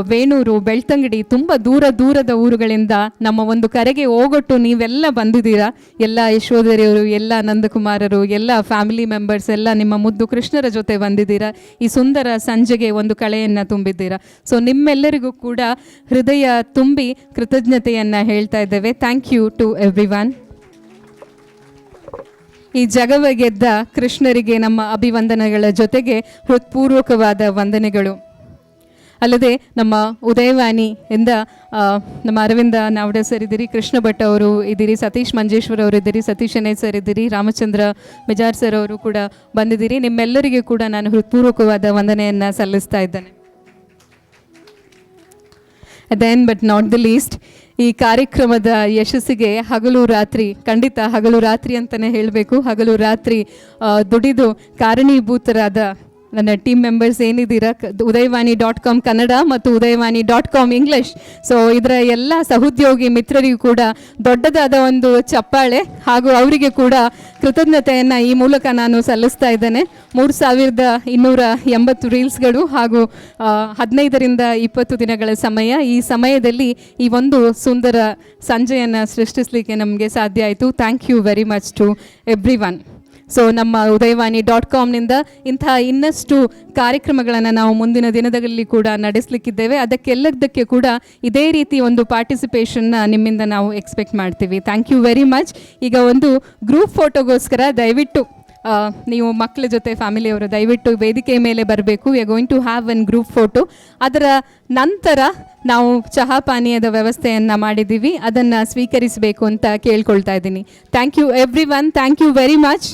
ವೇಣೂರು, ಬೆಳ್ತಂಗಡಿ, ತುಂಬ ದೂರದ ಊರುಗಳಿಂದ ನಮ್ಮ ಒಂದು ಕರೆಗೆ ಹೋಗೊಟ್ಟು ನೀವೆಲ್ಲ ಬಂದಿದ್ದೀರಾ. ಎಲ್ಲ ಯಶೋಧರಿಯವರು, ಎಲ್ಲ ನಂದಕುಮಾರರು, ಎಲ್ಲ ಫ್ಯಾಮಿಲಿ ಮೆಂಬರ್ಸ್ ಎಲ್ಲ ನಿಮ್ಮ ಮುದ್ದು ಕೃಷ್ಣರ ಜೊತೆ ಬಂದಿದ್ದೀರಾ. ಈ ಸುಂದರ ಸಂಜೆಗೆ ಒಂದು ಕಳೆಯನ್ನು ತುಂಬಿದ್ದೀರಾ. ಸೊ ನಿಮ್ಮೆಲ್ಲರಿಗೂ ಕೂಡ ಹೃದಯ ತುಂಬಿ ಕೃತಜ್ಞತೆಯನ್ನು ಹೇಳ್ತಾ ಇದ್ದೇವೆ. Thank you to everyone. ಈ ಜಗವ ಗೆದ್ದ ಕೃಷ್ಣರಿಗೆ ನಮ್ಮ ಅಭಿವಂದನೆಗಳ ಜೊತೆಗೆ ಹೃತ್ಪೂರ್ವಕವಾದ ವಂದನೆಗಳು. ಅಲ್ಲದೆ ನಮ್ಮ ಉದಯವಾಣಿ ಇಂದ ನಮ್ಮ ಅರವಿಂದ ನಾವಡೆ ಸರ್ ಇದ್ದೀರಿ, ಕೃಷ್ಣ ಭಟ್ ಅವರು ಇದ್ದೀರಿ, ಸತೀಶ್ ಮಂಜೇಶ್ವರ್ ಅವರು ಇದ್ದೀರಿ, ಸತೀಶ್ ಶೆಣೈ ಸರ್ ಇದ್ದೀರಿ, ರಾಮಚಂದ್ರ ಮಿಜಾರ್ ಸರ್ ಅವರು ಕೂಡ ಬಂದಿದ್ದೀರಿ. ನಿಮ್ಮೆಲ್ಲರಿಗೂ ಕೂಡ ನಾನು ಹೃತ್ಪೂರ್ವಕವಾದ ವಂದನೆಯನ್ನು ಸಲ್ಲಿಸ್ತಾ ಇದ್ದೇನೆ. Then but not the least, ಈ ಕಾರ್ಯಕ್ರಮದ ಯಶಸ್ಸಿಗೆ ಹಗಲು ರಾತ್ರಿ, ಖಂಡಿತ ಹಗಲು ರಾತ್ರಿ ಅಂತಲೇ ಹೇಳಬೇಕು, ಹಗಲು ರಾತ್ರಿ ದುಡಿದು ಕಾರಣೀಭೂತರಾದ ನನ್ನ ಟೀಮ್ ಮೆಂಬರ್ಸ್ ಏನಿದ್ದೀರಾ, udayvani.com ಕನ್ನಡ ಮತ್ತು udayvani.com ಇಂಗ್ಲಿಷ್, ಸೊ ಇದರ ಎಲ್ಲ ಸಹೋದ್ಯೋಗಿ ಮಿತ್ರರಿಗೂ ಕೂಡ ದೊಡ್ಡದಾದ ಒಂದು ಚಪ್ಪಾಳೆ ಹಾಗೂ ಅವರಿಗೆ ಕೂಡ ಕೃತಜ್ಞತೆಯನ್ನು ಈ ಮೂಲಕ ನಾನು ಸಲ್ಲಿಸ್ತಾ ಇದ್ದೇನೆ. 3280 ರೀಲ್ಸ್ಗಳು ಹಾಗೂ 15ರಿಂದ 20 ದಿನಗಳ ಸಮಯ. ಈ ಸಮಯದಲ್ಲಿ ಈ ಒಂದು ಸುಂದರ ಸಂಜೆಯನ್ನು ಸೃಷ್ಟಿಸಲಿಕ್ಕೆ ನಮಗೆ ಸಾಧ್ಯ ಆಯಿತು. Thank you very much to every one. So ನಮ್ಮ udayvani.comನಿಂದ ಇಂತಹ ಇನ್ನಷ್ಟು ಕಾರ್ಯಕ್ರಮಗಳನ್ನು ನಾವು ಮುಂದಿನ ದಿನದಲ್ಲಿ ಕೂಡ ನಡೆಸಲಿಕ್ಕಿದ್ದೇವೆ. ಅದಕ್ಕೆಲ್ಲದಕ್ಕೆ ಕೂಡ ಇದೇ ರೀತಿ ಒಂದು ಪಾರ್ಟಿಸಿಪೇಷನ್ನ ನಿಮ್ಮಿಂದ ನಾವು ಎಕ್ಸ್ಪೆಕ್ಟ್ ಮಾಡ್ತೀವಿ. Thank you very much. ಈಗ ಒಂದು ಗ್ರೂಪ್ ಫೋಟೋಗೋಸ್ಕರ ದಯವಿಟ್ಟು ನೀವು ಮಕ್ಕಳ ಜೊತೆ ಫ್ಯಾಮಿಲಿಯವರು ದಯವಿಟ್ಟು ವೇದಿಕೆಯ ಮೇಲೆ ಬರಬೇಕು. We are going to have one group photo. ಅದರ ನಂತರ ನಾವು ಚಹಾ ಪಾನೀಯದ ವ್ಯವಸ್ಥೆಯನ್ನು ಮಾಡಿದ್ದೀವಿ, ಅದನ್ನು ಸ್ವೀಕರಿಸಬೇಕು ಅಂತ ಕೇಳ್ಕೊಳ್ತಾ ಇದ್ದೀನಿ. Thank you every one. Thank you very much.